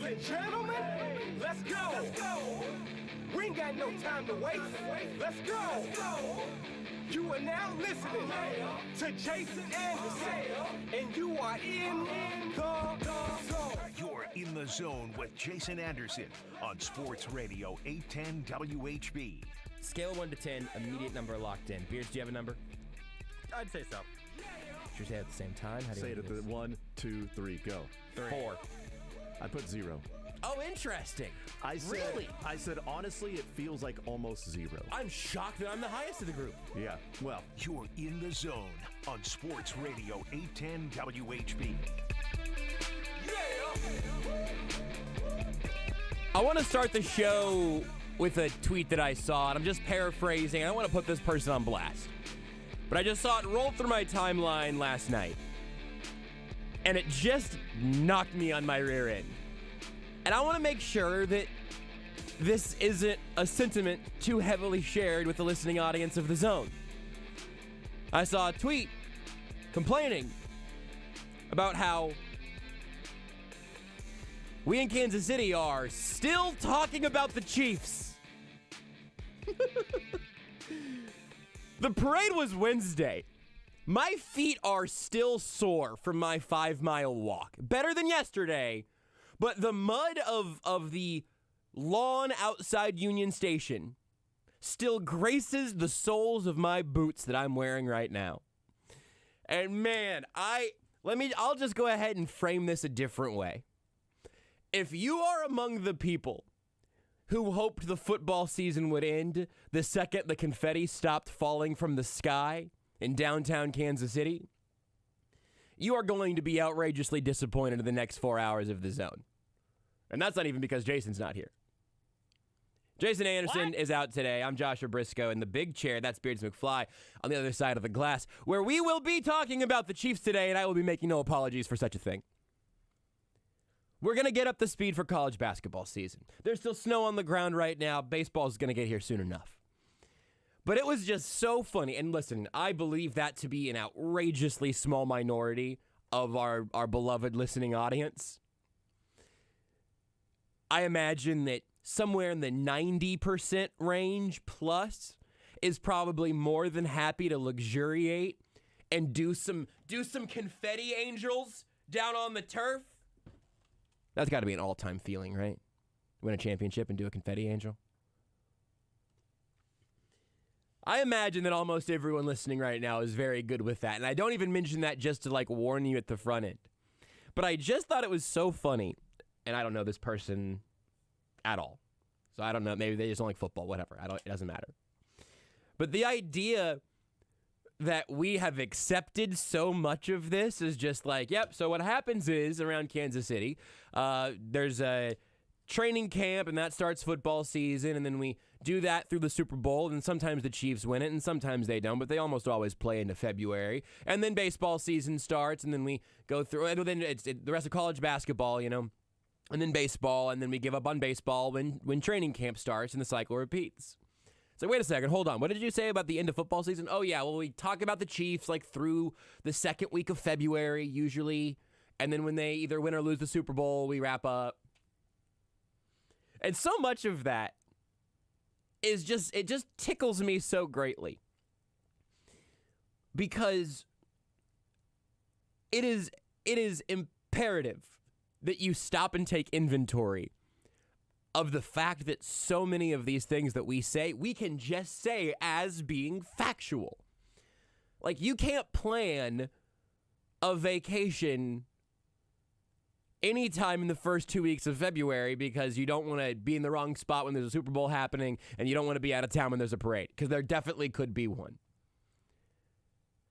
and gentlemen, let's go. We ain't got no time to waste. Let's go. You are now listening to Jason Anderson, and you are in the zone. You're in the zone with Jason Anderson on Sports Radio 810 WHB. Scale of 1 to 10, immediate number locked in. Beards, do you have a number? I'd say so. Should we say it at the same time? How do you say it at the 1, 2, 3, go. 4. I put 0. Oh, interesting. Really? I said, honestly, it feels like almost 0. I'm shocked that I'm the highest of the group. Yeah, well. You're in the zone on Sports Radio 810 WHB. I want to start the show with a tweet that I saw, and I'm just paraphrasing. I don't want to put this person on blast. But I just saw it roll through my timeline last night. And it just knocked me on my rear end. And I want to make sure that this isn't a sentiment too heavily shared with the listening audience of The Zone. I saw a tweet complaining about how we in Kansas City are still talking about the Chiefs. The parade was Wednesday. My feet are still sore from my 5-mile walk. Better than yesterday, but the mud of the lawn outside Union Station still graces the soles of my boots that I'm wearing right now. And man, I'll just go ahead and frame this a different way. If you are among the people who hoped the football season would end the second the confetti stopped falling from the sky in downtown Kansas City, you are going to be outrageously disappointed in the next 4 hours of The Zone. And that's not even because Jason's not here. Jason Anderson is out today. I'm Joshua Brisco in the big chair. That's Beards McFly on the other side of the glass, where we will be talking about the Chiefs today, and I will be making no apologies for such a thing. We're going to get up the speed for college basketball season. There's still snow on the ground right now. Baseball is going to get here soon enough. But it was just so funny. And listen, I believe that to be an outrageously small minority of our beloved listening audience. I imagine that somewhere in the 90% range plus is probably more than happy to luxuriate and do some confetti angels down on the turf. That's got to be an all-time feeling, right? Win a championship and do a confetti angel. I imagine that almost everyone listening right now is very good with that. And I don't even mention that just to warn you at the front end. But I just thought it was so funny. And I don't know this person at all. So I don't know. Maybe they just don't like football, whatever. It doesn't matter. But the idea that we have accepted so much of this is just yep, so what happens is around Kansas City, there's a training camp, and that starts football season, and then we do that through the Super Bowl, and sometimes the Chiefs win it, and sometimes they don't, but they almost always play into February, and then baseball season starts, and then we go through, and then it's the rest of college basketball, and then baseball, and then we give up on baseball when training camp starts, and the cycle repeats. So wait a second, hold on. What did you say about the end of football season? Oh yeah, well we talk about the Chiefs through the second week of February usually, and then when they either win or lose the Super Bowl, we wrap up. And so much of that is it just tickles me so greatly. Because it is imperative that you stop and take inventory of the fact that so many of these things that we say, we can just say as being factual. You can't plan a vacation anytime in the first 2 weeks of February because you don't want to be in the wrong spot when there's a Super Bowl happening, and you don't want to be out of town when there's a parade, because there definitely could be one.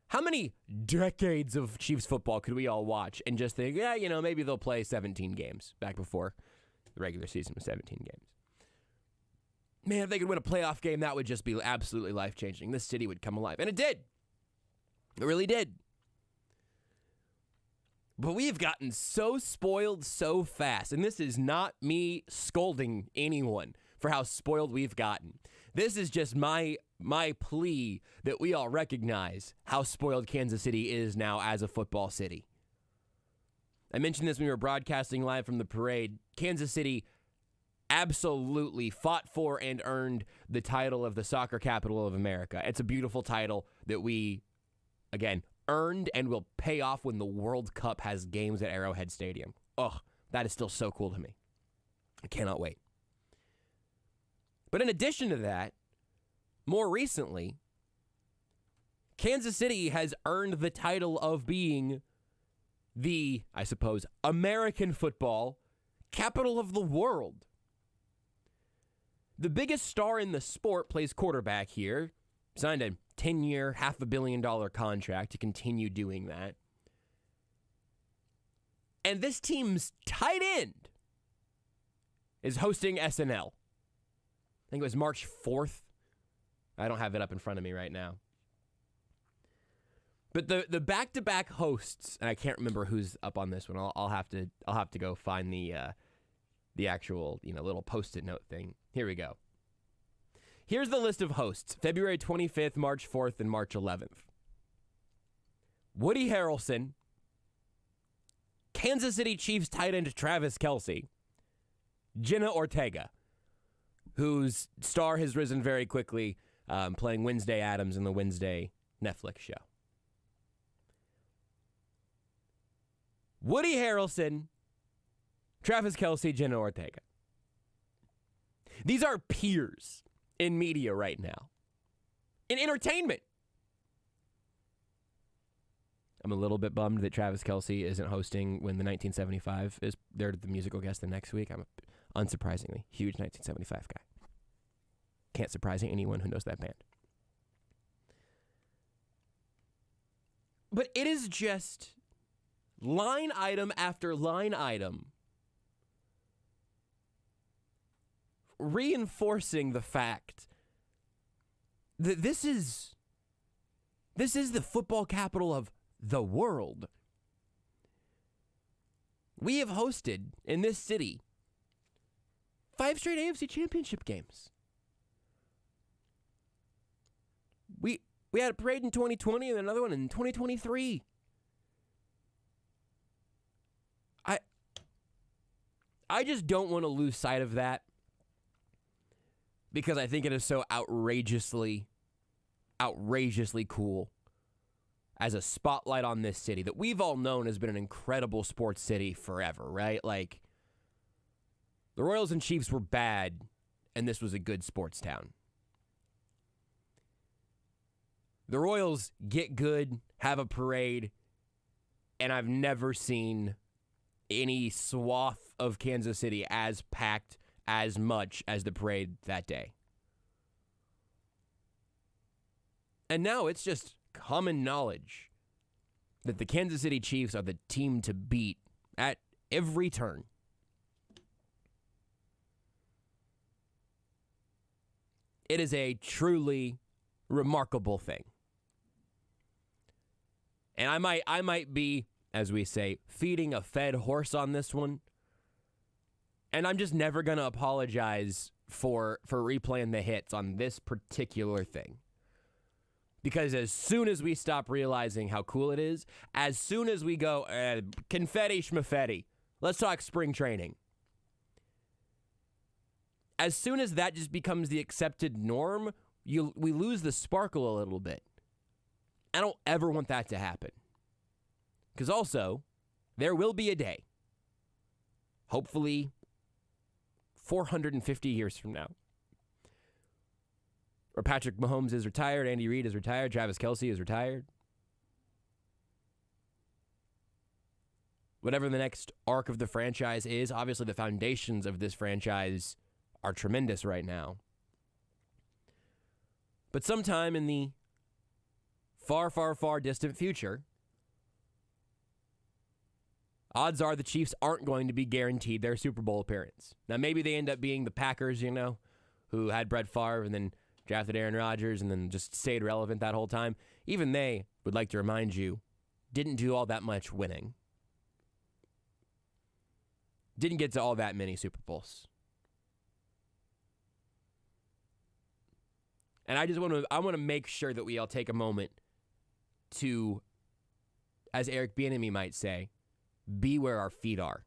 How many decades of Chiefs football could we all watch and just think, yeah, maybe they'll play 17 games back before the regular season was 17 games. Man, if they could win a playoff game, that would just be absolutely life-changing. This city would come alive. And it did. It really did. But we have gotten so spoiled so fast. And this is not me scolding anyone for how spoiled we've gotten. This is just my plea that we all recognize how spoiled Kansas City is now as a football city. I mentioned this when we were broadcasting live from the parade. Kansas City absolutely fought for and earned the title of the soccer capital of America. It's a beautiful title that we, again, earned and will pay off when the World Cup has games at Arrowhead Stadium. Ugh, that is still so cool to me. I cannot wait. But in addition to that, more recently, Kansas City has earned the title of being the, I suppose, American football capital of the world. The biggest star in the sport plays quarterback here. Signed a 10-year, $500 million contract to continue doing that. And this team's tight end is hosting SNL. I think it was March 4th. I don't have it up in front of me right now. But the back-to-back hosts, and I can't remember who's up on this one. I'll have to go find the actual little post-it note thing. Here we go. Here's the list of hosts: February 25th, March 4th, and March 11th. Woody Harrelson, Kansas City Chiefs tight end Travis Kelce, Jenna Ortega, whose star has risen very quickly, playing Wednesday Addams in the Wednesday Netflix show. Woody Harrelson, Travis Kelce, Jenna Ortega. These are peers in media right now. In entertainment. I'm a little bit bummed that Travis Kelce isn't hosting when the 1975 is there, the musical guest the next week. I'm unsurprisingly huge 1975 guy. Can't surprise anyone who knows that band. But it is just line item after line item reinforcing the fact that this is the football capital of the world. We have hosted in this city 5 straight AFC Championship games. We had a parade in 2020 and another one in 2023. I just don't want to lose sight of that because I think it is so outrageously cool as a spotlight on this city that we've all known has been an incredible sports city forever, right? Like, the Royals and Chiefs were bad, and this was a good sports town. The Royals get good, have a parade, and I've never seen any swath of Kansas City as packed as much as the parade that day. And now it's just common knowledge that the Kansas City Chiefs are the team to beat at every turn. It is a truly remarkable thing. And I might be, as we say, feeding a fed horse on this one. And I'm just never going to apologize for replaying the hits on this particular thing. Because as soon as we stop realizing how cool it is, as soon as we go, confetti schmeffetti, let's talk spring training. As soon as that just becomes the accepted norm, we lose the sparkle a little bit. I don't ever want that to happen. Because also, there will be a day, hopefully 450 years from now, where Patrick Mahomes is retired, Andy Reid is retired, Travis Kelce is retired. Whatever the next arc of the franchise is, obviously the foundations of this franchise are tremendous right now. But sometime in the far, far, far distant future, odds are the Chiefs aren't going to be guaranteed their Super Bowl appearance. Now, maybe they end up being the Packers, who had Brett Favre and then drafted Aaron Rodgers and then just stayed relevant that whole time. Even they, would like to remind you, didn't do all that much winning. Didn't get to all that many Super Bowls. And I want to make sure that we all take a moment to, as Eric Bienemy might say, be where our feet are.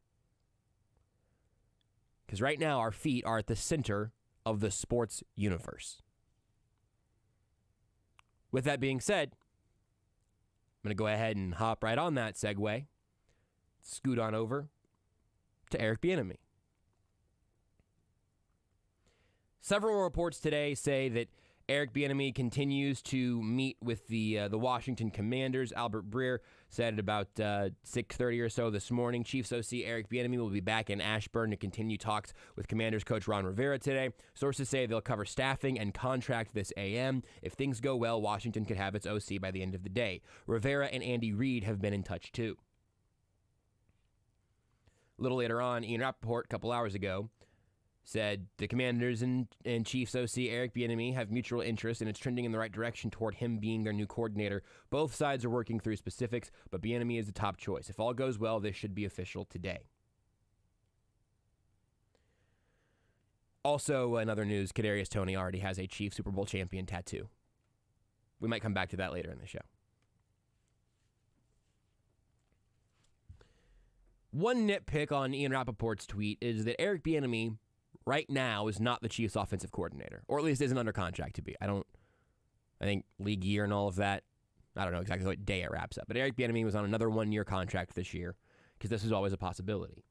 Because right now, our feet are at the center of the sports universe. With that being said, I'm going to go ahead and hop right on that segue, scoot on over to Eric Bienemy. Several reports today say that Eric Bienemy continues to meet with the Washington Commanders. Albert Breer said at about 6:30 or so this morning, Chiefs OC Eric Bienemy will be back in Ashburn to continue talks with Commanders coach Ron Rivera today. Sources say they'll cover staffing and contract this AM. If things go well, Washington could have its OC by the end of the day. Rivera and Andy Reid have been in touch too. A little later on, Ian Rappaport, a couple hours ago, said the Commanders and Chiefs OC Eric Bienemy have mutual interest, and it's trending in the right direction toward him being their new coordinator. Both sides are working through specifics, but Bienemy is the top choice. If all goes well, this should be official today. Also, in other news, Kadarius Toney already has a Chiefs Super Bowl champion tattoo. We might come back to that later in the show. One nitpick on Ian Rappaport's tweet is that Eric Bienemy right now is not the Chiefs offensive coordinator, or at least isn't under contract to be. I think league year and all of that, I don't know exactly what day it wraps up, but Eric Bienemy was on another one-year contract this year because this is always a possibility.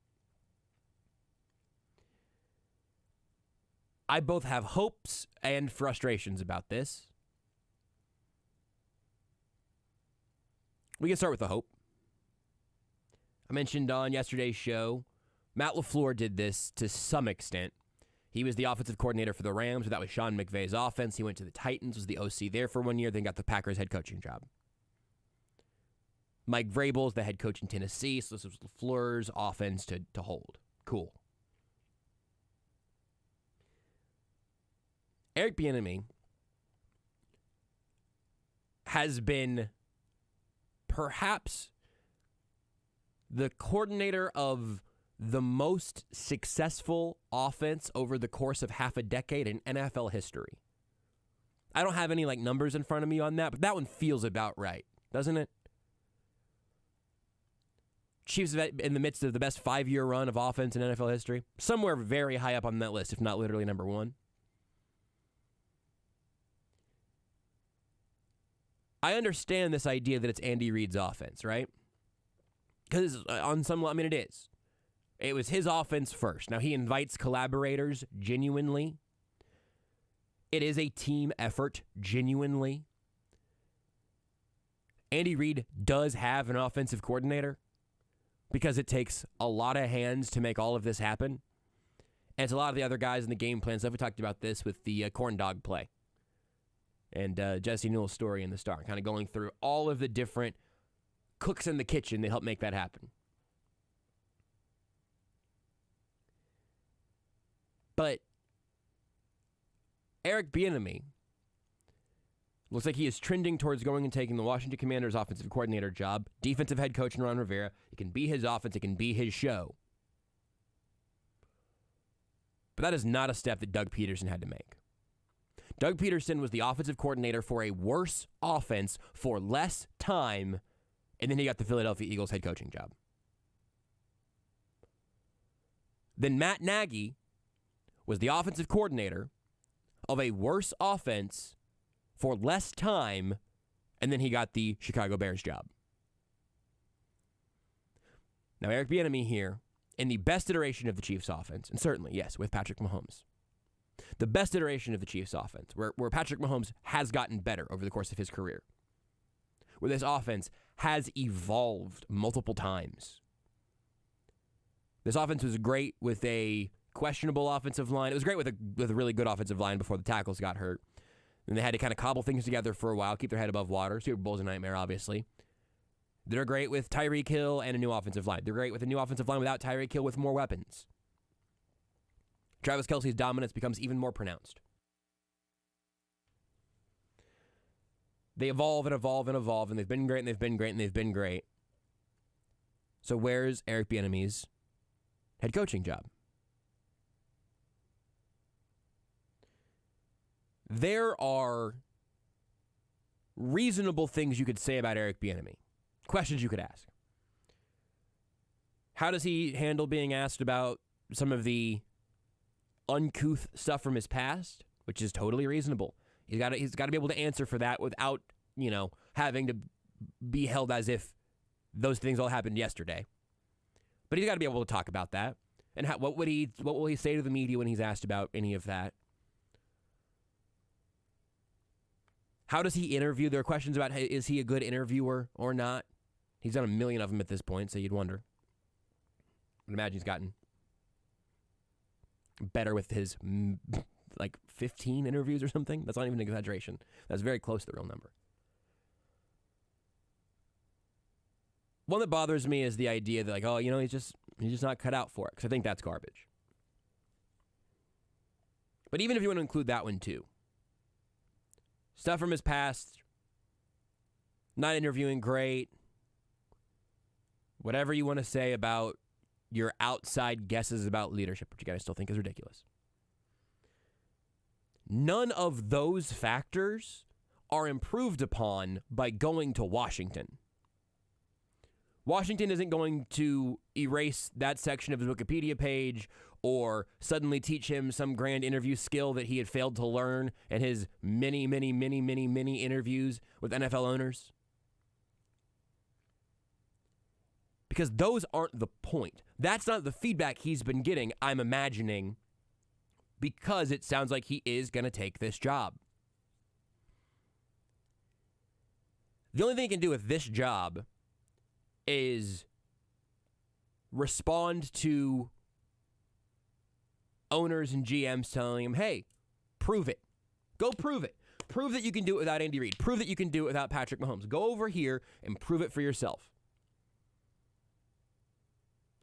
I both have hopes and frustrations about this. We can start with the hope. I mentioned on yesterday's show, Matt LaFleur did this to some extent. He was the offensive coordinator for the Rams. That was Sean McVay's offense. He went to the Titans, was the OC there for 1 year, then got the Packers head coaching job. Mike Vrabel's the head coach in Tennessee, so this was LaFleur's offense to hold. Cool. Eric Bienemy has been perhaps the coordinator of the most successful offense over the course of half a decade in NFL history. I don't have any numbers in front of me on that, but that one feels about right, doesn't it? Chiefs in the midst of the best 5-year run of offense in NFL history. Somewhere very high up on that list, if not literally number one. I understand this idea that it's Andy Reid's offense, right? Because on some level, it is. It was his offense first. Now, he invites collaborators genuinely. It is a team effort genuinely. Andy Reid does have an offensive coordinator because it takes a lot of hands to make all of this happen. And it's a lot of the other guys in the game plan stuff. We talked about this with the corn dog play and Jesse Newell's story in the Star, kind of going through all of the different cooks in the kitchen that help make that happen. But Eric Bienemy looks like he is trending towards going and taking the Washington Commanders offensive coordinator job, defensive head coach Ron Rivera. It can be his offense. It can be his show. But that is not a step that Doug Peterson had to make. Doug Peterson was the offensive coordinator for a worse offense for less time, and then he got the Philadelphia Eagles head coaching job. Then Matt Nagy was the offensive coordinator of a worse offense for less time, and then he got the Chicago Bears job. Now, Eric Bienemy here, in the best iteration of the Chiefs offense, and certainly, yes, with Patrick Mahomes, the best iteration of the Chiefs offense, where Patrick Mahomes has gotten better over the course of his career, where this offense has evolved multiple times. This offense was great with a questionable offensive line. It was great with a really good offensive line before the tackles got hurt. And they had to kind of cobble things together for a while, keep their head above water. Super Bowl's a nightmare, obviously. They're great with Tyreek Hill and a new offensive line. They're great with a new offensive line without Tyreek Hill with more weapons. Travis Kelce's dominance becomes even more pronounced. They evolve and evolve and evolve, and they've been great, and they've been great, and they've been great. So where's Eric Bienemy's head coaching job? There are reasonable things you could say about Eric Bienemy. Questions you could ask. How does he handle being asked about some of the uncouth stuff from his past, which is totally reasonable. He's got to be able to answer for that without, having to be held as if those things all happened yesterday. But he's got to be able to talk about that. And what will he say to the media when he's asked about any of that? How does he interview? There are questions about, hey, is he a good interviewer or not? He's done a million of them at this point, so you'd wonder. I'd imagine he's gotten better with his 15 interviews or something. That's not even an exaggeration. That's very close to the real number. One that bothers me is the idea that he's just not cut out for it, because I think that's garbage. But even if you want to include that one too, stuff from his past, not interviewing great, whatever you want to say about your outside guesses about leadership, which you guys still think is ridiculous. None of those factors are improved upon by going to Washington. Washington isn't going to erase that section of his Wikipedia page or suddenly teach him some grand interview skill that he had failed to learn in his many interviews with NFL owners. Because those aren't the point. That's not the feedback he's been getting, I'm imagining, because it sounds like he is going to take this job. The only thing he can do with this job is respond to owners and GMs telling him, hey, prove it. Go prove it. Prove that you can do it without Andy Reid. Prove that you can do it without Patrick Mahomes. Go over here and prove it for yourself.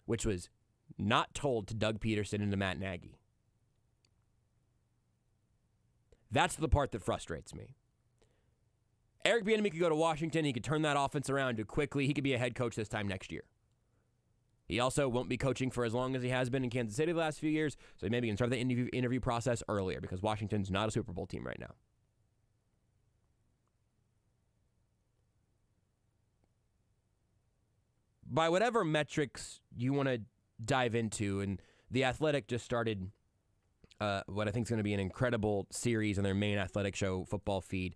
Which was not told to Doug Peterson and to Matt Nagy. That's the part that frustrates me. Eric Bienemy could go to Washington. He could turn that offense around quickly. He could be a head coach this time next year. He also won't be coaching for as long as he has been in Kansas City the last few years, so maybe he can start the interview process earlier because Washington's not a Super Bowl team right now. By whatever metrics you want to dive into, and The Athletic just started what I think is going to be an incredible series on their main Athletic show football feed,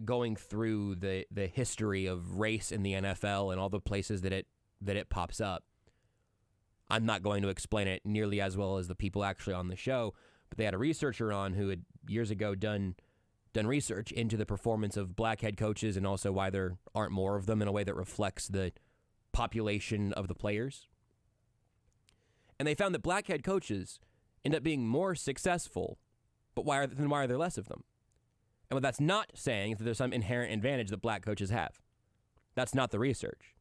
going through the history of race in the NFL and all the places that it pops up. I'm not going to explain it nearly as well as the people actually on the show, but they had a researcher on who had years ago done research into the performance of black head coaches and also why there aren't more of them in a way that reflects the population of the players. And they found that black head coaches end up being more successful, but why are there less of them? And what that's not saying is that there's some inherent advantage that black coaches have. That's not the research.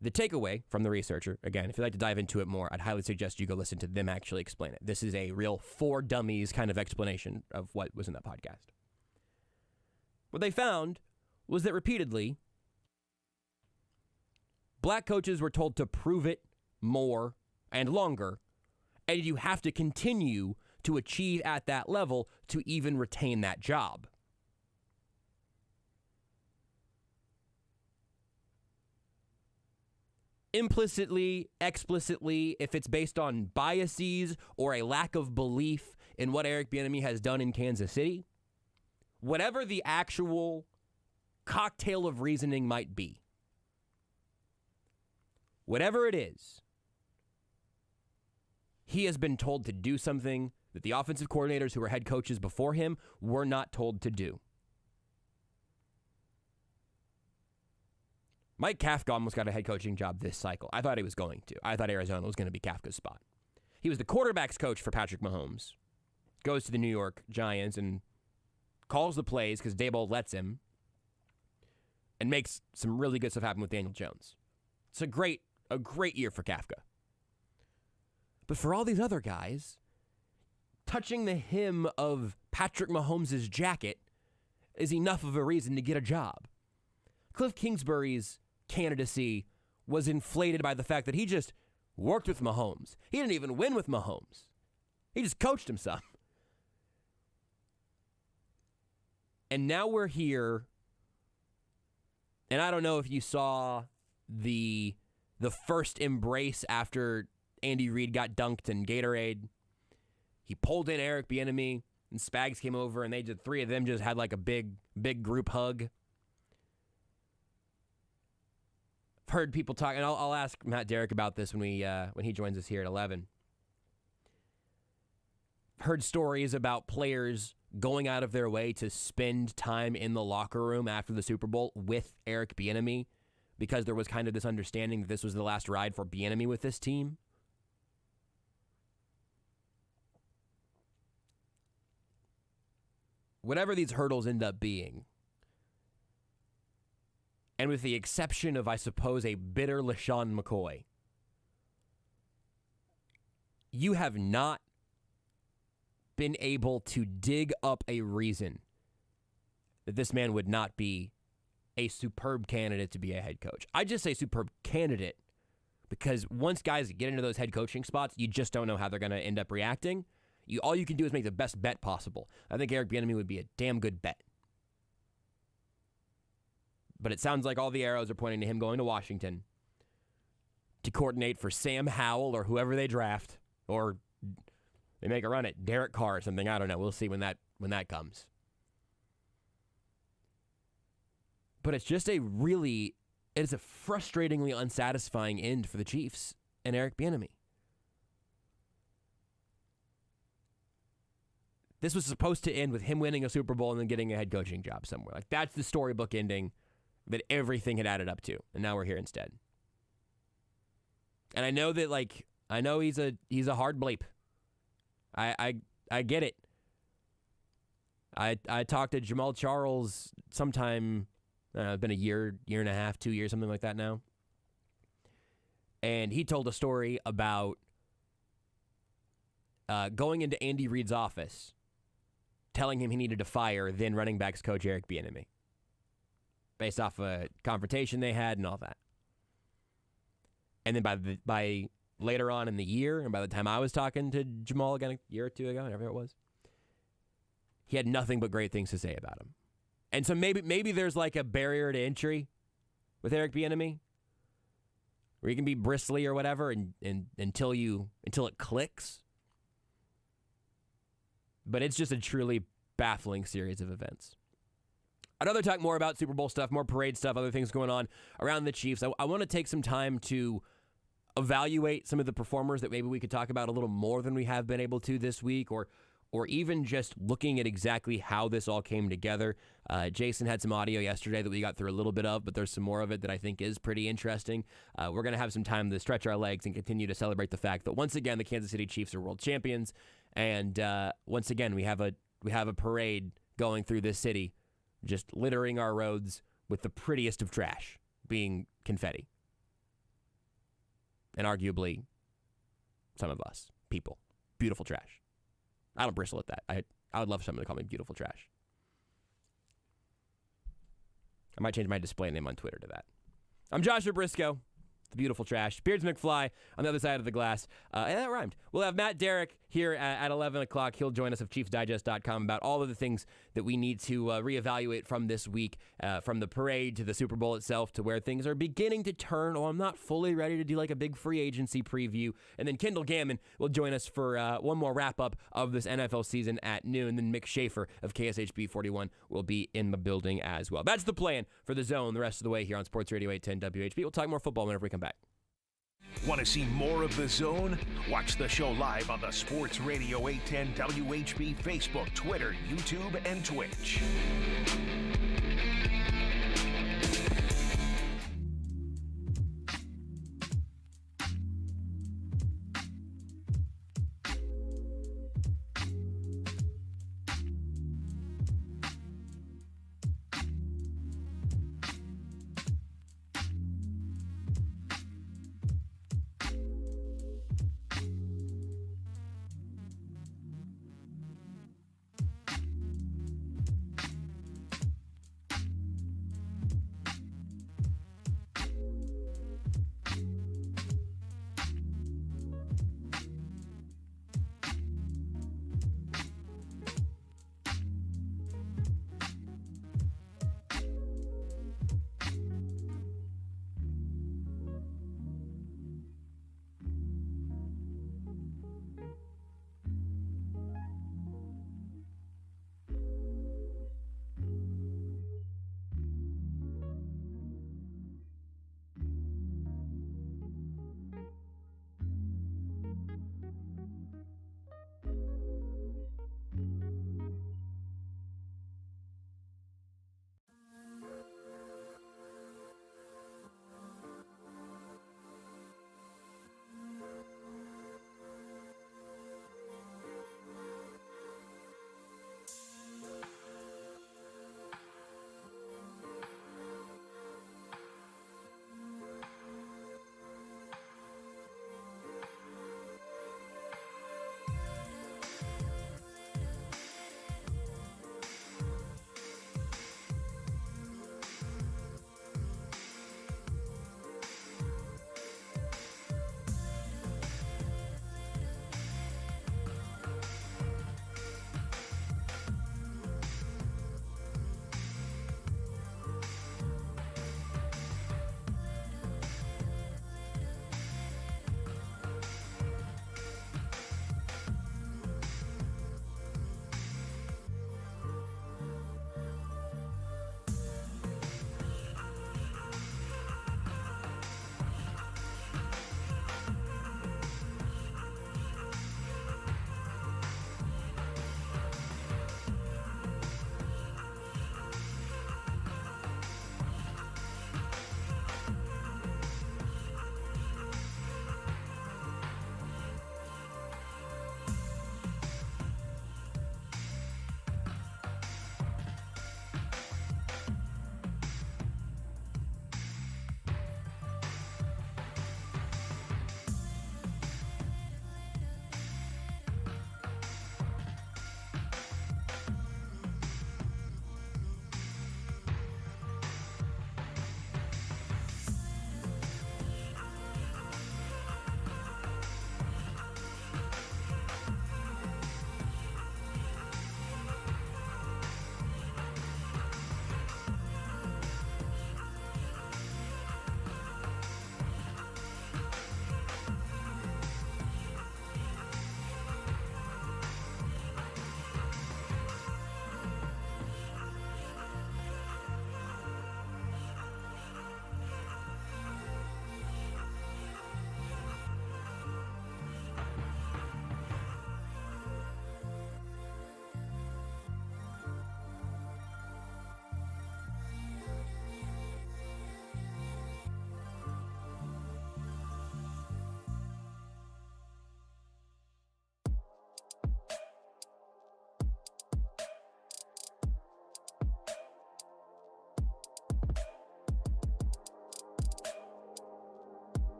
The takeaway from the researcher, again, if you'd like to dive into it more, I'd highly suggest you go listen to them actually explain it. This is a real for dummies kind of explanation of what was in that podcast. What they found was that repeatedly, black coaches were told to prove it more and longer, and you have to continue to achieve at that level to even retain that job. Implicitly, explicitly, if it's based on biases or a lack of belief in what Eric Bienemy has done in Kansas City, whatever the actual cocktail of reasoning might be, whatever it is, he has been told to do something that the offensive coordinators who were head coaches before him were not told to do. Mike Kafka almost got a head coaching job this cycle. I thought he was going to. I thought Arizona was going to be Kafka's spot. He was the quarterback's coach for Patrick Mahomes. Goes to the New York Giants and calls the plays because Daboll lets him and makes some really good stuff happen with Daniel Jones. It's a great year for Kafka. But for all these other guys, touching the hem of Patrick Mahomes' jacket is enough of a reason to get a job. Cliff Kingsbury's candidacy was inflated by the fact that he just worked with Mahomes. He didn't even win with Mahomes. He just coached himself. And now we're here, and I don't know if you saw the the first embrace after Andy Reid got dunked in Gatorade. He pulled in Eric Bienemy, and Spags came over, and the three of them just had like a big group hug. I've heard people talk, and I'll ask Matt Derrick about this when he joins us here at 11. I've heard stories about players going out of their way to spend time in the locker room after the Super Bowl with Eric Bienemy because there was kind of this understanding that this was the last ride for Bienemy with this team. Whatever these hurdles end up being, and with the exception of, I suppose, a bitter LaShawn McCoy, you have not been able to dig up a reason that this man would not be a superb candidate to be a head coach. I just say superb candidate because once guys get into those head coaching spots, you just don't know how they're going to end up reacting. All you can do is make the best bet possible. I think Eric Bienemy would be a damn good bet. But it sounds like all the arrows are pointing to him going to Washington to coordinate for Sam Howell or whoever they draft, or they make a run at Derek Carr or something. I don't know. We'll see when that comes. But it's just it is a frustratingly unsatisfying end for the Chiefs and Eric Bienemy. This was supposed to end with him winning a Super Bowl and then getting a head coaching job somewhere. Like, that's the storybook ending that everything had added up to. And now we're here instead. And I know that, he's a hard bleep. I get it. I talked to Jamal Charles sometime, it's been a year and a half, 2 years, something like that now. And he told a story about going into Andy Reid's office, telling him he needed to fire then running backs coach Eric Bienemy based off a confrontation they had and all that. And then by later on in the year, and by the time I was talking to Jamal again a year or two ago, whatever it was, he had nothing but great things to say about him. And so maybe there's like a barrier to entry with Eric Bienemy where you can be bristly or whatever and until it clicks. But it's just a truly baffling series of events. I'd rather talk more about Super Bowl stuff, more parade stuff, other things going on around the Chiefs. I want to take some time to evaluate some of the performers that maybe we could talk about a little more than we have been able to this week, or even just looking at exactly how this all came together. Jason had some audio yesterday that we got through a little bit of, but there's some more of it that I think is pretty interesting. We're going to have some time to stretch our legs and continue to celebrate the fact that once again the Kansas City Chiefs are world champions, and once again we have a parade going through this city, just littering our roads with the prettiest of trash being confetti, and arguably some of us people, beautiful trash. I don't bristle at that. I would love someone to call me beautiful trash. I might change my display name on Twitter to that. I'm Joshua Brisco, the beautiful trash. Beards McFly on the other side of the glass. And that rhymed. We'll have Matt Derrick here at 11 o'clock. He'll join us of ChiefsDigest.com about all of the things that we need to reevaluate from this week, from the parade to the Super Bowl itself to where things are beginning to turn. I'm not fully ready to do like a big free agency preview. And then Kendall Gammon will join us for one more wrap-up of this NFL season at noon. Then Mick Shaffer of KSHB 41 will be in the building as well. That's the plan for The Zone the rest of the way here on Sports Radio 810 WHB. We'll talk more football whenever we come back. Want to see more of The Zone? Watch the show live on the Sports Radio 810 WHB Facebook, Twitter, YouTube, and Twitch.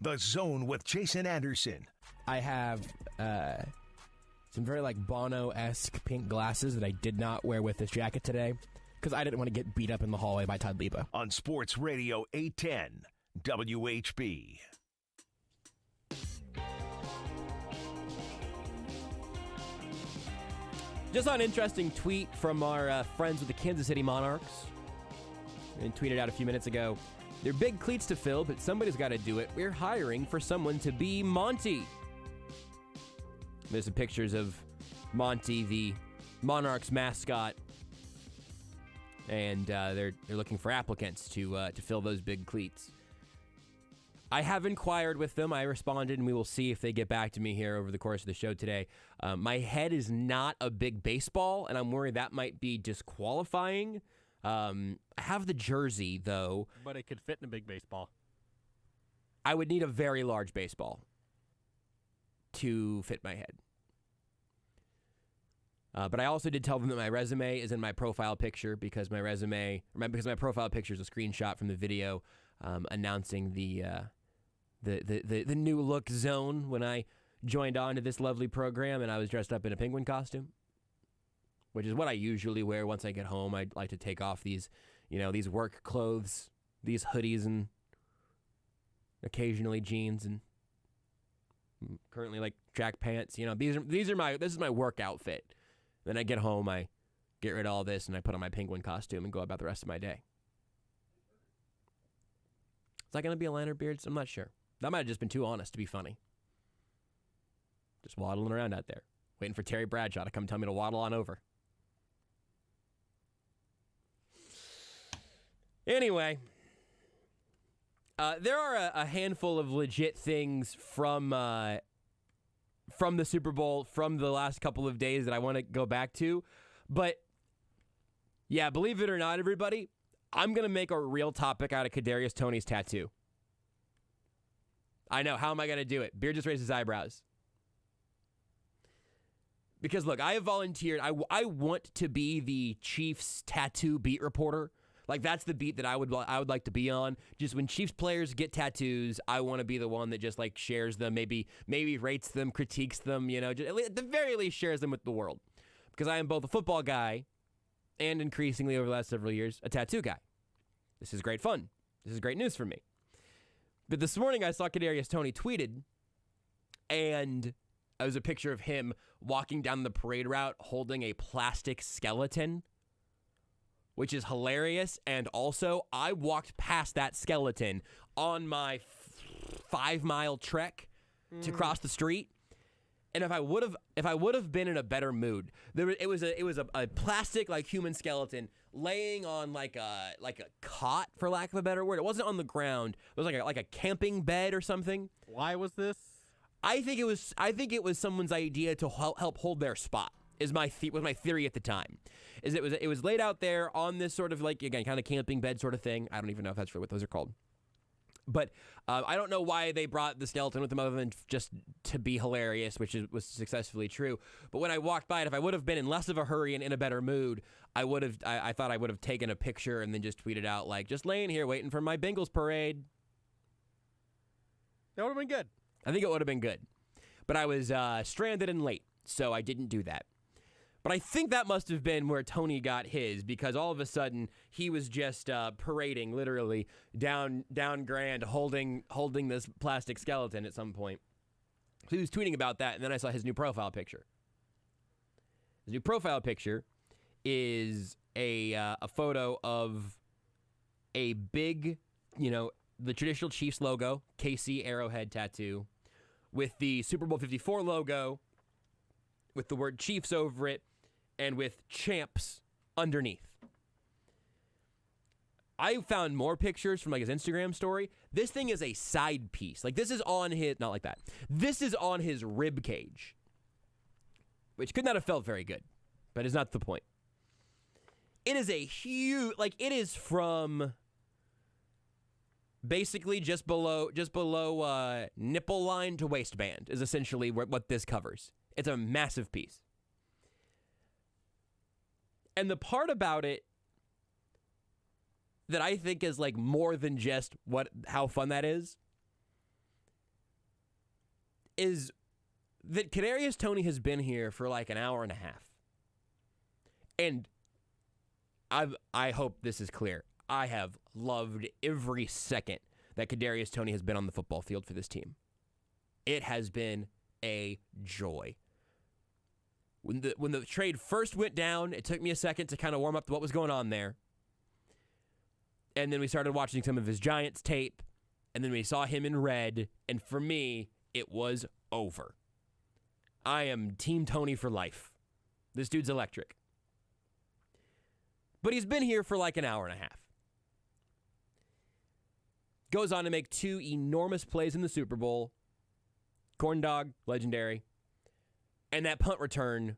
The Zone with Jason Anderson. I have some very Bono-esque pink glasses that I did not wear with this jacket today because I didn't want to get beat up in the hallway by Todd Lebo. On Sports Radio 810 WHB. Just saw an interesting tweet from our friends with the Kansas City Monarchs. And tweeted out a few minutes ago, "They're big cleats to fill, but somebody's got to do it. We're hiring for someone to be Monty." There's some pictures of Monty, the Monarchs mascot, and they're looking for applicants to fill those big cleats. I have inquired with them. I responded, and we will see if they get back to me here over the course of the show today. My head is not a big baseball, and I'm worried that might be disqualifying. I have the jersey, though. But it could fit in a big baseball. I would need a very large baseball to fit my head. But I also did tell them that my resume is in my profile picture because my profile picture is a screenshot from the video announcing the new look zone when I joined on to this lovely program, and I was dressed up in a penguin costume, which is what I usually wear once I get home. I'd like to take off these work clothes, these hoodies, and occasionally jeans, and currently track pants. This is my work outfit. Then I get home, I get rid of all this, and I put on my penguin costume and go about the rest of my day. Is that going to be a liner, Beards? I'm not sure. That might have just been too honest to be funny. Just waddling around out there, waiting for Terry Bradshaw to come tell me to waddle on over. Anyway, there are a handful of legit things from the Super Bowl from the last couple of days that I want to go back to. But, yeah, believe it or not, everybody, I'm going to make a real topic out of Kadarius Toney's tattoo. I know. How am I going to do it? Beard just raised his eyebrows. Because, look, I have volunteered. I want to be the Chiefs tattoo beat reporter. That's the beat that I would like to be on. Just when Chiefs players get tattoos, I want to be the one that just shares them, maybe rates them, critiques them, just, at the very least shares them with the world. Because I am both a football guy and increasingly over the last several years, a tattoo guy. This is great fun. This is great news for me. But this morning I saw Kadarius Toney tweeted, and it was a picture of him walking down the parade route holding a plastic skeleton, which is hilarious. And also, I walked past that skeleton on my 5-mile trek to cross the street. And if I would have been in a better mood, it was a plastic human skeleton laying on a cot, for lack of a better word. It wasn't on the ground. It was like a camping bed or something. Why was this? I think it was someone's idea to help hold their spot. Was my theory at the time. It was laid out there on this sort of again kind of camping bed sort of thing. I don't even know if that's really what those are called. But I don't know why they brought the skeleton with them other than just to be hilarious, which was successfully true. But when I walked by it, if I would have been in less of a hurry and in a better mood, I thought I would have taken a picture and then just tweeted out just laying here waiting for my Bengals parade. That would have been good. I think it would have been good. But I was stranded and late, so I didn't do that. But I think that must have been where Toney got his, because all of a sudden he was just parading literally down Grand, holding this plastic skeleton at some point. So he was tweeting about that, and then I saw his new profile picture. His new profile picture is a photo of a big, the traditional Chiefs logo, KC Arrowhead tattoo, with the Super Bowl 54 logo, with the word Chiefs over it, and with champs underneath. I found more pictures from his Instagram story. This thing is a side piece. This is on his, not like that. This is on his rib cage, which could not have felt very good, but is not the point. It is a huge, it is from basically just below nipple line to waistband is essentially what this covers. It's a massive piece. And the part about it that I think is more than just how fun that is is that Kadarius Toney has been here for like an hour and a half. And I hope this is clear. I have loved every second that Kadarius Toney has been on the football field for this team. It has been a joy. When the trade first went down, it took me a second to kind of warm up to what was going on there. And then we started watching some of his Giants tape, and then we saw him in red, and for me, it was over. I am Team Toney for life. This dude's electric. But he's been here for like an hour and a half. Goes on to make 2 enormous plays in the Super Bowl. Corn dog, legendary. And that punt return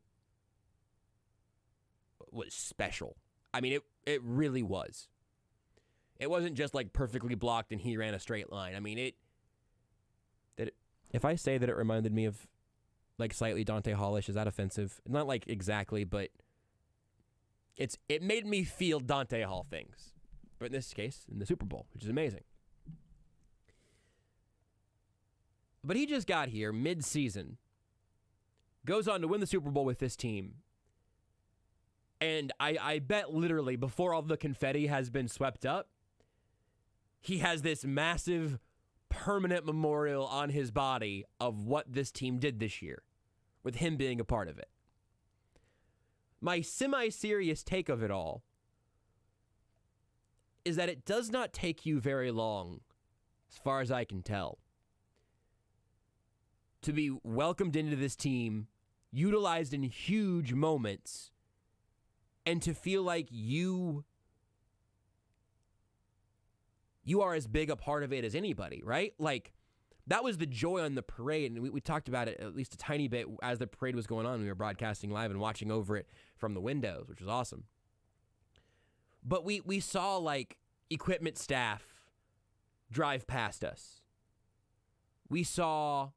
was special. I mean, it really was. It wasn't just like perfectly blocked and he ran a straight line. I mean, if I say that it reminded me of like slightly Dante Hallish, is that offensive? Not like exactly, but it made me feel Dante Hall things. But in this case, in the Super Bowl, which is amazing. But he just got here mid-season, goes on to win the Super Bowl with this team, and I bet literally before all the confetti has been swept up, he has this massive permanent memorial on his body of what this team did this year, with him being a part of it. My semi-serious take of it all is that it does not take you very long, as far as I can tell, to be welcomed into this team, utilized in huge moments, and to feel like you are as big a part of it as anybody, right? Like, that was the joy on the parade, and we talked about it at least a tiny bit as the parade was going on. We were broadcasting live and watching over it from the windows, which was awesome. But we saw, like, equipment staff drive past us. We saw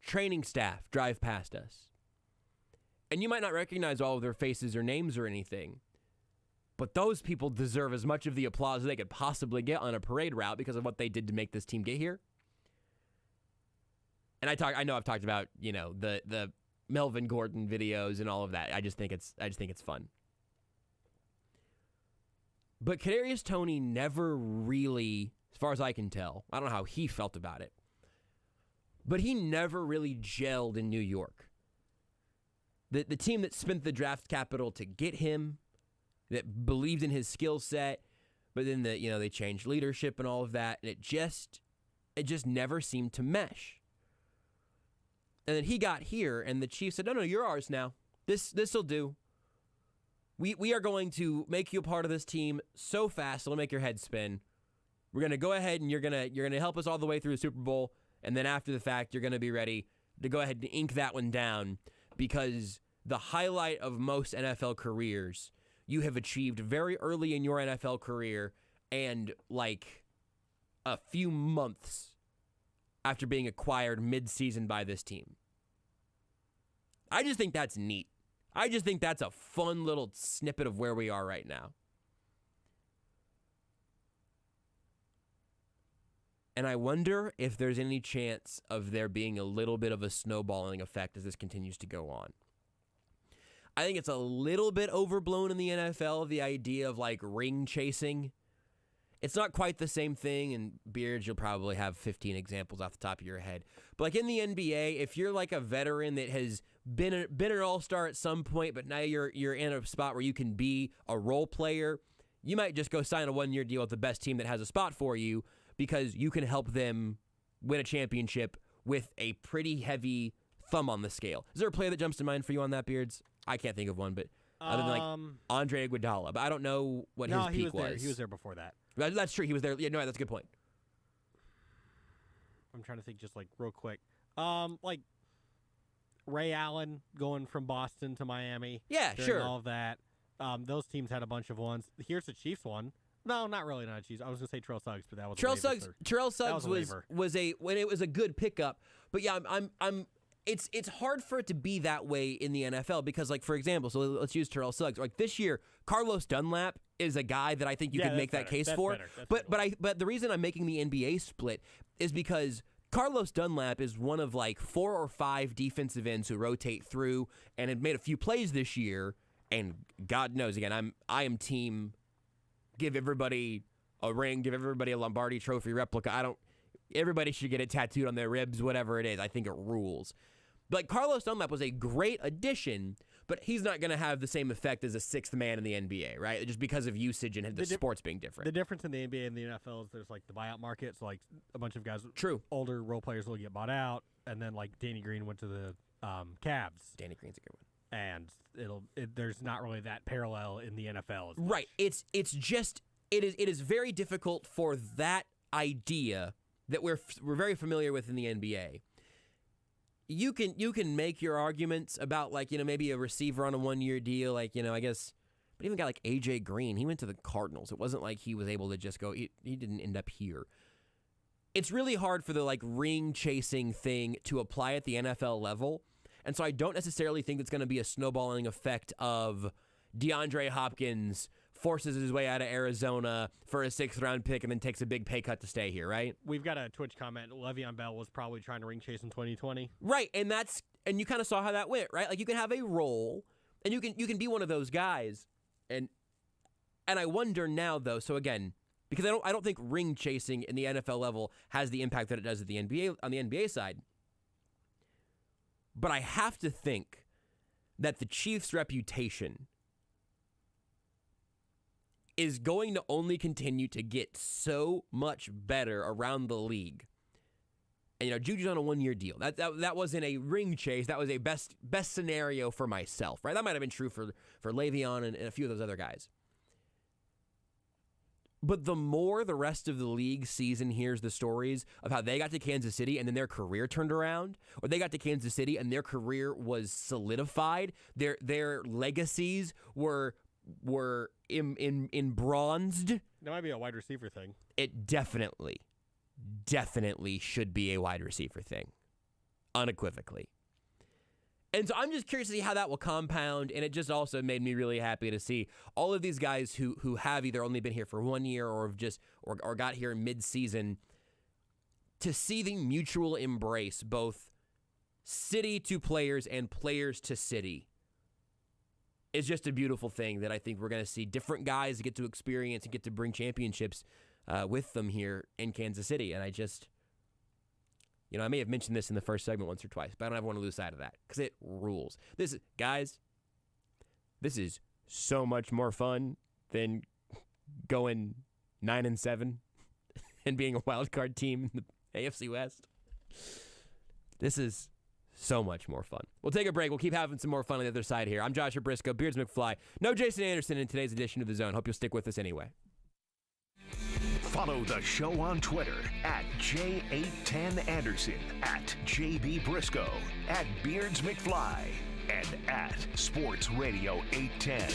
training staff drive past us. And you might not recognize all of their faces or names or anything, but those people deserve as much of the applause as they could possibly get on a parade route because of what they did to make this team get here. And I know I've talked about, you know, the Melvin Gordon videos and all of that. I just think it's fun. But Kadarius Toney never really, as far as I can tell, I don't know how he felt about it, but he never really gelled in New York. The team that spent the draft capital to get him, that believed in his skill set, but then they changed leadership and all of that, and it just never seemed to mesh. And then he got here, and the Chiefs said, "No, you're ours now. This'll do. We are going to make you a part of this team so fast it'll make your head spin. We're gonna go ahead and you're gonna help us all the way through the Super Bowl, and then after the fact, you're gonna be ready to go ahead and ink that one down, because the highlight of most NFL careers you have achieved very early in your NFL career, and like a few months after being acquired mid-season by this team." I just think that's neat. I just think that's a fun little snippet of where we are right now. And I wonder if there's any chance of there being a little bit of a snowballing effect as this continues to go on. I think it's a little bit overblown in the NFL, the idea of like ring chasing. It's not quite the same thing, and Beards, you'll probably have 15 examples off the top of your head. But like in the NBA, if you're like a veteran that has been an all-star at some point, but now you're in a spot where you can be a role player, you might just go sign a one-year deal with the best team that has a spot for you, because you can help them win a championship with a pretty heavy thumb on the scale. Is there a player that jumps to mind for you on that, Beards? I can't think of one, but other than like Andre Iguodala, but I don't know what his peak was. He was there before that. That's true. He was there. Yeah, no, that's a good point. I'm trying to think just like real quick. Like Ray Allen going from Boston to Miami. Yeah, sure. All of that. Those teams had a bunch of ones. Here's the Chiefs one. No, not really. Not Chiefs. I was gonna say Terrell Suggs, but that was Terrell Suggs was a good pickup. But yeah, it's hard for it to be that way in the NFL because, like, for example, so let's use Terrell Suggs. Like this year, Carlos Dunlap is a guy that I think you could make that case for. But the reason I'm making the NBA split is because Carlos Dunlap is one of like 4 or 5 defensive ends who rotate through and had made a few plays this year. And God knows, again, I am team give everybody a ring, give everybody a Lombardi Trophy replica. Everybody should get it tattooed on their ribs, whatever it is. I think it rules. But like, Carlos Dunlap was a great addition, but he's not going to have the same effect as a 6th man in the NBA, right? Just because of usage and the sports being different. The difference in the NBA and the NFL is there's like the buyout market. So like a bunch of guys, older role players will get bought out, and then like Danny Green went to the Cavs. Danny Green's a good one. And there's not really that parallel in the NFL. Right. It is very difficult for that idea that we're very familiar with in the NBA. You can make your arguments about, like, maybe a receiver on a 1-year deal, like, I guess, but even a guy like AJ Green, he went to the Cardinals. It wasn't like he was able to just go, he didn't end up here. It's really hard for the like ring chasing thing to apply at the NFL level. And so I don't necessarily think it's going to be a snowballing effect of DeAndre Hopkins forces his way out of Arizona for a 6th-round pick and then takes a big pay cut to stay here, right? We've got a Twitch comment. Le'Veon Bell was probably trying to ring chase in 2020. Right, and you kind of saw how that went, right? Like, you can have a role, and you can be one of those guys, and I wonder now, though, so again, because I don't think ring chasing in the NFL level has the impact that it does at the NBA on the NBA side. But I have to think that the Chiefs' reputation is going to only continue to get so much better around the league. And, Juju's on a 1-year deal. That wasn't a ring chase. That was a best scenario for myself, right? That might have been true for Le'Veon and a few of those other guys. But the more the rest of the league sees and hears the stories of how they got to Kansas City and then their career turned around, or they got to Kansas City and their career was solidified, their legacies were in bronzed. That might be a wide receiver thing. It definitely should be a wide receiver thing, unequivocally. And so I'm just curious to see how that will compound, and it just also made me really happy to see all of these guys who have either only been here for 1 year or have just or got here in mid-season, to see the mutual embrace, both city to players and players to city, is just a beautiful thing that I think we're going to see different guys get to experience and get to bring championships with them here in Kansas City. And I just... I may have mentioned this in the first segment once or twice, but I don't ever want to lose sight of that because it rules. This is so much more fun than going 9-7 and being a wild card team in the AFC West. This is so much more fun. We'll take a break. We'll keep having some more fun on the other side here. I'm Joshua Brisco, Beards McFly. No Jason Anderson in today's edition of The Zone. Hope you'll stick with us anyway. Follow the show on Twitter at J810Anderson, at JB Brisco, at Beards McFly, and at Sports Radio 810.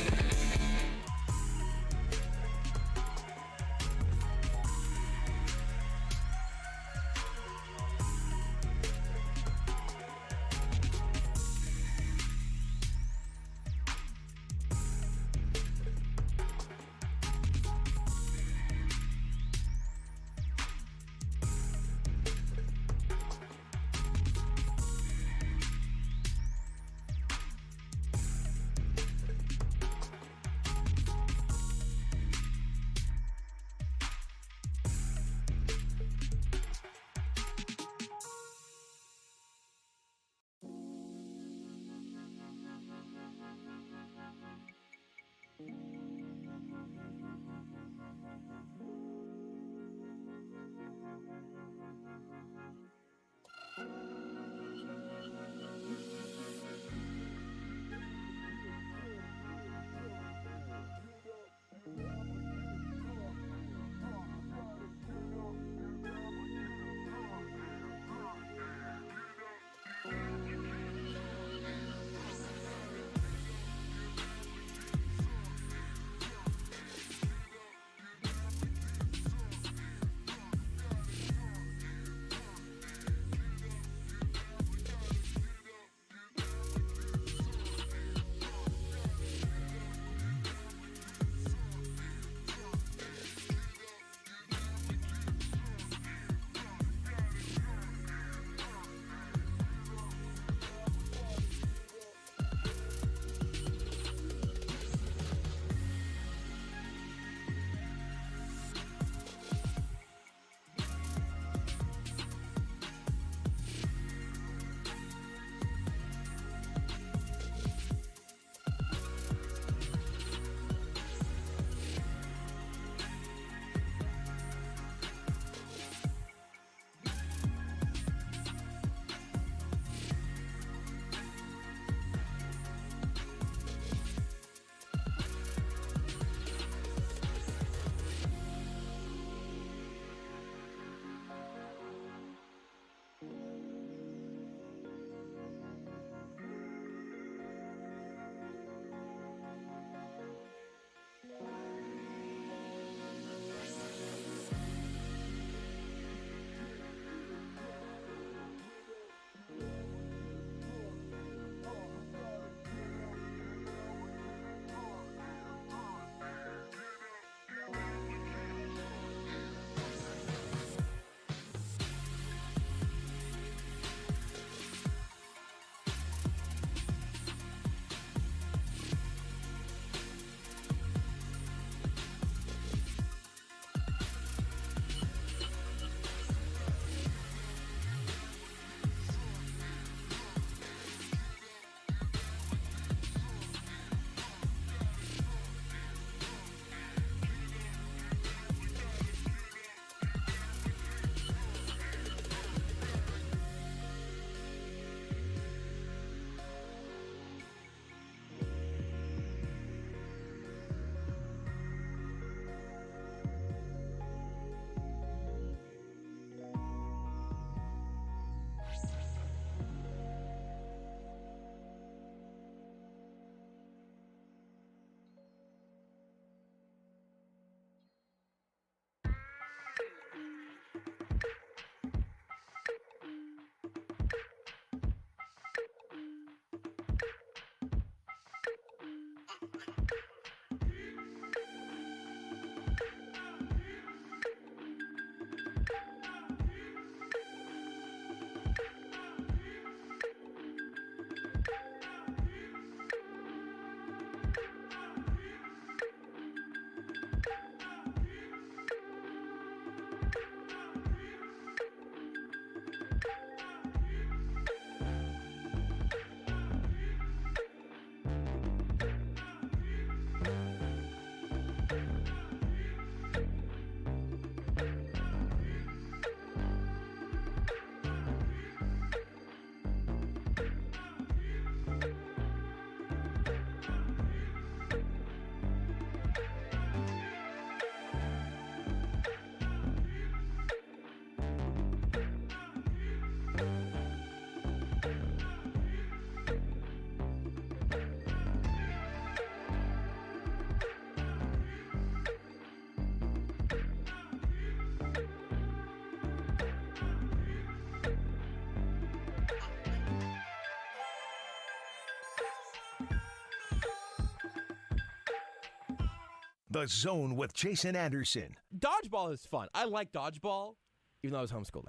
The Zone with Jason Anderson. Dodgeball is fun. I like dodgeball. Even though I was homeschooled,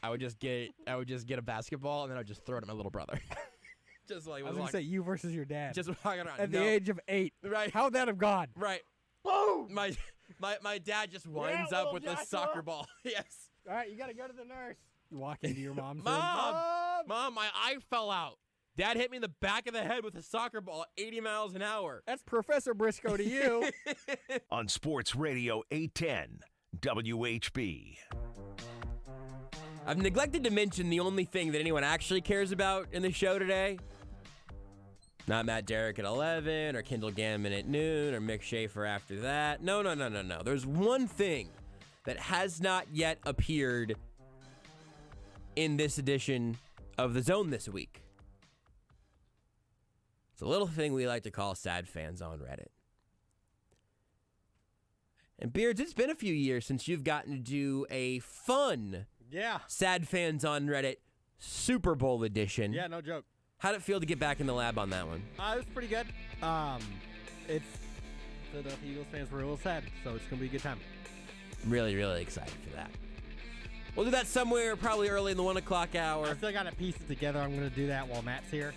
I would just get a basketball and then I would just throw it at my little brother. Just like I was going to say you versus your dad. just walking around. At the age of 8. Right. How'd that have gone? Right. Boom! My dad just winds up with a soccer ball. Yes. All right, you got to go to the nurse. You walk into your mom's room. Mom, my eye fell out. Dad hit me in the back of the head with a soccer ball at 80 miles an hour. That's Professor Brisco to you. On Sports Radio 810 WHB. I've neglected to mention the only thing that anyone actually cares about in the show today. Not Matt Derrick at 11, or Kendall Gammon at noon, or Mick Shaffer after that. No. There's one thing that has not yet appeared in this edition of The Zone this week. It's a little thing we like to call sad fans on Reddit. And Beards, it's been a few years since you've gotten to do a fun sad fans on Reddit Super Bowl edition. Yeah, no joke. How'd it feel to get back in the lab on that one? It was pretty good. It's Philadelphia Eagles fans were a little sad, so it's going to be a good time. I'm really, really excited for that. We'll do that somewhere probably early in the 1 o'clock hour. I still got to piece it together. I'm going to do that while Matt's here.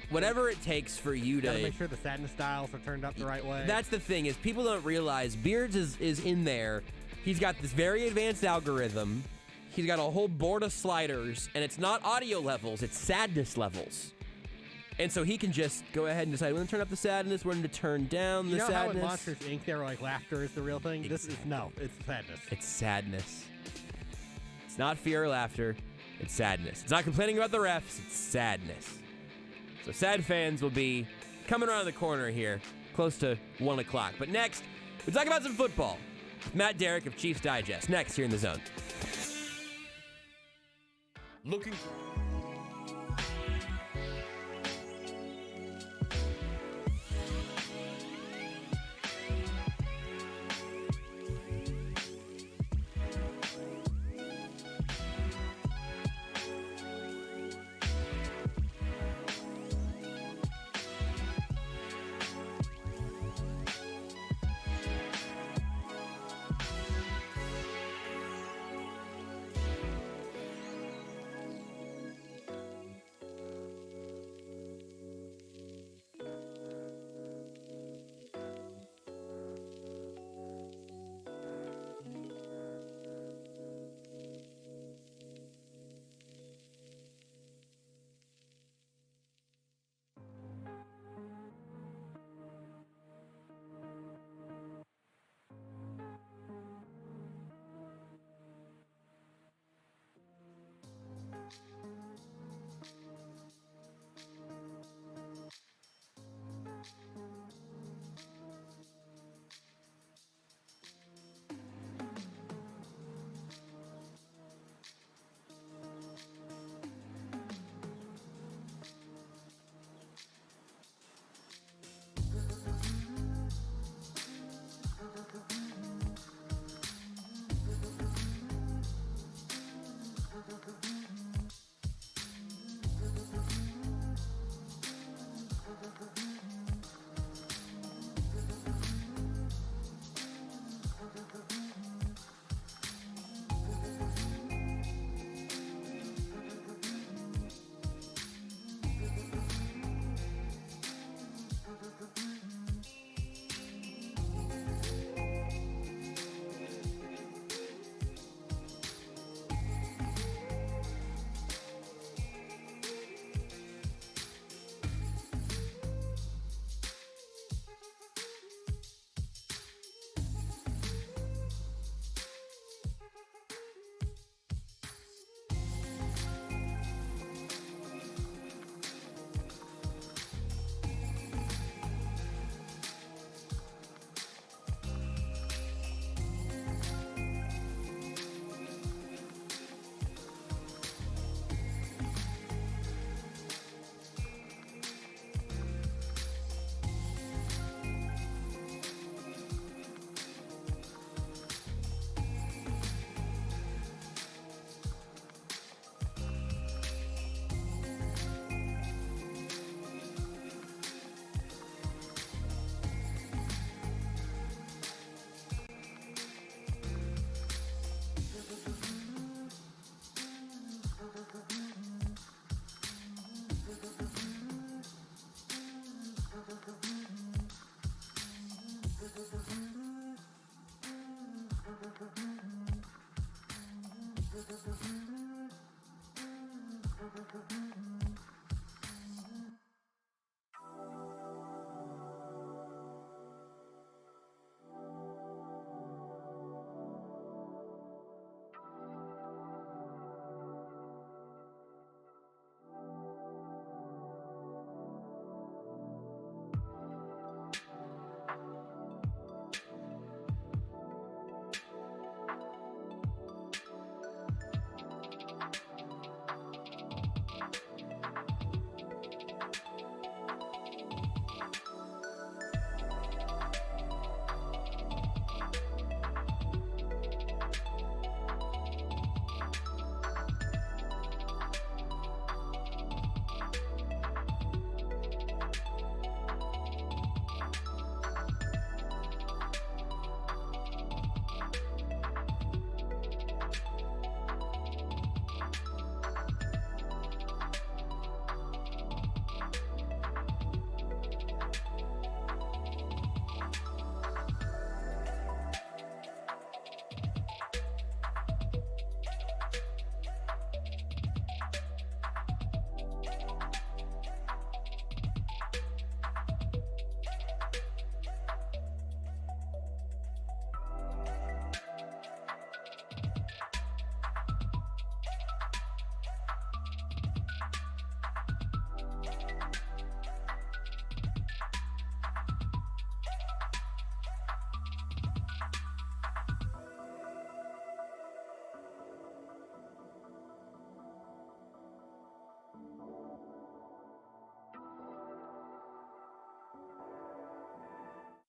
Whatever it takes for you to... Gotta make sure the sadness dials are turned up the right way. That's the thing, is people don't realize Beards is in there. He's got this very advanced algorithm. He's got a whole board of sliders, and it's not audio levels, it's sadness levels. And so he can just go ahead and decide, we're going to turn up the sadness, we're going to turn down the sadness. You know how in Monsters, Inc. they were like, laughter is the real thing? This is, no, it's sadness. It's sadness. It's not fear or laughter, it's sadness. It's not complaining about the refs, it's sadness. So sad fans will be coming around the corner here, close to 1 o'clock. But next, we talk about some football. Matt Derrick of Chiefs Digest, next here in The Zone. Looking.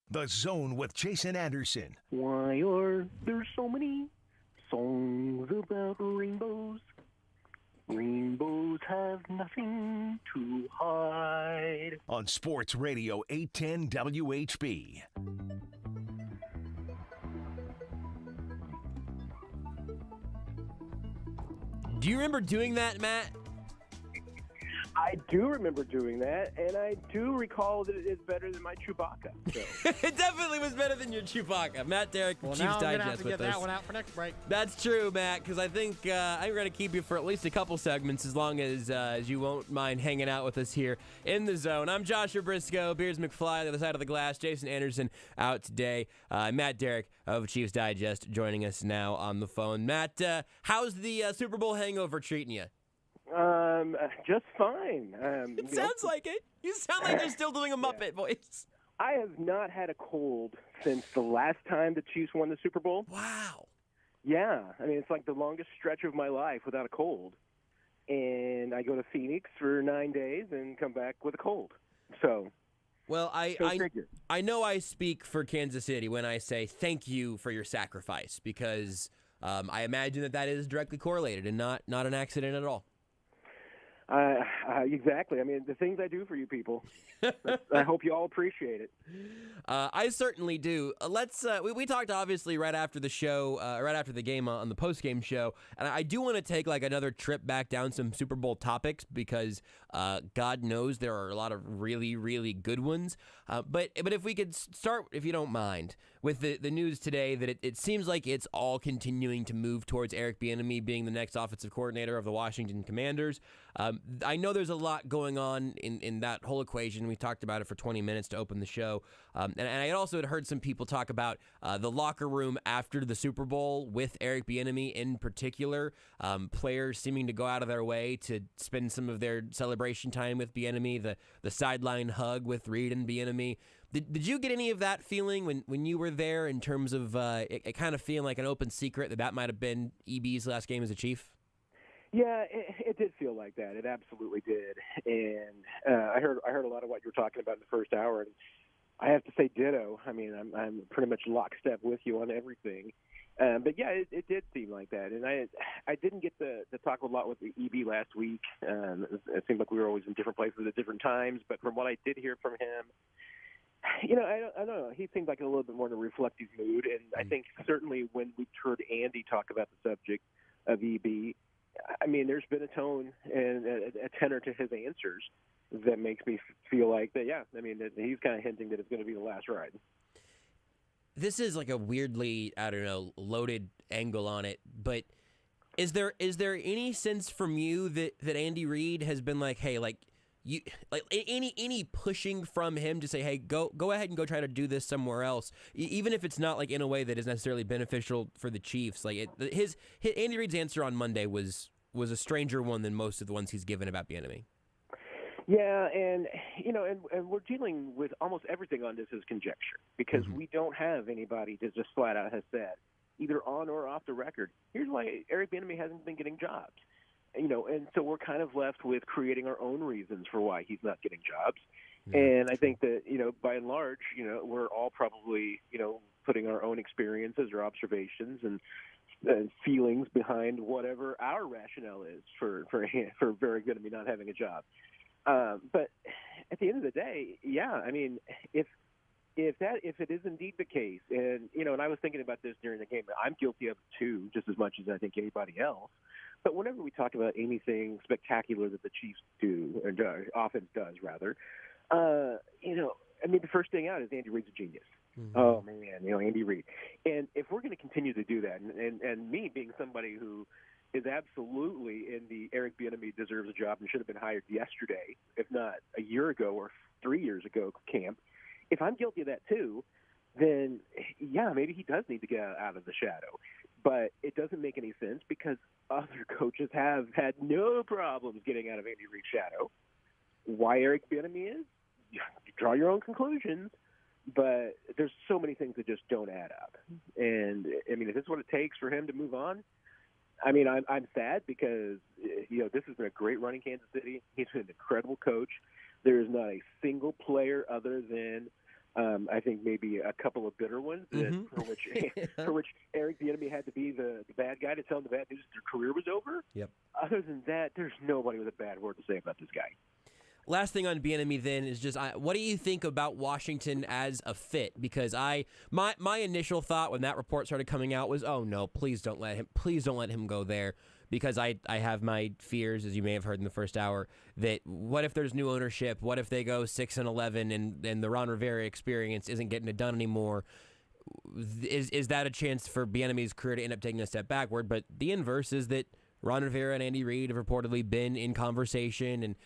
The Zone with Jason Anderson. Why are there so many songs about rainbows? Rainbows have nothing to hide. On Sports Radio 810 WHB. Do you remember doing that, Matt? I do remember doing that, and I do recall that it is better than my Chewbacca. So. It definitely was better than your Chewbacca. Matt Derrick, Well, Chiefs now I'm going to Digest have to with get us. that one out for next break. That's true, Matt, because I think I'm going to keep you for at least a couple segments as long as you won't mind hanging out with us here in the Zone. I'm Joshua Brisco, Beards McFly, the other side of the glass. Jason Anderson out today. Matt Derrick of Chiefs Digest joining us now on the phone. Matt, how's the Super Bowl hangover treating you? Just fine. It sounds like it. You sound like you're still doing a Muppet voice. I have not had a cold since the last time the Chiefs won the Super Bowl. Wow. Yeah, I mean, it's like the longest stretch of my life without a cold. And I go to Phoenix for 9 days and come back with a cold. So, Well, figure. I know I speak for Kansas City when I say thank you for your sacrifice because I imagine that is directly correlated and not an accident at all. Exactly. I mean, the things I do for you people, I hope you all appreciate it. I certainly do. Let's. We talked obviously right after the show, right after the game on the post-game show, and I do want to take like another trip back down some Super Bowl topics because God knows there are a lot of really, really good ones. But if we could start, if you don't mind, with the news today that it seems like it's all continuing to move towards Eric Bienemy being the next offensive coordinator of the Washington Commanders. I know there's a lot going on in that whole equation. We talked about it for 20 minutes to open the show. And I also had heard some people talk about the locker room after the Super Bowl with Eric Bienemy in particular. Players seeming to go out of their way to spend some of their celebration time with Bienemy, the sideline hug with Reed and Bienemy. Did you get any of that feeling when you were there in terms of it kind of feeling like an open secret that might have been EB's last game as a Chief? Yeah, it did feel like that. It absolutely did. And I heard a lot of what you were talking about in the first hour, and I have to say ditto. I mean, I'm pretty much lockstep with you on everything. But yeah, it did seem like that. And I didn't get to talk a lot with the EB last week. It seemed like we were always in different places at different times. But from what I did hear from him, I don't know. He seemed like a little bit more in a reflective mood. And I think certainly when we heard Andy talk about the subject of EB, I mean, there's been a tone and a tenor to his answers that makes me feel like that, yeah, I mean, that he's kind of hinting that it's going to be the last ride. This is like a weirdly, I don't know, loaded angle on it, but is there any sense from you that Andy Reid has been like, hey, like, you like any pushing from him to say, hey, go ahead and go try to do this somewhere else, even if it's not like in a way that is necessarily beneficial for the Chiefs. Like his Andy Reid's answer on Monday was a stranger one than most of the ones he's given about Bienemy. Yeah, and and we're dealing with almost everything on this is conjecture because we don't have anybody that just flat out has said, either on or off the record, here's why Eric Bienemy hasn't been getting jobs. And so we're kind of left with creating our own reasons for why he's not getting jobs. Yeah. And I think that, by and large, we're all probably, putting our own experiences or observations and feelings behind whatever our rationale is for very good me not having a job. But at the end of the day, yeah, I mean, if it is indeed the case, and I was thinking about this during the game, I'm guilty of it too, just as much as I think anybody else. But whenever we talk about anything spectacular that the Chiefs do, or offense does rather, I mean, the first thing out is Andy Reid's a genius. Mm-hmm. Oh man, Andy Reid. And if we're going to continue to do that, and me being somebody who is absolutely in the Eric Bienemy deserves a job and should have been hired yesterday, if not a year ago or 3 years ago camp, if I'm guilty of that too, then yeah, maybe he does need to get out of the shadow. But it doesn't make any sense because other coaches have had no problems getting out of Andy Reid's shadow. Why Eric Bienemy is? Draw your own conclusions. But there's so many things that just don't add up. And, I mean, if this is what it takes for him to move on, I mean, I'm sad because, this has been a great run in Kansas City. He's been an incredible coach. There is not a single player other than I think maybe a couple of bitter ones for which Eric Bienemy had to be the bad guy to tell them the bad news that their career was over. Yep. Other than that, there's nobody with a bad word to say about this guy. Last thing on Bienemy then is just what do you think about Washington as a fit? Because my initial thought when that report started coming out was, oh no, please don't let him go there. Because I have my fears, as you may have heard in the first hour, that what if there's new ownership? What if they go 6-11 and the Ron Rivera experience isn't getting it done anymore? Is that a chance for Bienemy's career to end up taking a step backward? But the inverse is that Ron Rivera and Andy Reid have reportedly been in conversation, and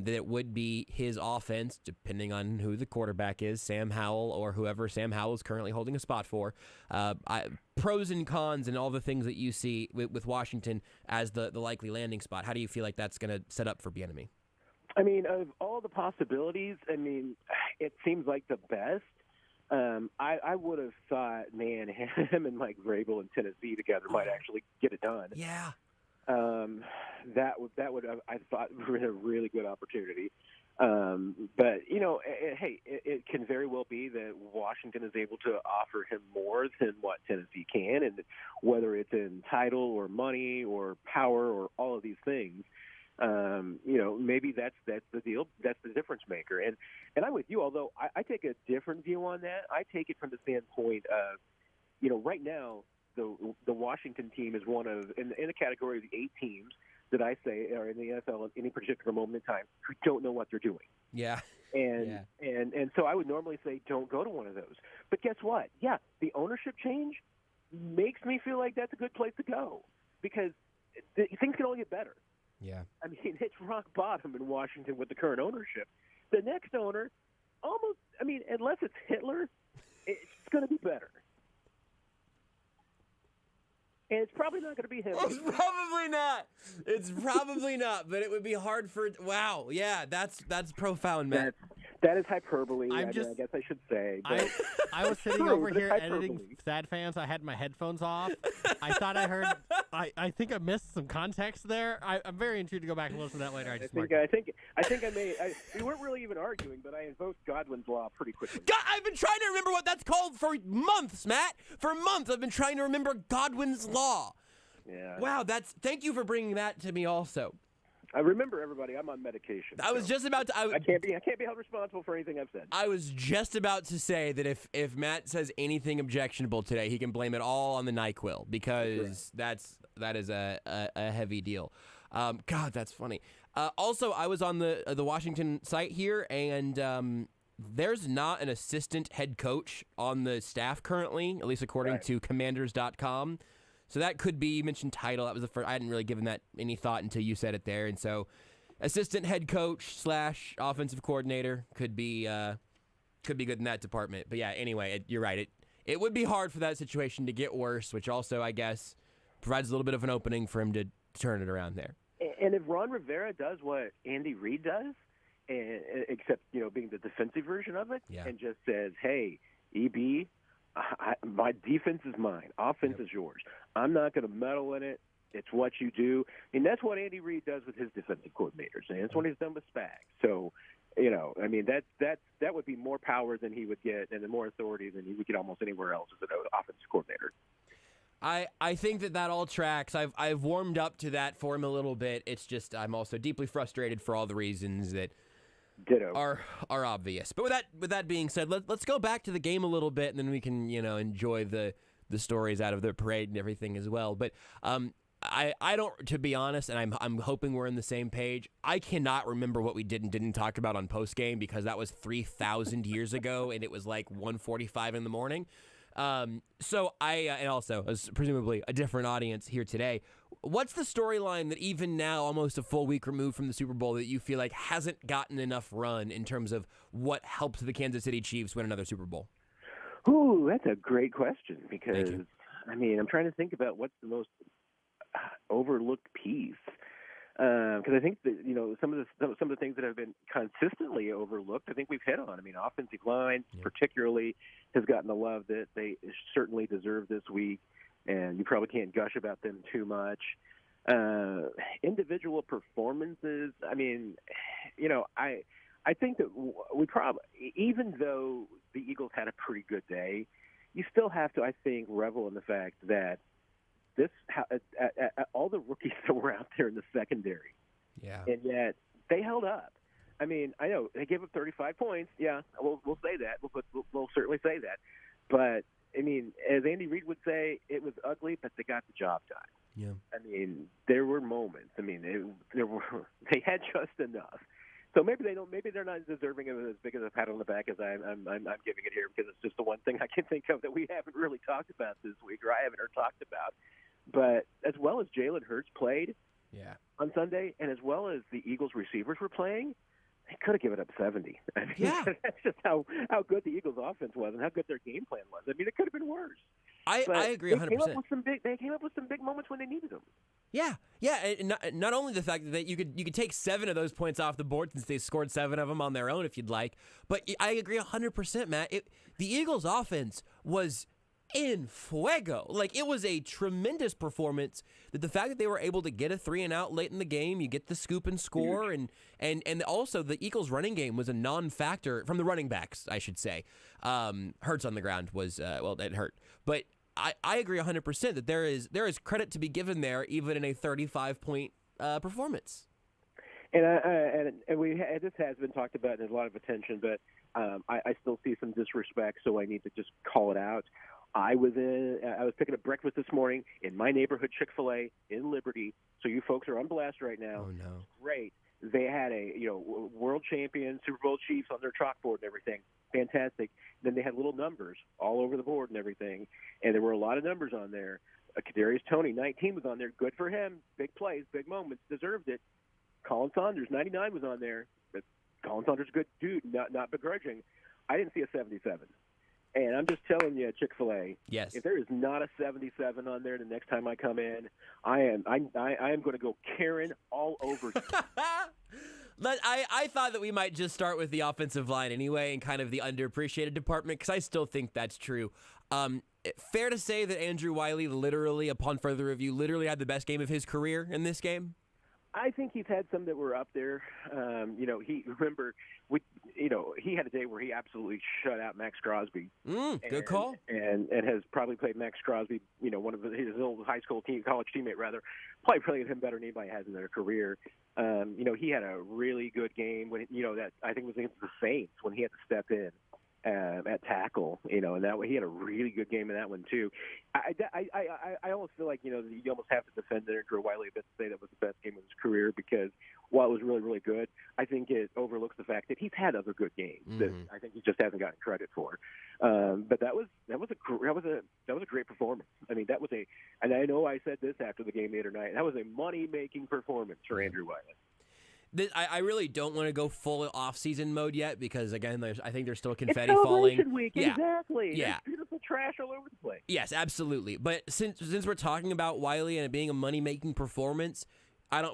that it would be his offense, depending on who the quarterback is, Sam Howell or whoever Sam Howell is currently holding a spot for. Pros and cons and all the things that you see with Washington as the likely landing spot. How do you feel like that's going to set up for Bienemy? I mean, of all the possibilities, I mean, it seems like the best. I would have thought, man, him and Mike Vrabel in Tennessee together might actually get it done. Yeah. That would have, I thought, been a really good opportunity. But it can very well be that Washington is able to offer him more than what Tennessee can, and whether it's in title or money or power or all of these things, maybe that's the deal. That's the difference maker. And I'm with you, although I take a different view on that. I take it from the standpoint of, right now, the Washington team is one of, in the category of the 8 teams that I say are in the NFL at any particular moment in time who don't know what they're doing. Yeah. And so I would normally say don't go to one of those. But guess what? Yeah, the ownership change makes me feel like that's a good place to go because things can only get better. Yeah. I mean, it's rock bottom in Washington with the current ownership. The next owner, unless it's Hitler, it's going to be better. And it's probably not going to be him. It's probably not. It's probably not. But it would be hard for. Wow. Yeah. That's profound, man. That is hyperbole. I guess I should say. I was sitting over here editing Sad Fans. I had my headphones off. I thought I heard. I think I missed some context there. I'm very intrigued to go back and listen to that later. We weren't really even arguing, but I invoked Godwin's law pretty quickly. I've been trying to remember what that's called for months, Matt. For months, I've been trying to remember Godwin's law. Yeah. Wow. Thank you for bringing that to me also. I remember, everybody, I'm on medication. I was just about to. I can't be held responsible for anything I've said. I was just about to say that if Matt says anything objectionable today, he can blame it all on the NyQuil because that is a heavy deal. God, that's funny. Also, I was on the Washington site here, and there's not an assistant head coach on the staff currently, at least according to Commanders.com. So that could be, you mentioned title. That was the first. I hadn't really given that any thought until you said it there. And so, assistant head coach / offensive coordinator could be good in that department. But yeah, anyway, you're right. It would be hard for that situation to get worse, which also, I guess, provides a little bit of an opening for him to turn it around there. And if Ron Rivera does what Andy Reid does, except being the defensive version of it, and just says, "Hey, EB." My defense is mine. Offense is yours. I'm not going to meddle in it. It's what you do. And that's what Andy Reid does with his defensive coordinators. And that's what he's done with Spags. So, that would be more power than he would get and more authority than he would get almost anywhere else as an offensive coordinator. I think that all tracks. I've warmed up to that for him a little bit. It's just I'm also deeply frustrated for all the reasons that are obvious. But with that being said, let's go back to the game a little bit, and then we can enjoy the stories out of the parade and everything as well. But I don't, to be honest, and I'm hoping we're on the same page. I cannot remember what we did and didn't talk about on post game because that was 3,000 years ago, and it was like 1:45 in the morning. So and also presumably a different audience here today. What's the storyline that even now, almost a full week removed from the Super Bowl, that you feel like hasn't gotten enough run in terms of what helped the Kansas City Chiefs win another Super Bowl? Ooh, that's a great question because, I'm trying to think about what's the most overlooked piece. Because I think that some of the things that have been consistently overlooked, I think we've hit on. Offensive line particularly has gotten the love that they certainly deserve this week, and you probably can't gush about them too much. Individual performances. I think that we probably, even though the Eagles had a pretty good day, you still have to, I think, revel in the fact that all the rookies that were out there in the secondary, and yet they held up. I mean, I know they gave up 35 points. Yeah, we'll say that. We'll certainly say that. But I mean, as Andy Reid would say, it was ugly, but they got the job done. Yeah. I mean, there were moments. I mean, they had just enough. So maybe they don't. Maybe they're not deserving of as big as a pat on the back as I'm giving it here, because it's just the one thing I can think of that we haven't really talked about this week, or I haven't heard talked about. But as well as Jalen Hurts played on Sunday, and as well as the Eagles receivers were playing, they could have given up 70. I mean, that's just how good the Eagles offense was and how good their game plan was. I mean, it could have been worse. I agree 100%. They came up with some big moments when they needed them. Yeah. And not only the fact that you could take 7 of those points off the board since they scored 7 of them on their own if you'd like, but I agree 100%, Matt. The Eagles' offense was in fuego. Like, it was a tremendous performance. That the fact that they were able to get a 3-and-out late in the game, you get the scoop and score, and also the Eagles' running game was a non-factor from the running backs, I should say. Hurts on the ground was it hurt, but I agree 100% that there is credit to be given there, even in a 35-point performance. And this has been talked about and there's a lot of attention, but I still see some disrespect, so I need to just call it out. I was picking up breakfast this morning in my neighborhood Chick-fil-A in Liberty. So you folks are on blast right now. Oh no! Great. They had a world champion Super Bowl Chiefs on their chalkboard and everything. Fantastic. Then they had little numbers all over the board and everything, and there were a lot of numbers on there. Kadarius Toney, 19, was on there. Good for him. Big plays, big moments, deserved it. Colin Saunders, 99, was on there. But Colin Saunders, good dude, not begrudging. I didn't see a 77. And I'm just telling you, Chick-fil-A, yes, if there is not a 77 on there the next time I come in, I am going to go Karen all over you. I thought that we might just start with the offensive line anyway and kind of the underappreciated department, because I still think that's true. Fair to say that Andrew Wiley literally, upon further review, literally had the best game of his career in this game? I think he's had some that were up there. He had a day where he absolutely shut out Max Crosby. Good call. And has probably played Max Crosby, one of his old high school college teammate rather, probably played him better than anybody has in their career. He had a really good game when that I think was against the Saints when he had to step in at tackle, and that way he had a really good game in that one too. I almost feel like you almost have to defend Andrew Wiley a bit to say that was the best game of his career, because while it was really, really good, I think it overlooks the fact that he's had other good games that I think he just hasn't gotten credit for. But that was a great performance. I mean, and I know I said this after the game the other night. That was a money-making performance for Andrew Wiley. I really don't want to go full off-season mode yet, because again, I think there's still confetti it's falling. Celebration week, yeah. Exactly. Yeah. There's beautiful trash all over the place. Yes, absolutely. But since we're talking about Wiley and it being a money-making performance,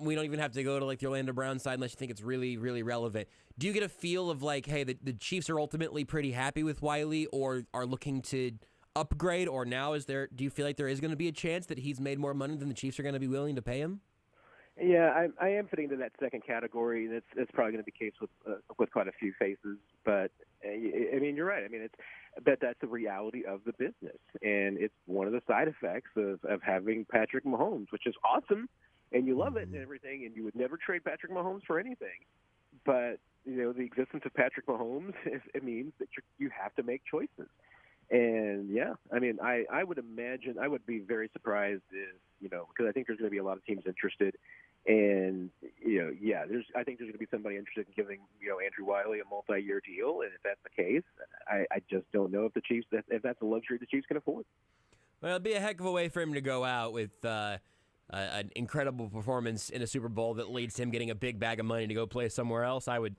we don't even have to go to like the Orlando Brown side unless you think it's really, really relevant. Do you get a feel of like, hey, the Chiefs are ultimately pretty happy with Wiley, or are looking to upgrade, or now do you feel like there is going to be a chance that he's made more money than the Chiefs are going to be willing to pay him? Yeah, I am fitting into that second category. That's probably going to be the case with quite a few faces. But I mean, you're right. I mean, that's the reality of the business, and it's one of the side effects of having Patrick Mahomes, which is awesome, and you love it and everything, and you would never trade Patrick Mahomes for anything. But the existence of Patrick Mahomes it means that you have to make choices. And yeah, I mean, I would imagine I would be very surprised if because I think there's going to be a lot of teams interested. And I think there's going to be somebody interested in giving Andrew Wiley a multi-year deal, and if that's the case, I just don't know if the Chiefs if that's a luxury the Chiefs can afford. Well, it'd be a heck of a way for him to go out with an incredible performance in a Super Bowl that leads to him getting a big bag of money to go play somewhere else. I would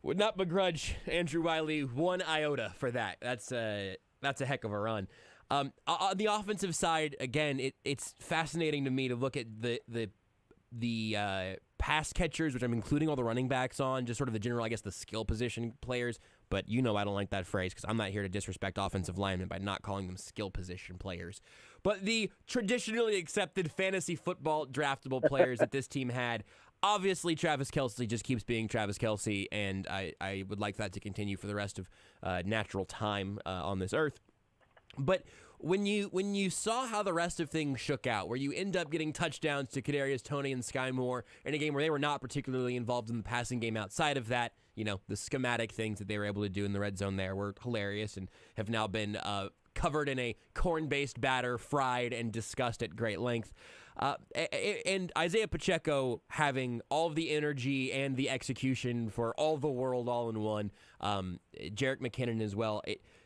not begrudge Andrew Wiley one iota for that. That's a heck of a run. On the offensive side, again, it's fascinating to me to look at the pass catchers, which I'm including all the running backs on, just sort of the general, I guess, the skill position players. But I don't like that phrase because I'm not here to disrespect offensive linemen by not calling them skill position players. But the traditionally accepted fantasy football draftable players that this team had, Obviously, Travis Kelce just keeps being Travis Kelce, and I would like that to continue for the rest of natural time on this earth. But when you saw how the rest of things shook out, where you end up getting touchdowns to Kadarius Toney and Sky Moore in a game where they were not particularly involved in the passing game outside of that, the schematic things that they were able to do in the red zone there were hilarious and have now been covered in a corn-based batter, fried and discussed at great length. And Isaiah Pacheco having all of the energy and the execution for all the world all in one. Jerick McKinnon as well.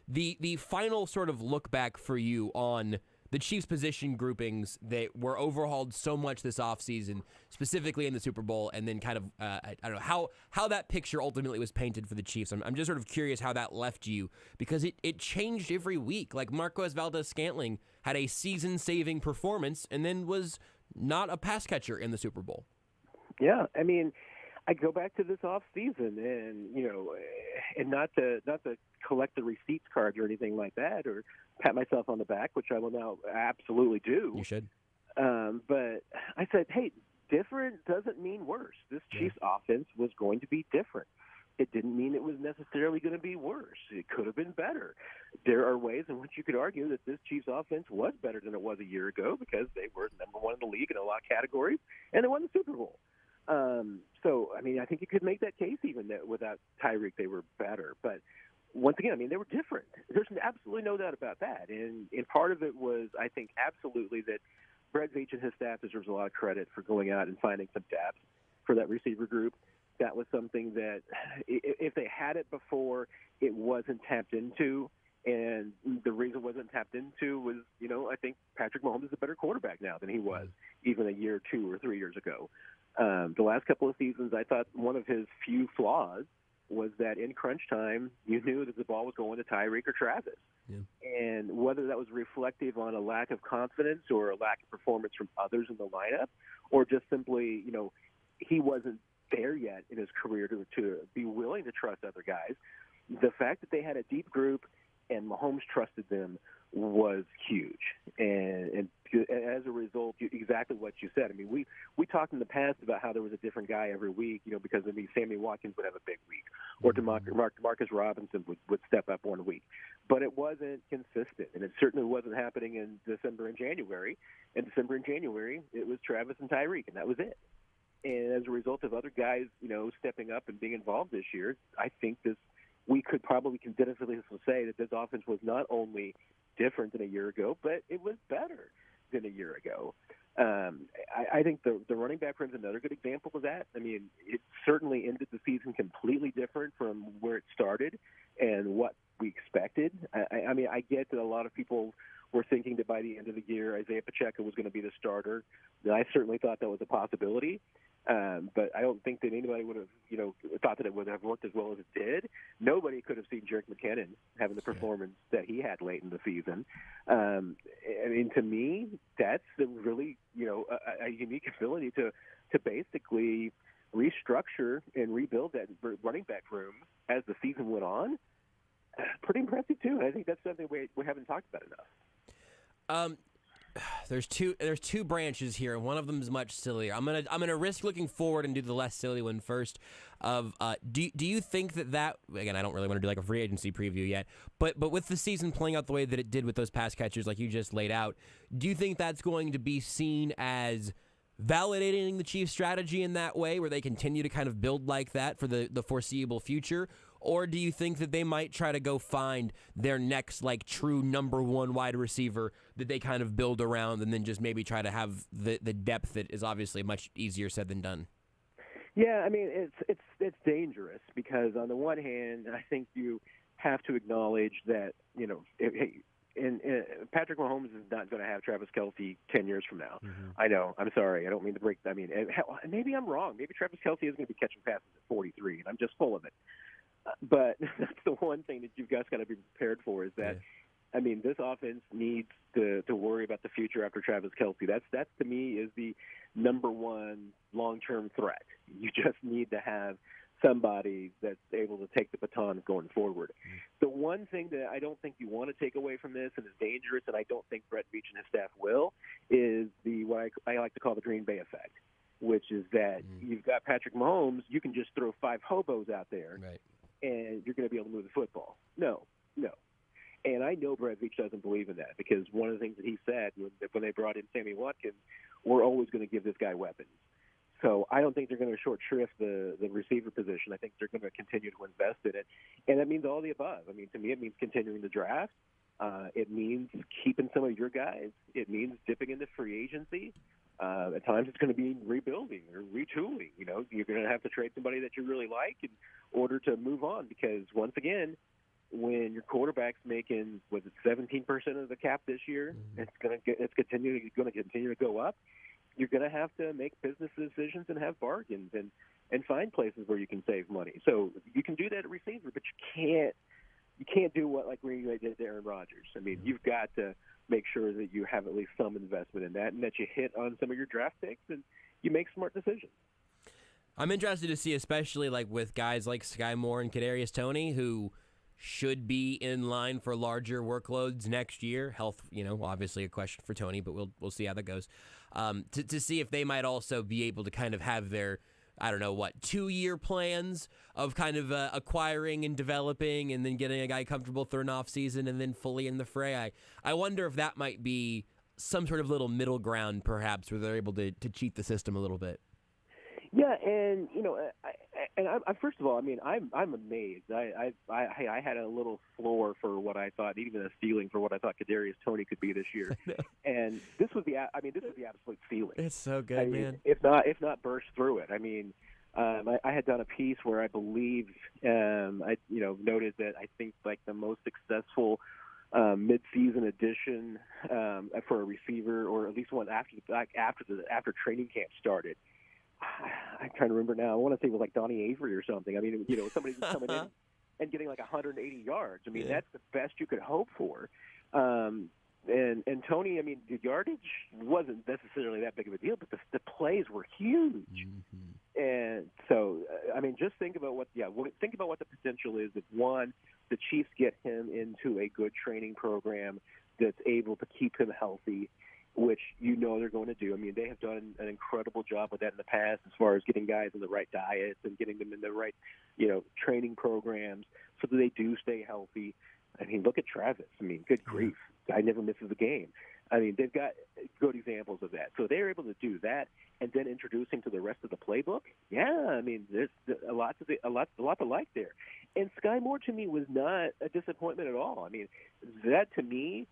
The final sort of look back for you on the Chiefs' position groupings that were overhauled so much this offseason, specifically in the Super Bowl, and then kind of, I don't know, how that picture ultimately was painted for the Chiefs. I'm just sort of curious how that left you, because it changed every week. Like Marquez Valdes-Scantling had a season-saving performance and then was not a pass catcher in the Super Bowl. Yeah, I mean, I go back to this off season, and and not to collect the receipts card or anything like that, or pat myself on the back, which I will now absolutely do. You should. But I said, hey, different doesn't mean worse. This Chiefs offense was going to be different. It didn't mean it was necessarily going to be worse. It could have been better. There are ways in which you could argue that this Chiefs offense was better than it was a year ago, because they were number one in the league in a lot of categories, and they won the Super Bowl. So, I mean, I think you could make that case even that without Tyreek they were better. But once again, I mean, they were different. There's absolutely no doubt about that. And part of it was, I think, absolutely that Brett Veach and his staff deserves a lot of credit for going out and finding some depth for that receiver group. That was something that if they had it before, it wasn't tapped into. And the reason it wasn't tapped into was, I think Patrick Mahomes is a better quarterback now than he was even a year, 2 or 3 years ago. The last couple of seasons, I thought one of his few flaws was that in crunch time, you knew that the ball was going to Tyreek or Travis. Yeah. And whether that was reflective on a lack of confidence or a lack of performance from others in the lineup, or just simply, he wasn't there yet in his career to be willing to trust other guys, the fact that they had a deep group and Mahomes trusted them was huge. And as a result, exactly what you said. I mean, we talked in the past about how there was a different guy every week, because Sammy Watkins would have a big week, or Demarcus Robinson would step up one week. But it wasn't consistent, and it certainly wasn't happening in December and January. In December and January, it was Travis and Tyreek, and that was it. And as a result of other guys, stepping up and being involved this year, I think we could probably definitively say that this offense was not only different than a year ago, but it was better than a year ago. I think the running back room is another good example of that. I mean, it certainly ended the season completely different from where it started and what we expected. I mean, I get that a lot of people were thinking that by the end of the year, Isaiah Pacheco was going to be the starter. And I certainly thought that was a possibility. But I don't think that anybody would have, thought that it would have worked as well as it did. Nobody could have seen Jerick McKinnon having the performance that he had late in the season. I mean, to me, that's a really, a unique ability to basically restructure and rebuild that running back room as the season went on. Pretty impressive too. And I think that's something we haven't talked about enough. There's two branches here, and one of them is much sillier. I'm gonna risk looking forward and do the less silly one first. Do you think that again? I don't really want to do like a free agency preview yet, but with the season playing out the way that it did with those pass catchers, like you just laid out, do you think that's going to be seen as validating the Chiefs' strategy in that way, where they continue to kind of build like that for the foreseeable future? Or do you think that they might try to go find their next like true number one wide receiver that they kind of build around, and then just maybe try to have the depth that is obviously much easier said than done? Yeah, I mean, it's dangerous because on the one hand, I think you have to acknowledge that, Patrick Mahomes is not going to have Travis Kelce 10 years from now. Mm-hmm. I know. I'm sorry. I don't mean to break. I mean, maybe I'm wrong. Maybe Travis Kelce is going to be catching passes at 43, and I'm just full of it. But that's the one thing that you've guys got to be prepared for is that, I mean, this offense needs to worry about the future after Travis Kelce. That's to me is the number one long-term threat. You just need to have somebody that's able to take the baton going forward. The one thing that I don't think you want to take away from this and is dangerous, and I don't think Brett Veach and his staff will, is what I like to call the Green Bay effect, which which is that you've got Patrick Mahomes. You can just throw 5 hobos out there, Right. and you're going to be able to move the football. No. And I know Brett Veach doesn't believe in that, because one of the things that he said when they brought in Sammy Watkins, we're always going to give this guy weapons. So I don't think they're going to short shrift the receiver position. I think they're going to continue to invest in it. And that means all the above. I mean, to me, it means continuing the draft. It means keeping some of your guys. It means dipping into free agency. At times it's going to be rebuilding or retooling. You know, you're going to have to trade somebody that you really like in order to move on, because once again, when your quarterback's making 17% of the cap this year, it's going to continue to go up. You're going to have to make business decisions and have bargains and find places where you can save money. So you can do that at receiver, but you can't do what like Green Bay did to Aaron Rodgers. I mean, you've got to make sure that you have at least some investment in that, and that you hit on some of your draft picks and you make smart decisions. I'm interested to see, especially like with guys like Sky Moore and Kadarius Toney, who should be in line for larger workloads next year. Health, obviously a question for Toney, but we'll see how that goes. To see if they might also be able to kind of have their, 2-year plans of kind of acquiring and developing and then getting a guy comfortable through an off season and then fully in the fray. I wonder if that might be some sort of little middle ground, perhaps, where they're able to cheat the system a little bit. Yeah, and I first of all, I mean, I'm amazed. I had a little floor for what I thought, even a ceiling for what I thought Kadarius Toney could be this year, and this was the absolute ceiling. It's so good, man. If not burst through it. I mean, I had done a piece where I believe I noted that I think like the most successful mid-season addition for a receiver, or at least one after training camp started. I'm trying to remember now. I want to say it was like Donnie Avery or something. I mean, somebody was coming in and getting like 180 yards. I mean, that's the best you could hope for. And Toney, I mean, the yardage wasn't necessarily that big of a deal, but the plays were huge. Mm-hmm. And so, I mean, just think about what the potential is if, one, the Chiefs get him into a good training program that's able to keep him healthy, which they're going to do. I mean, they have done an incredible job with that in the past as far as getting guys in the right diets and getting them in the right, training programs so that they do stay healthy. I mean, look at Travis. I mean, good grief. Guy never misses a game. I mean, they've got good examples of that. So they're able to do that and then introduce him to the rest of the playbook. Yeah, I mean, there's a lot to like there. And Sky Moore, to me, was not a disappointment at all. I mean, that, to me,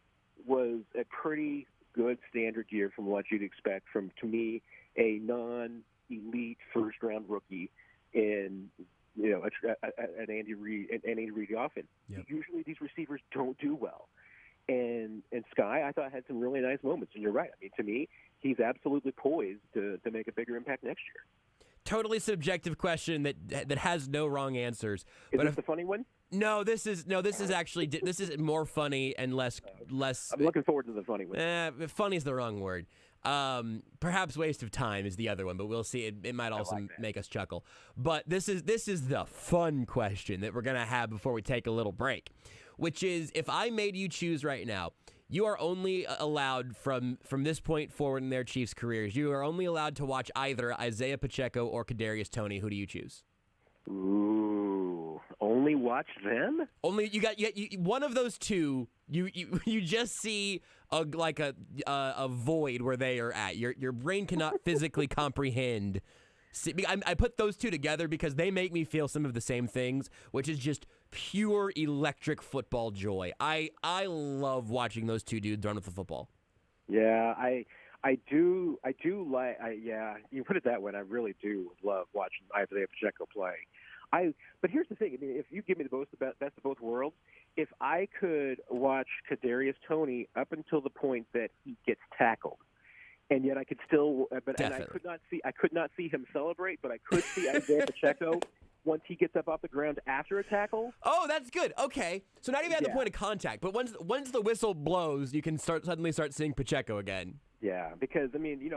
was a pretty good standard year from what you'd expect from, to me, a non-elite first-round rookie in an Andy Reid offense. Yep. Usually these receivers don't do well. And Sky, I thought, had some really nice moments. And you're right. I mean, to me, he's absolutely poised to make a bigger impact next year. Totally subjective question that has no wrong answers. Is this the funny one? No, this is actually more funny and less. I'm looking forward to the funny one. Funny is the wrong word. Perhaps waste of time is the other one, but we'll see. It might also make us chuckle. But this is the fun question that we're gonna have before we take a little break, which is, if I made you choose right now, you are only allowed from this point forward in their Chiefs' careers, you are only allowed to watch either Isaiah Pacheco or Kadarius Toney. Who do you choose? Ooh, only watch them? Only you got one of those two. You just see a void where they are at. Your brain cannot physically comprehend. I put those two together because they make me feel some of the same things, which is just pure electric football joy. I love watching those two dudes run with the football. Yeah, I do like. You put it that way. I really do love watching Isaiah Pacheco play. But here's the thing. I mean, if you give me the best of both worlds, if I could watch Kadarius Toney up until the point that he gets tackled, and yet I could still, and I could not see him celebrate, but I could see Isaiah Pacheco once he gets up off the ground after a tackle. Oh, that's good. Okay, so not even at the point of contact, but once the whistle blows, you can suddenly start seeing Pacheco again. Yeah, because I mean,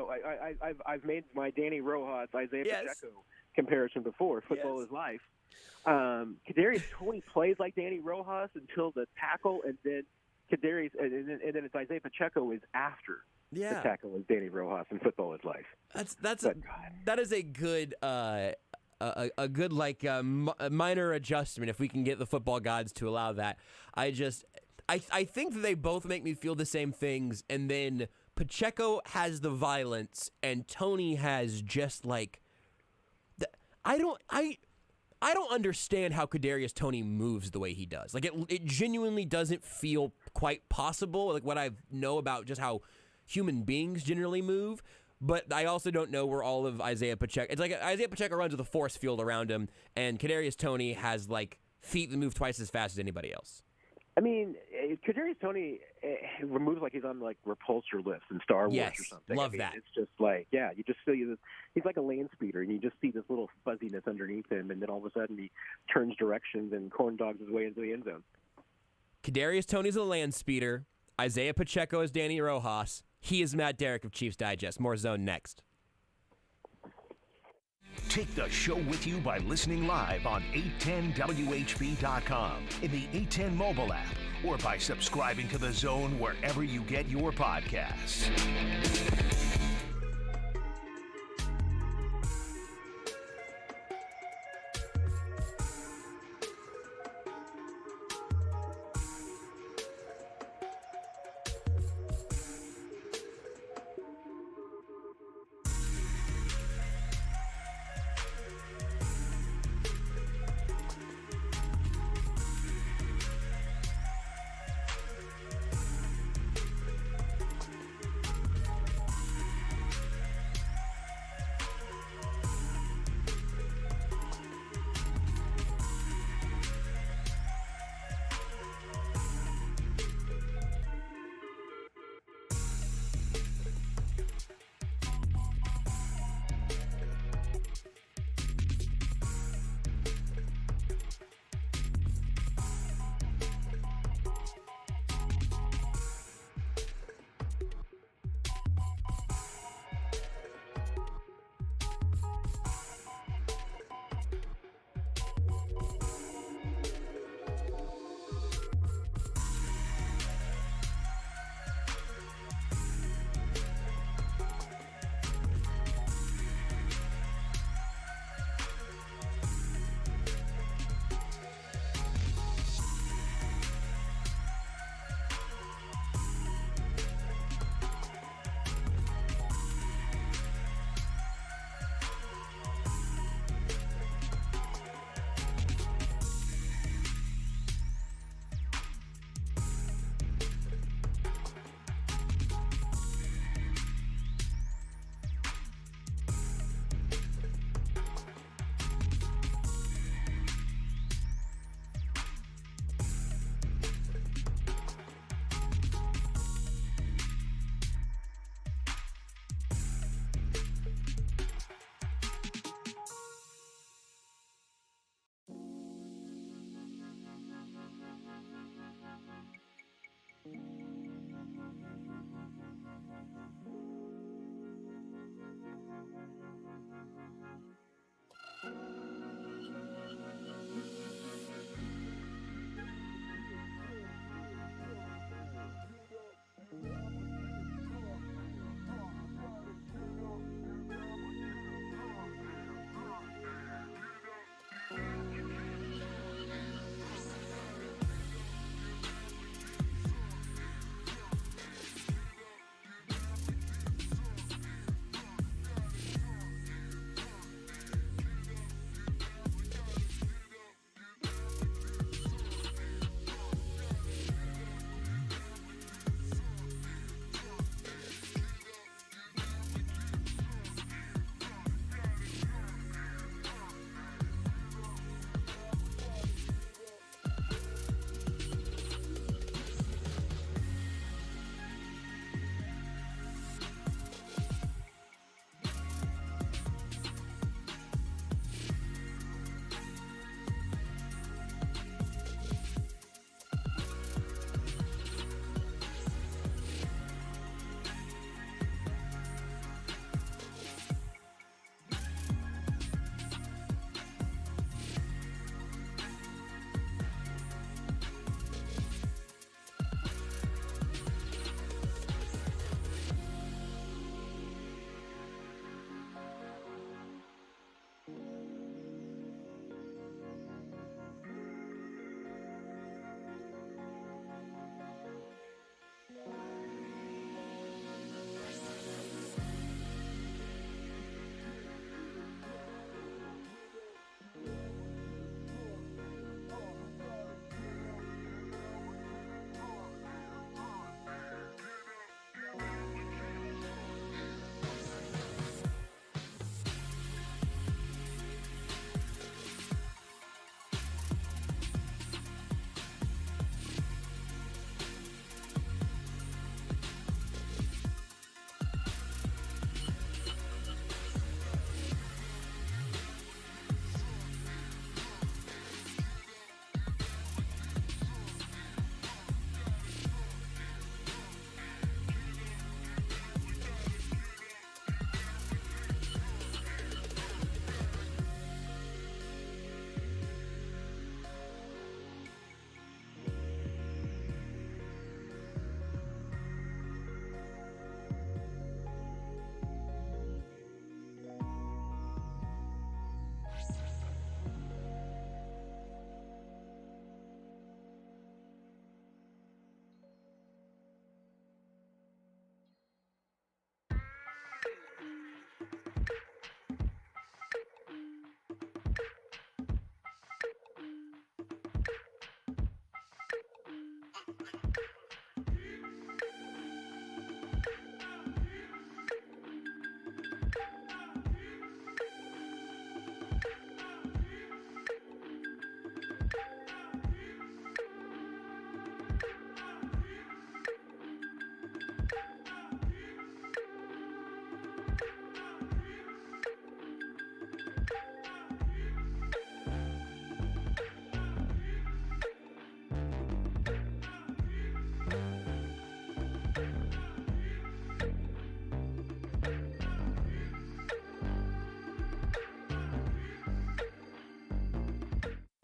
I've made my Danny Rojas, Isaiah Pacheco comparison before. Football is life. Kadarius Toney plays like Danny Rojas until the tackle, and then Kadarius, and then it's Isaiah Pacheco is after. to tackle as Danny Rojas in football is life. That is a good a good minor adjustment if we can get the football gods to allow that. I think that they both make me feel the same things, and then Pacheco has the violence and Tony has just like I don't understand how Kadarius Toney moves the way he does. Like it genuinely doesn't feel quite possible. Like what I know about just how human beings generally move. But I also don't know where all of Isaiah Pacheco. It's like Isaiah Pacheco runs with a force field around him, and Kadarius Toney has like feet that move twice as fast as anybody else. I mean, Kadarius Toney moves like he's on like repulsor lifts in Star Wars or something. Love that. It's just like, you just see this. He's like a land speeder, and you just see this little fuzziness underneath him, and then all of a sudden he turns directions and corn dogs his way into the end zone. Kadarius Toney's a land speeder. Isaiah Pacheco is Danny Rojas. He is Matt Derrick of Chiefs Digest. More Zone next. Take the show with you by listening live on 810WHB.com, in the 810 mobile app, or by subscribing to The Zone wherever you get your podcasts.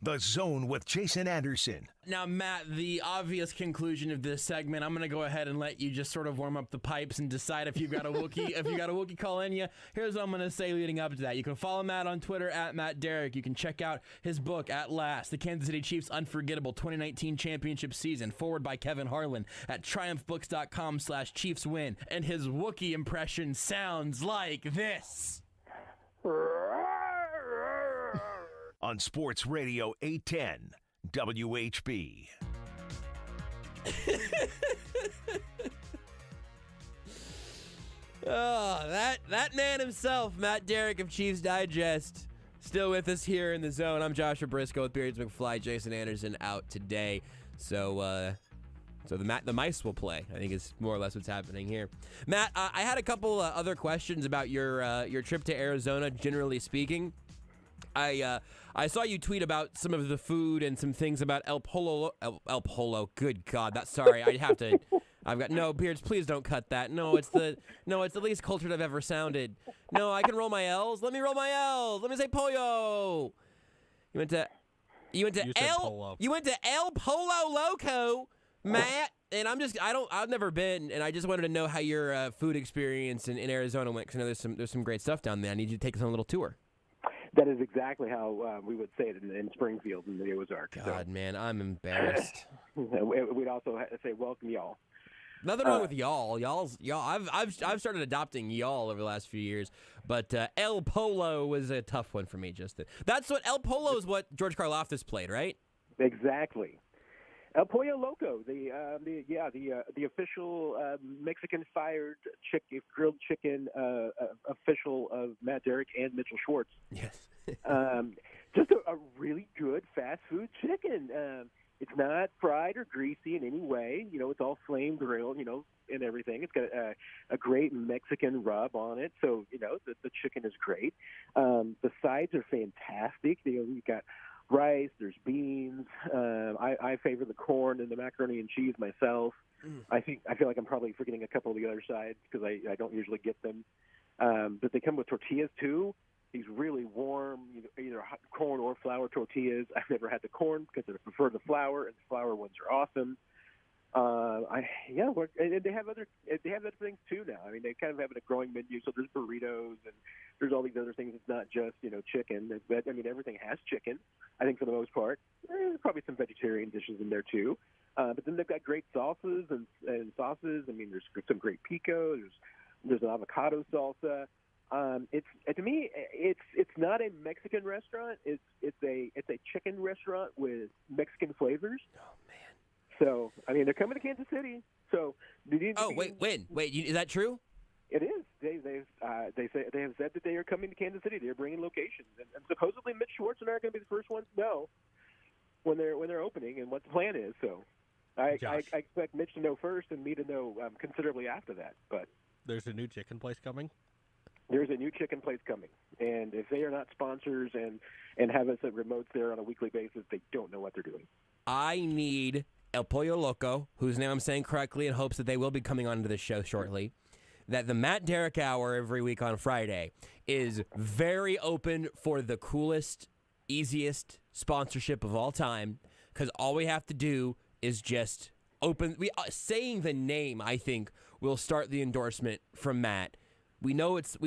The Zone with Jason Anderson. Now, Matt, the obvious conclusion of this segment, I'm going to go ahead and let you just sort of warm up the pipes and decide if you've got a Wookiee, if you got a Wookiee calling you. Here's what I'm going to say leading up to that. You can follow Matt on Twitter at Matt Derrick. You can check out his book, At Last, The Kansas City Chiefs' Unforgettable 2019 Championship Season, forward by Kevin Harlan at triumphbooks.com/ChiefsWin. And his Wookiee impression sounds like this. On Sports Radio 810 WHB. Oh, that man himself, Matt Derrick of Chiefs Digest, still with us here in the Zone. I'm Joshua Brisco with Beards McFly. Jason Anderson out today, so the mice will play, I think is more or less what's happening here. Matt, I had a couple other questions about your trip to Arizona. Generally speaking, I saw you tweet about some of the food and some things about El Polo. Good God, I've got no, Beards. Please don't cut that. No, it's the least cultured I've ever sounded. No, I can roll my L's. Let me roll my L's. Let me say pollo. You went to El Polo Loco, Matt. And I've never been, and I just wanted to know how your food experience in Arizona went, because I know there's some great stuff down there. I need you to take us on a little tour. That is exactly how we would say it in Springfield in the Ozarks. God, man, I'm embarrassed. We'd also say, welcome, y'all. Nothing wrong with y'all. Y'all. I've started adopting y'all over the last few years, but El Polo was a tough one for me. El Polo is what George Karlaftis played, right? Exactly. El Pollo Loco, the official Mexican-fired grilled chicken official of Matt Derrick and Mitchell Schwartz. Yes. Just a really good fast food chicken. It's not fried or greasy in any way. It's all flame grilled, and everything. It's got a great Mexican rub on it, so the chicken is great. The sides are fantastic. You've got rice, there's beans. I favor the corn and the macaroni and cheese myself. I feel like I'm probably forgetting a couple of the other sides because I don't usually get them. But they come with tortillas too. These really warm, either hot corn or flour tortillas. I've never had the corn because I prefer the flour, and the flour ones are awesome. And they have other things too now. I mean, they kind of have a growing menu. So there's burritos and there's all these other things. It's not just chicken. Everything has chicken. I think for the most part. There's probably some vegetarian dishes in there too. But then they've got great sauces and sauces. I mean, there's some great pico. There's an avocado salsa. To me, it's not a Mexican restaurant. It's a chicken restaurant with Mexican flavors. Oh man. So, they're coming to Kansas City. So, wait, is that true? It is. They have said that they are coming to Kansas City. They're bringing locations, and supposedly Mitch Schwartz and I are going to be the first ones to know when they're opening and what the plan is. So, I expect Mitch to know first and me to know considerably after that. But there's a new chicken place coming. There's a new chicken place coming, and if they are not sponsors and have us at remotes there on a weekly basis, they don't know what they're doing. I need El Pollo Loco, whose name I'm saying correctly in hopes that they will be coming onto the show shortly, that the Matt Derrick Hour every week on Friday is very open for the coolest, easiest sponsorship of all time, because all we have to do is just open. Saying the name, I think, will start the endorsement from Matt. We know it's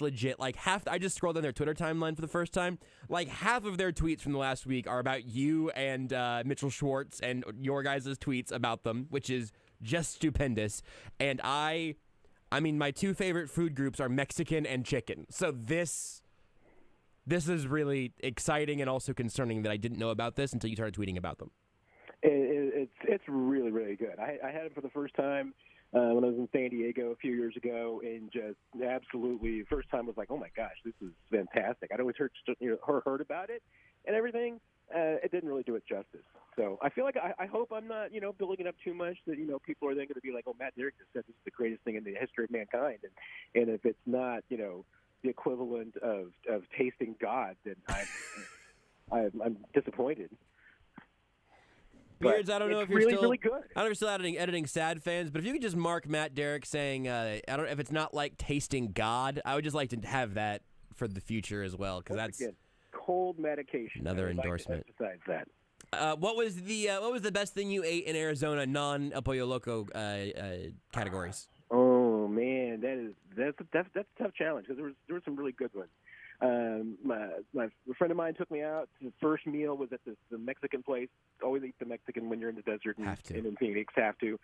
legit. Like I just scrolled on their Twitter timeline for the first time. Like half of their tweets from the last week are about you and Mitchell Schwartz and your guys' tweets about them, which is just stupendous. And my two favorite food groups are Mexican and chicken. So this is really exciting and also concerning that I didn't know about this until you started tweeting about them. It's really, really good. I had it for the first time when I was in San Diego a few years ago, and just absolutely, first time was like, oh my gosh, this is fantastic. I'd always heard about it and everything. It didn't really do it justice. So I feel like I hope I'm not, building it up too much that, people are then going to be like, oh, Matt Derrick just said this is the greatest thing in the history of mankind. And if it's not, the equivalent of tasting God, then I'm disappointed. Beards, I don't know if you're really good. I don't know if you're still editing Sad Fans, but if you could just mark Matt Derrick saying, I don't know if it's not like tasting God, I would just like to have that for the future as well, because that's cold medication. Another endorsement. Besides that. What was the best thing you ate in Arizona, non-El Pollo Loco categories? Oh man, that's a tough challenge because there were some really good ones. My friend of mine took me out. The first meal was at the Mexican place. Always eat the Mexican when you're in the desert and in Phoenix. Have to.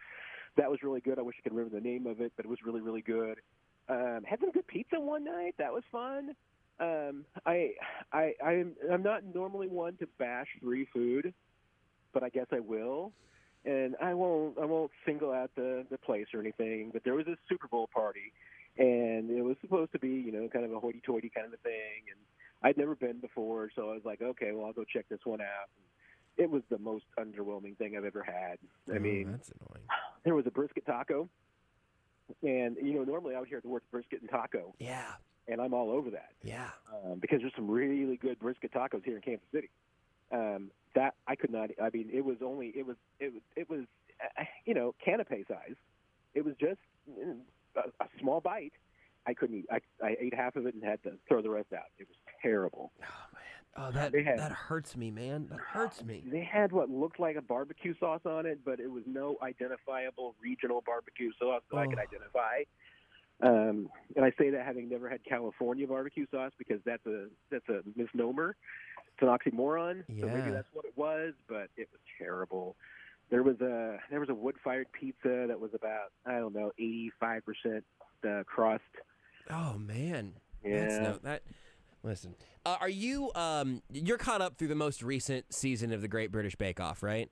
That was really good. I wish I could remember the name of it, but it was really, really good. Had some good pizza one night. That was fun. I'm not normally one to bash free food, but I guess I will. And I won't single out the place or anything. But there was a Super Bowl party, and it was supposed to be kind of a hoity-toity kind of a thing. And I'd never been before, so I was like, okay, well, I'll go check this one out. It was the most underwhelming thing I've ever had. I mean, that's annoying. There was a brisket taco, and normally I would hear the words brisket and taco. Yeah. And I'm all over that. Yeah. Because there's some really good brisket tacos here in Kansas City. That I could not. I mean, it was canapé size. It was just a small bite. I couldn't eat. I ate half of it and had to throw the rest out. It was terrible. Oh man. Oh, that hurts me, man. That hurts me. They had what looked like a barbecue sauce on it, but it was no identifiable regional barbecue sauce that I could identify. And I say that having never had California barbecue sauce because that's a misnomer. It's an oxymoron. Yeah. So maybe that's what it was, but it was terrible. There was a wood-fired pizza that was about 85% crust. Oh man. Yeah. Listen. Are you you're caught up through the most recent season of the Great British Bake Off, right?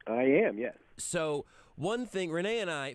I am, yes. So one thing,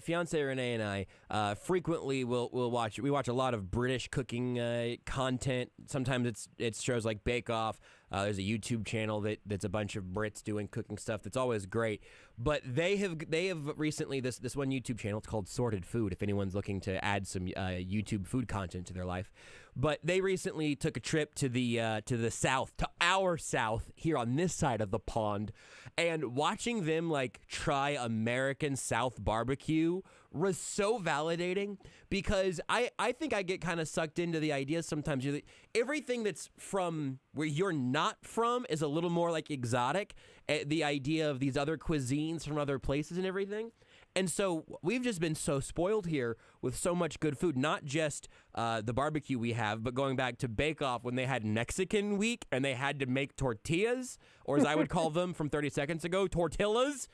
fiance Renee and I, frequently will watch. We watch a lot of British cooking content. Sometimes it's shows like Bake Off. There's a YouTube channel that's a bunch of Brits doing cooking stuff. That's always great. But they have recently this one YouTube channel. It's called Sorted Food. If anyone's looking to add some YouTube food content to their life, but they recently took a trip to the south, to our south here on this side of the pond, and watching them try American South barbecue was so validating because I think I get kind of sucked into the idea sometimes. Everything that's from where you're not from is a little more exotic. The idea of these other cuisines from other places and everything. And so we've just been so spoiled here with so much good food, not just the barbecue we have, but going back to Bake Off when they had Mexican week and they had to make tortillas, or as I would call them from 30 seconds ago, tortillas.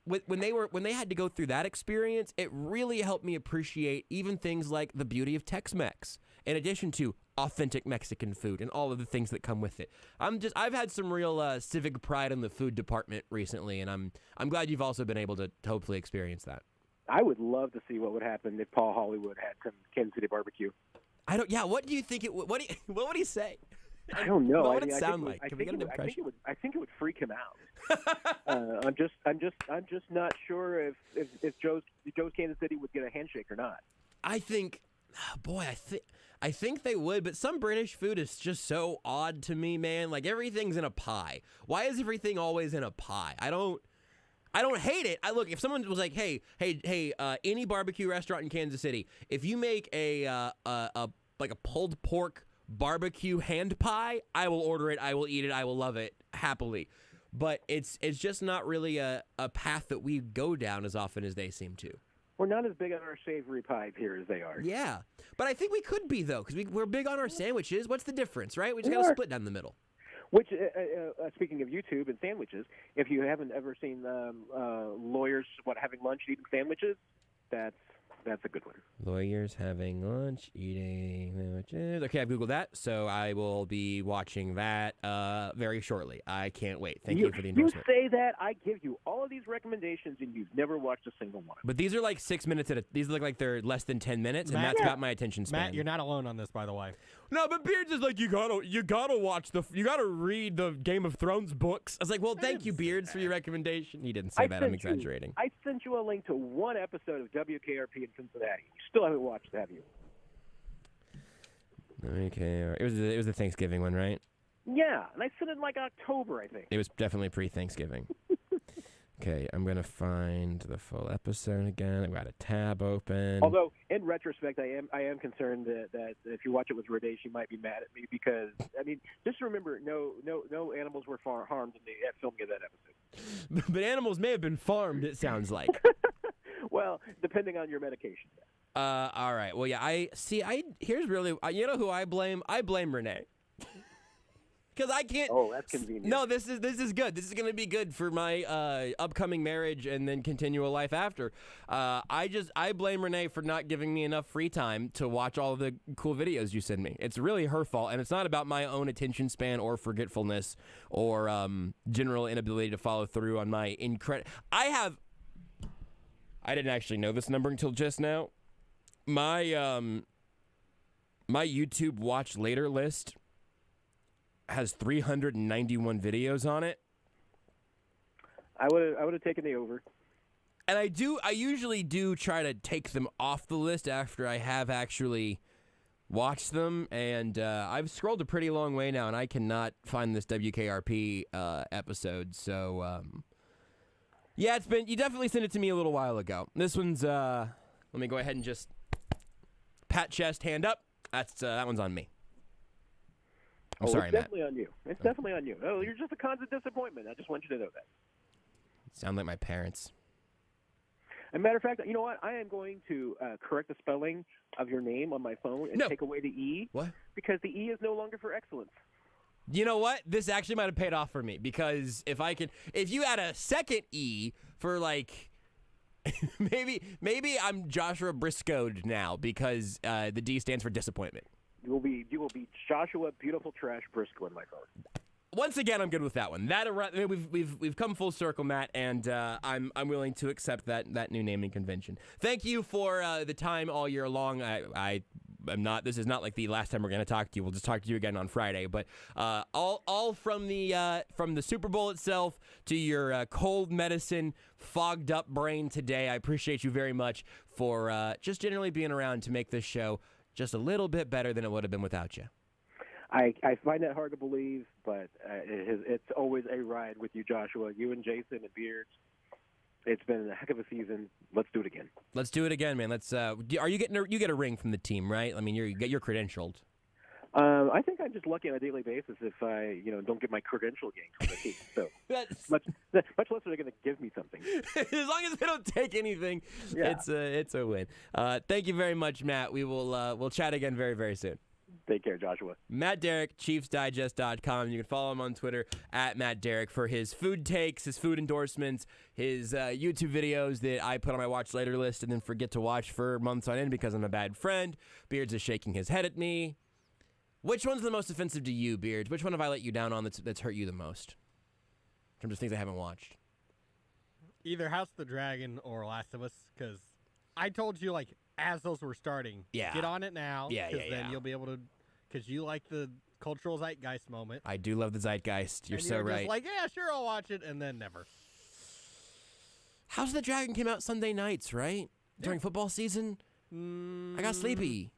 When they had to go through that experience, it really helped me appreciate even things like the beauty of Tex-Mex, in addition to authentic Mexican food and all of the things that come with it. I've had some real civic pride in the food department recently, and I'm glad you've also been able to hopefully experience that. I would love to see what would happen if Paul Hollywood had some Kansas City barbecue. What do you think what would he say? I don't know. What would it sound like? Can we get an impression? I think it would freak him out. I'm just not sure if Joe's Kansas City would get a handshake or not. I think they would, but some British food is just so odd to me, man. Everything's in a pie. Why is everything always in a pie? I don't hate it. Look, if someone was like, hey, any barbecue restaurant in Kansas City, if you make a pulled pork barbecue hand pie, I will order it, I will eat it, I will love it happily. But it's just not really a path that we go down as often as they seem to. We're not as big on our savory pies here as they are. Yeah, but I think we could be, though, because we're big on our sandwiches. What's the difference, right? We just got to split down the middle. Which, speaking of YouTube and sandwiches, if you haven't ever seen lawyers having lunch eating sandwiches, that's a good one. Lawyers having lunch, eating sandwiches. Okay, I've Googled that, so I will be watching that very shortly. I can't wait. Thank you for the endorsement. You say that, I give you all of these recommendations, and you've never watched a single one. But these are 6 minutes these look like they're less than 10 minutes, and that's about my attention span. Matt, you're not alone on this, by the way. No, but Beards is you gotta read the Game of Thrones books. I was like, well, thank you, Beards, for your recommendation. He didn't say that. I'm exaggerating. I sent you a link to one episode of WKRP in Cincinnati. You still haven't watched it, have you? Okay, it was the Thanksgiving one, right? Yeah, and I sent it in October, I think. It was definitely pre-Thanksgiving. Okay, I'm going to find the full episode again. I've got a tab open. Although, in retrospect, I am concerned that if you watch it with Renee, she might be mad at me because, I mean, just remember, no animals were harmed in the filming of that episode. But animals may have been farmed, it sounds like. Well, depending on your medication. All right. Well, yeah, here's really, you know who I blame? I blame Renee. Because I can't. Oh, that's convenient. No, this is good. This is going to be good for my upcoming marriage and then continual life after. I blame Renee for not giving me enough free time to watch all the cool videos you send me. It's really her fault, and it's not about my own attention span or forgetfulness or general inability to follow through on my I didn't actually know this number until just now. My my YouTube watch later list has 391 videos on it. I would have taken the over. And I usually do try to take them off the list after I have actually watched them, and I've scrolled a pretty long way now, and I cannot find this WKRP episode. So yeah, you definitely sent it to me a little while ago. This one's let me go ahead and just pat chest, hand up. That one's on me. I'm sorry, it's Matt. Definitely on you. It's definitely on you. Oh, you're just a constant disappointment. I just want you to know that. Sound like my parents. As a matter of fact, you know what? I am going to correct the spelling of your name on my phone and take away the E. What? Because the E is no longer for excellence. You know what? This actually might have paid off for me because if you add a second E for like, maybe I'm Joshua Briscoed now because the D stands for disappointment. You will be Joshua Beautiful Trash Brisco in my phone. Once again, I'm good with that one. We've come full circle, Matt, and I'm willing to accept that new naming convention. Thank you for the time all year long. I'm not. This is not like the last time we're going to talk to you. We'll just talk to you again on Friday. But all from the Super Bowl itself to your cold medicine, fogged up brain today. I appreciate you very much for just generally being around to make this show just a little bit better than it would have been without you. I find that hard to believe, but it's always a ride with you, Joshua. You and Jason and Beards. It's been a heck of a season. Let's do it again. Let's do it again, man. Let's. Are you you get a ring from the team, right? I mean, you're credentialed. I think I'm just lucky on a daily basis if I, don't get my credential yanked from the team. So much less are they going to give me something. As long as they don't take anything, yeah. It's a win. Thank you very much, Matt. We'll chat again very, very soon. Take care, Joshua. Matt Derrick, ChiefsDigest.com. You can follow him on Twitter at Matt Derrick for his food takes, his food endorsements, his YouTube videos that I put on my watch later list and then forget to watch for months on end because I'm a bad friend. Beards is shaking his head at me. Which one's the most offensive to you, Beards? Which one have I let you down on that's hurt you the most? In terms of things I haven't watched. Either House of the Dragon or Last of Us, because I told you, as those were starting, get on it now. Because then you'll be able to, because you like the cultural zeitgeist moment. I do love the zeitgeist. You're so right. Just yeah, sure, I'll watch it, and then never. House of the Dragon came out Sunday nights, right? During football season? I got sleepy.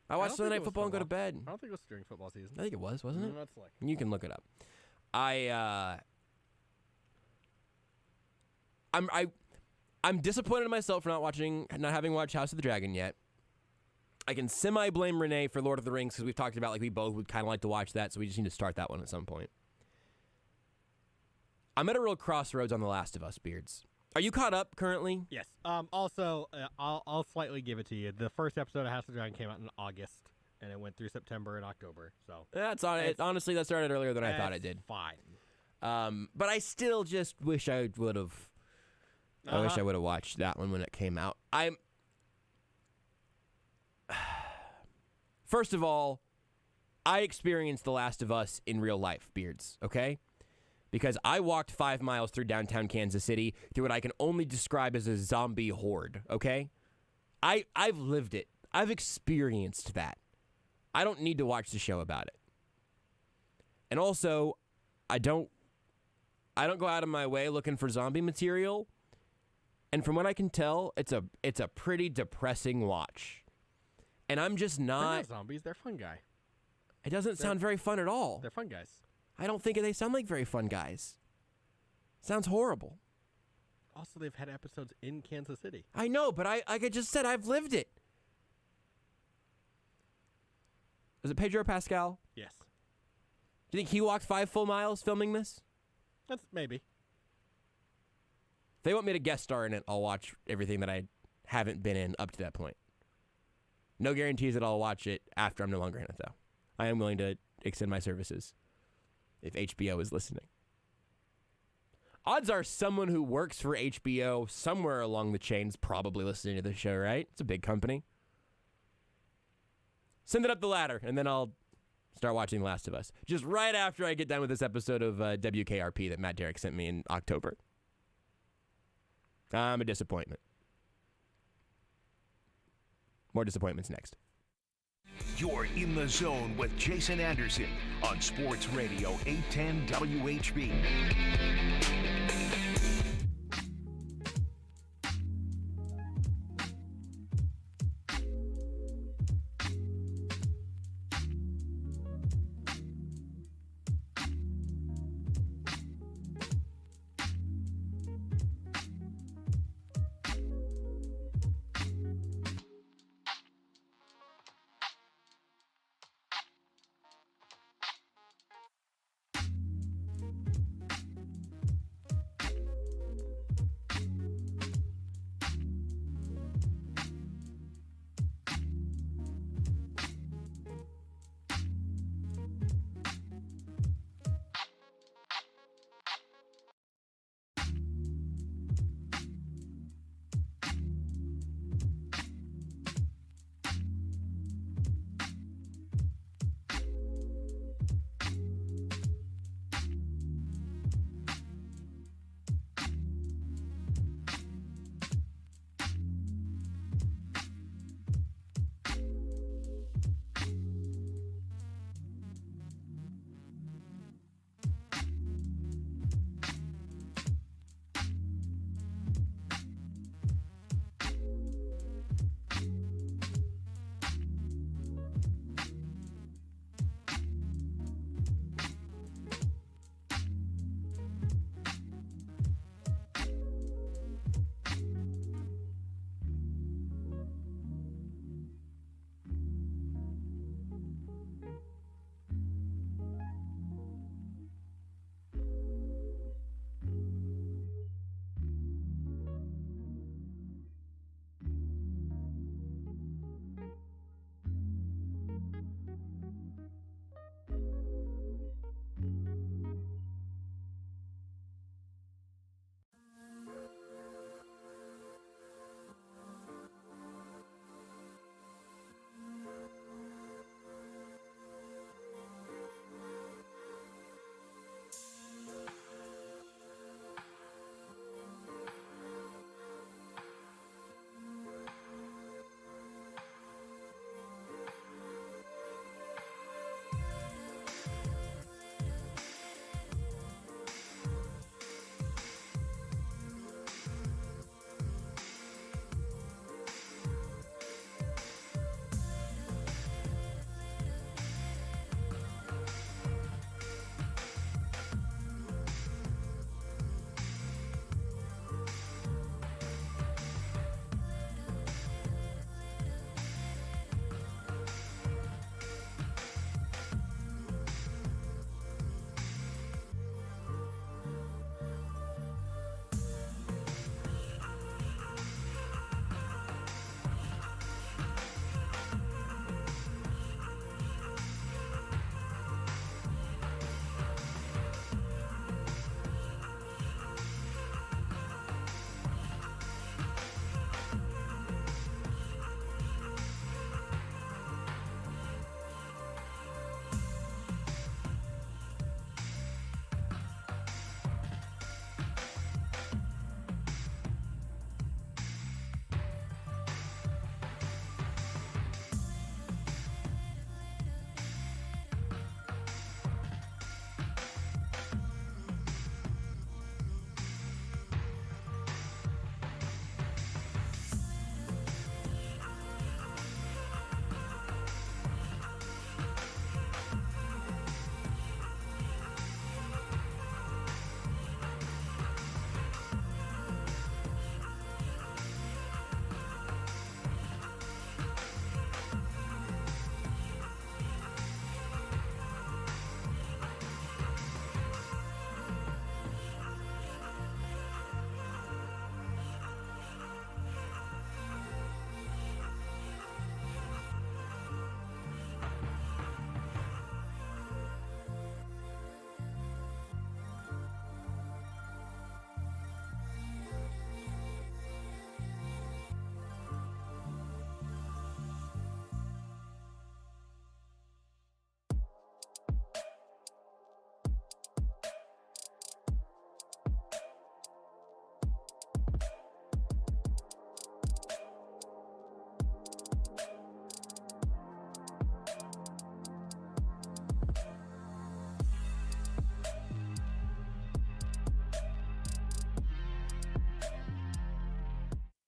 I watched Sunday Night Football and go to bed. I don't think it was during football season. I think it was, wasn't it? That's like you can look it up. I'm disappointed in myself for not having watched House of the Dragon yet. I can semi-blame Renee for Lord of the Rings because we've talked about we both would kind of like to watch that, so we just need to start that one at some point. I'm at a real crossroads on The Last of Us, Beards. Are you caught up currently? Yes. Also, I'll slightly give it to you. The first episode of House of the Dragon came out in August, and it went through September and October. So that's on it. Honestly, that started earlier than I thought it did. Fine. But I still just wish I would have. I wish I would have watched that one when it came out. First of all, I experienced The Last of Us in real life, Beards, okay? Because I walked 5 miles through downtown Kansas City through what I can only describe as a zombie horde, okay? I've lived it. I've experienced that. I don't need to watch the show about it. And also, I don't go out of my way looking for zombie material. And from what I can tell, it's a pretty depressing watch. And I'm just not... They're not zombies. They're fun guy. It doesn't sound very fun at all. They're fun guys. I don't think they sound like very fun guys. Sounds horrible. Also, they've had episodes in Kansas City. I know, but like I just said, I've lived it. Was it Pedro Pascal? Yes. Do you think he walked 5 full miles filming this? That's maybe. If they want me to guest star in it, I'll watch everything that I haven't been in up to that point. No guarantees that I'll watch it after I'm no longer in it, though. I am willing to extend my services if HBO is listening. Odds are someone who works for HBO somewhere along the chain is probably listening to this show, right? It's a big company. Send it up the ladder, and then I'll start watching The Last of Us. Just right after I get done with this episode of WKRP that Matt Derrick sent me in October. I'm a disappointment. More disappointments next. You're in the zone with Jason Anderson on Sports Radio 810 WHB.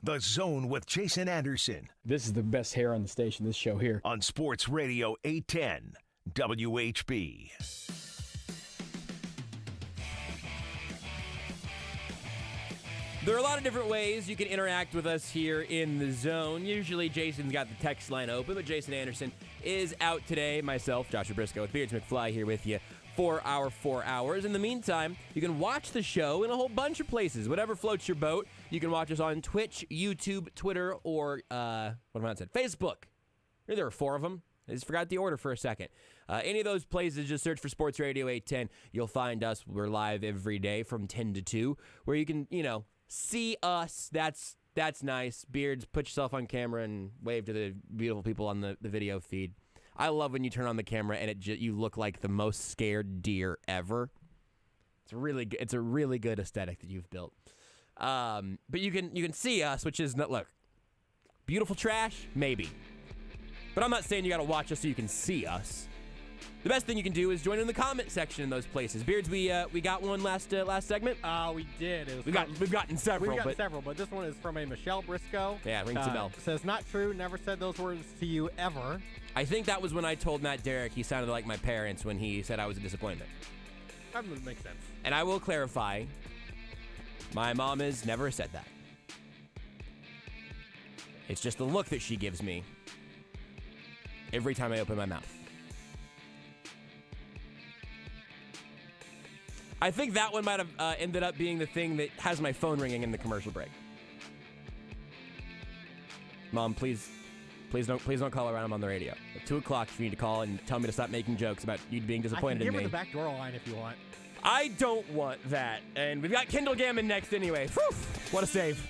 The Zone with Jason Anderson This is the best hair on the station, this show here. on Sports Radio 810 WHB. There are a lot of different ways you can interact with us here in the Zone. Usually Jason's got the text line open, but Jason Anderson is out today. Myself, Joshua Brisco with Beards McFly here with you for our 4 hours. In the meantime, you can watch the show in a whole bunch of places. Whatever floats your boat. You can watch us on Twitch, YouTube, Twitter, or what am I saying? Facebook. There are 4 of them. I just forgot the order for a second. Any of those places, just search for Sports Radio 810. You'll find us. We're live every day from 10 to 2, where you can, see us. That's nice. Beards, put yourself on camera and wave to the beautiful people on the video feed. I love when you turn on the camera and you look like the most scared deer ever. It's a really good aesthetic that you've built. But you can see us, which is look, beautiful trash, maybe. But I'm not saying you got to watch us so you can see us. The best thing you can do is join in the comment section in those places. Beards, we got one last segment. We did. We've gotten several. But this one is from a Michelle Brisco. Yeah, rings a bell. Says, not true. Never said those words to you ever. I think that was when I told Matt Derrick he sounded like my parents when he said I was a disappointment. That would make sense. And I will clarify, my mom has never said that. It's just the look that she gives me every time I open my mouth. I think that one might have ended up being the thing that has my phone ringing in the commercial break. Mom, please don't call around. I'm on the radio. At 2 o'clock, you need to call and tell me to stop making jokes about you being disappointed in me. I can give her the back door line if you want. I don't want that. And we've got Kendall Gammon next anyway. Whew, what a save.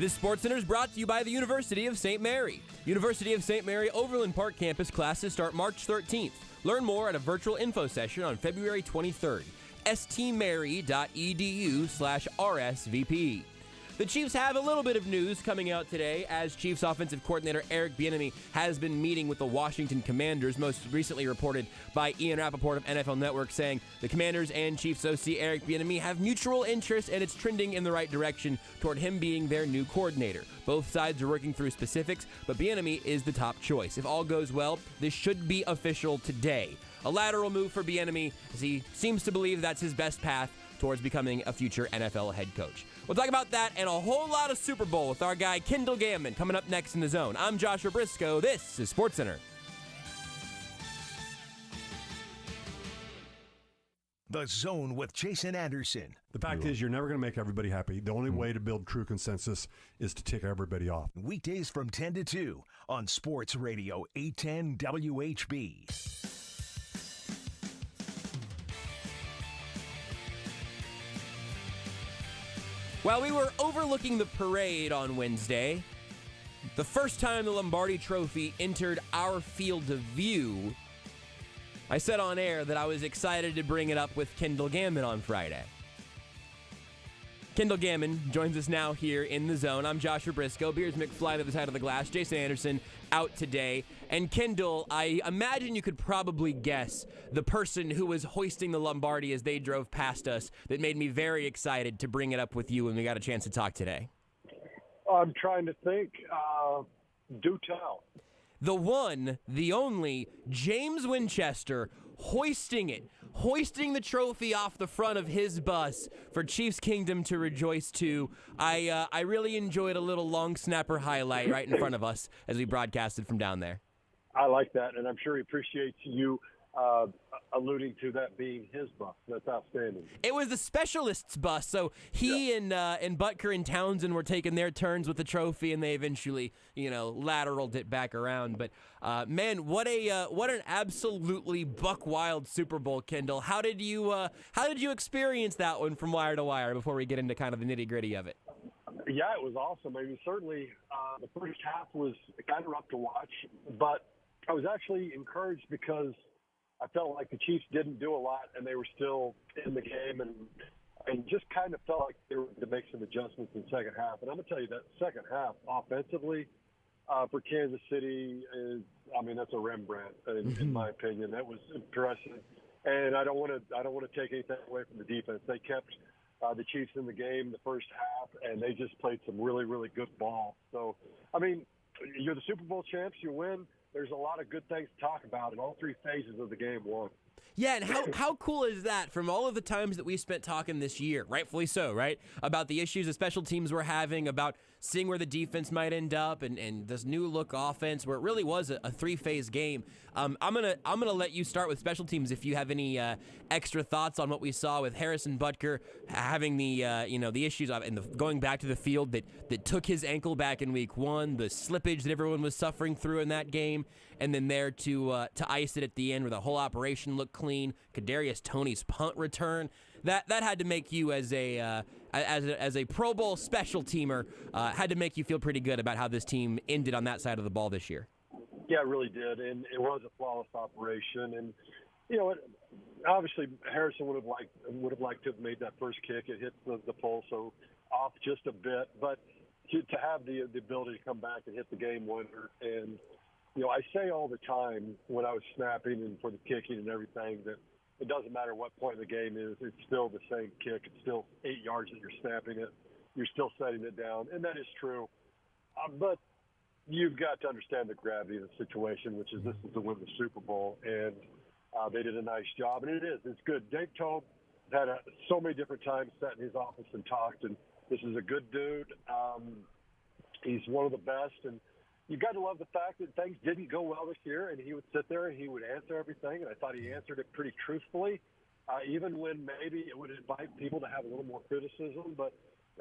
This SportsCenter is brought to you by the University of St. Mary. University of St. Mary Overland Park campus classes start March 13th. Learn more at a virtual info session on February 23rd. stmary.edu/RSVP. The Chiefs have a little bit of news coming out today as Chiefs offensive coordinator Eric Bienemy has been meeting with the Washington Commanders, most recently reported by Ian Rappaport of NFL Network, saying the Commanders and Chiefs OC Eric Bienemy have mutual interest and it's trending in the right direction toward him being their new coordinator. Both sides are working through specifics, but Bienemy is the top choice. If all goes well, this should be official today. A lateral move for Bienemy as he seems to believe that's his best path towards becoming a future NFL head coach. We'll talk about that and a whole lot of Super Bowl with our guy Kendall Gammon coming up next in The Zone. I'm Joshua Brisco. This is SportsCenter. The Zone with Jason Anderson. The fact is, you're never going to make everybody happy. The only way to build true consensus is to tick everybody off. Weekdays from 10 to 2 on Sports Radio 810 WHB. While we were overlooking the parade on Wednesday, the first time the Lombardi Trophy entered our field of view, I said on air that I was excited to bring it up with Kendall Gammon on Friday. Kendall Gammon joins us now here in The Zone. I'm Joshua Brisco. Beards McFly to the side of the glass. Jason Anderson out today. And Kendall, I imagine you could probably guess the person who was hoisting the Lombardi as they drove past us that made me very excited to bring it up with you when we got a chance to talk today. I'm trying to think. Do tell. The one, the only, James Winchester hoisting the trophy off the front of his bus for Chiefs Kingdom to rejoice to. I really enjoyed a little long snapper highlight right in front of us as we broadcasted from down there. I like that, and I'm sure he appreciates you alluding to that being his bus. That's outstanding. It was the specialists' bus, so he and Butker and Townsend were taking their turns with the trophy, and they eventually, lateraled it back around. But man, what an absolutely buck wild Super Bowl, Kendall. How did you experience that one from wire to wire before we get into kind of the nitty gritty of it? Yeah, it was awesome. I mean, certainly the first half was kind of rough to watch, but I was actually encouraged because I felt like the Chiefs didn't do a lot, and they were still in the game, and just kind of felt like they were going to make some adjustments in the second half. And I'm going to tell you that second half, offensively, for Kansas City that's a Rembrandt in my opinion. That was impressive, and I don't want to take anything away from the defense. They kept the Chiefs in the game the first half, and they just played some really, really good ball. So, I mean, you're the Super Bowl champs, you win. There's a lot of good things to talk about in all three phases of the game won. Yeah, and how cool is that from all of the times that we spent talking this year, rightfully so, right, about the issues the special teams were having, about seeing where the defense might end up, and this new look offense where it really was a three-phase game. I'm gonna let you start with special teams if you have any extra thoughts on what we saw with Harrison Butker having the the issues of and going back to the field that took his ankle back in week 1, the slippage that everyone was suffering through in that game, and then there to ice it at the end where the whole operation looked clean. Kadarius Toney's punt return that had to make you as a Pro Bowl special teamer had to make you feel pretty good about how this team ended on that side of the ball this year. Yeah, it really did, and it was a flawless operation. And obviously Harrison would have liked to have made that first kick. It hit the pole, so off just a bit, but to have the ability to come back and hit the game winner. And I say all the time when I was snapping and for the kicking and everything that it doesn't matter what point in the game is, it's still the same kick. It's still 8 yards that you're snapping it. You're still setting it down, and that is true. But you've got to understand the gravity of the situation, which is this is to win the Super Bowl, and they did a nice job, and it's good. Dave Toub had so many different times sat in his office and talked, and this is a good dude. He's one of the best, and you got to love the fact that things didn't go well this year, and he would sit there and he would answer everything, and I thought he answered it pretty truthfully, even when maybe it would invite people to have a little more criticism. But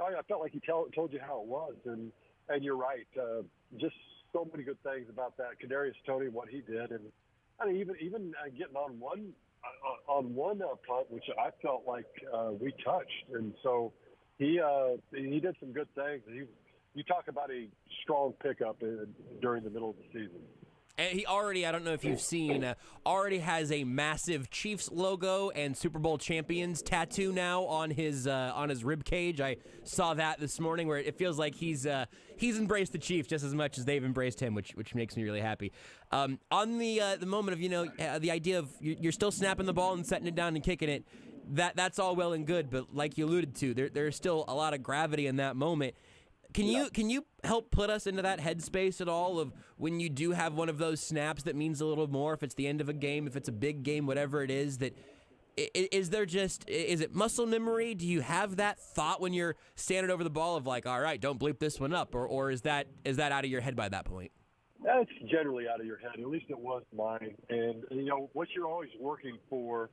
I felt like he told you how it was, and you're right. Just so many good things about that. Kadarius Toney, what he did, and I mean, even getting on one punt, which I felt like we touched, and so he did some good things. you talk about a strong pickup during the middle of the season. And he already, I don't know if you've seen, already has a massive Chiefs logo and Super Bowl champions tattoo now on his rib cage. I saw that this morning, where it feels like he's embraced the Chiefs just as much as they've embraced him, which makes me really happy. On the moment of the idea of you're still snapping the ball and setting it down and kicking it, that's all well and good, but like you alluded to, there's still a lot of gravity in that moment. Can you help put us into that headspace at all of when you do have one of those snaps that means a little more, if it's the end of a game, if it's a big game, whatever it is, that is it muscle memory? Do you have that thought when you're standing over the ball of like, all right, don't bleep this one up, or is that out of your head by that point? That's generally out of your head. At least it was mine. And what you're always working for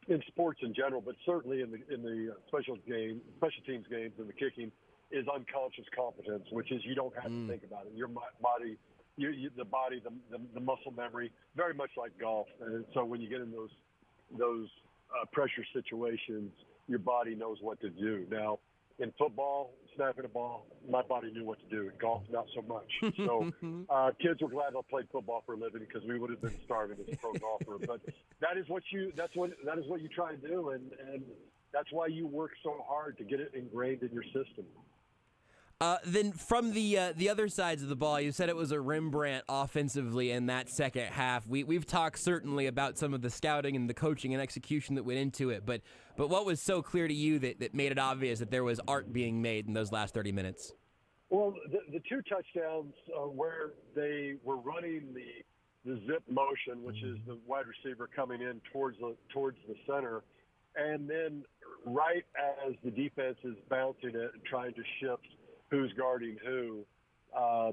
in sports in general, but certainly in the special teams games and the kicking, is unconscious competence, which is you don't have to think about it. Your body, the muscle memory, very much like golf. And so when you get in those pressure situations, your body knows what to do. Now, in football, snapping a ball, my body knew what to do. In golf, not so much. So kids were glad I played football for a living, because we would have been starving as a pro golfer. But that is what you try to do, and that's why you work so hard to get it ingrained in your system. Then from the other sides of the ball, you said it was a Rembrandt offensively in that second half. We've talked certainly about some of the scouting and the coaching and execution that went into it, but what was so clear to you that made it obvious that there was art being made in those last 30 minutes? Well, the two touchdowns where they were running the zip motion, which is the wide receiver coming in towards the center, and then right as the defense is bouncing it and trying to shift who's guarding who,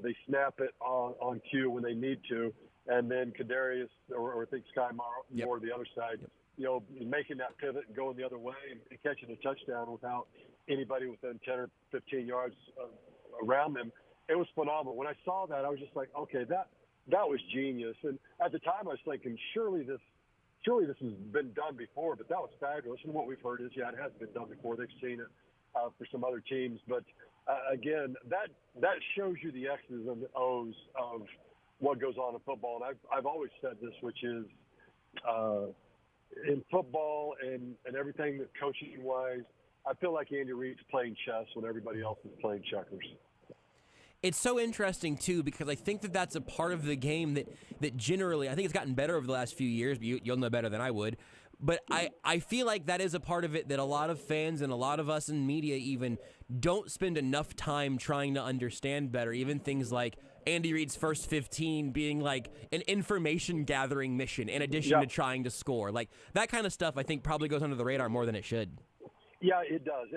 they snap it on cue when they need to, and then Kadarius or I think Sky Moore the other side, making that pivot and going the other way and catching a touchdown without anybody within 10 or 15 yards around them. It was phenomenal. When I saw that, I was just like, okay, that was genius. And at the time, I was thinking, surely this has been done before, but that was fabulous. And what we've heard is, it has been done before. They've seen it for some other teams, but again, that shows you the X's and the O's of what goes on in football. And I've always said this, which is in football and everything that coaching-wise, I feel like Andy Reid's playing chess when everybody else is playing checkers. It's so interesting, too, because I think that's a part of the game that generally, I think it's gotten better over the last few years, but you'll know better than I would. But I feel like that is a part of it that a lot of fans and a lot of us in media even don't spend enough time trying to understand better. Even things like Andy Reid's first 15 being like an information gathering mission in addition to trying to score. Like that kind of stuff I think probably goes under the radar more than it should. Yeah, it does.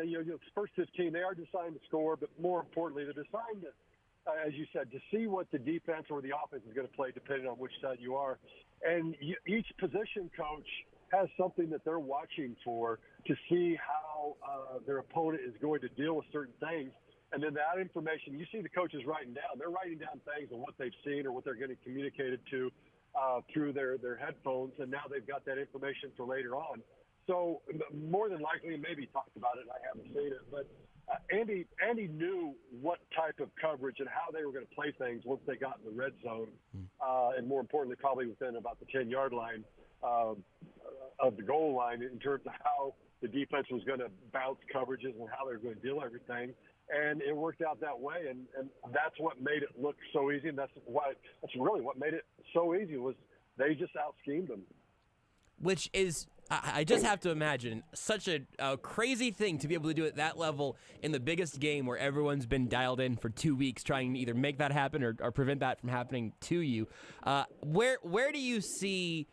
First 15, they are designed to score, but more importantly, they're designed to, as you said, to see what the defense or the offense is going to play depending on which side you are. And each position coach has something that they're watching for to see how their opponent is going to deal with certain things. And then that information, you see the coaches writing down. They're writing down things of what they've seen or what they're getting communicated to through their headphones, and now they've got that information for later on. So more than likely, maybe talked about it, and I haven't seen it, but Andy knew what type of coverage and how they were going to play things once they got in the red zone, and more importantly, probably within about the 10-yard line of the goal line in terms of how the defense was going to bounce coverages and how they were going to deal everything. And it worked out that way, and that's what made it look so easy, and that's really what made it so easy was they just out-schemed them. Which is, I just have to imagine, such a crazy thing to be able to do at that level in the biggest game where everyone's been dialed in for 2 weeks trying to either make that happen or prevent that from happening to you. Where do you see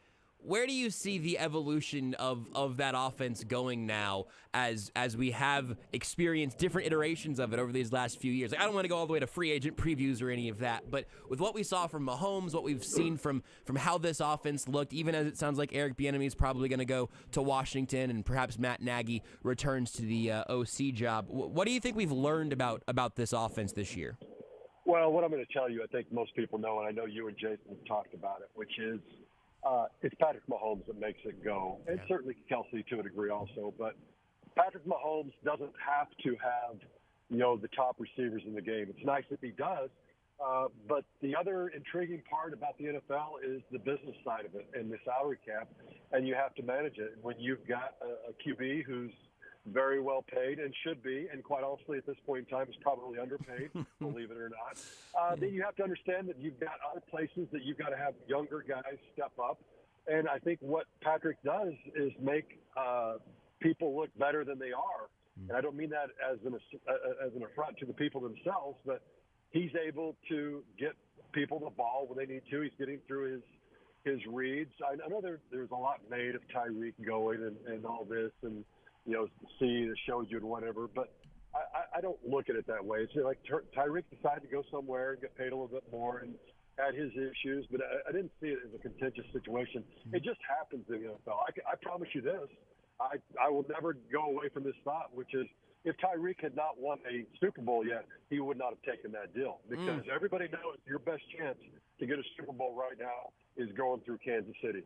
the evolution of that offense going now as we have experienced different iterations of it over these last few years? Like, I don't want to go all the way to free agent previews or any of that, but with what we saw from Mahomes, what we've seen from how this offense looked, even as it sounds like Eric Bienemy is probably going to go to Washington and perhaps Matt Nagy returns to the OC job. What do you think we've learned about this offense this year? Well, what I'm going to tell you, I think most people know, and I know you and Jason have talked about it, which is it's Patrick Mahomes that makes it go, and certainly Kelsey to a degree also. But Patrick Mahomes doesn't have to have the top receivers in the game. It's nice if he does. But the other intriguing part about the NFL is the business side of it and the salary cap, and you have to manage it. When you've got a QB who's very well paid and should be, and quite honestly at this point in time is probably underpaid, believe it or not, then you have to understand that you've got other places that you've got to have younger guys step up. And I think what Patrick does is make people look better than they are. And I don't mean that as an affront to the people themselves, but he's able to get people the ball when they need to. He's getting through his reads. I know there's a lot made of Tyreek going and all this and, see the shows you and whatever, but I don't look at it that way. It's like Tyreek decided to go somewhere and get paid a little bit more and had his issues, but I didn't see it as a contentious situation. It just happens in the NFL. I promise you this. I will never go away from this thought, which is if Tyreek had not won a Super Bowl yet, he would not have taken that deal because everybody knows your best chance to get a Super Bowl right now is going through Kansas City.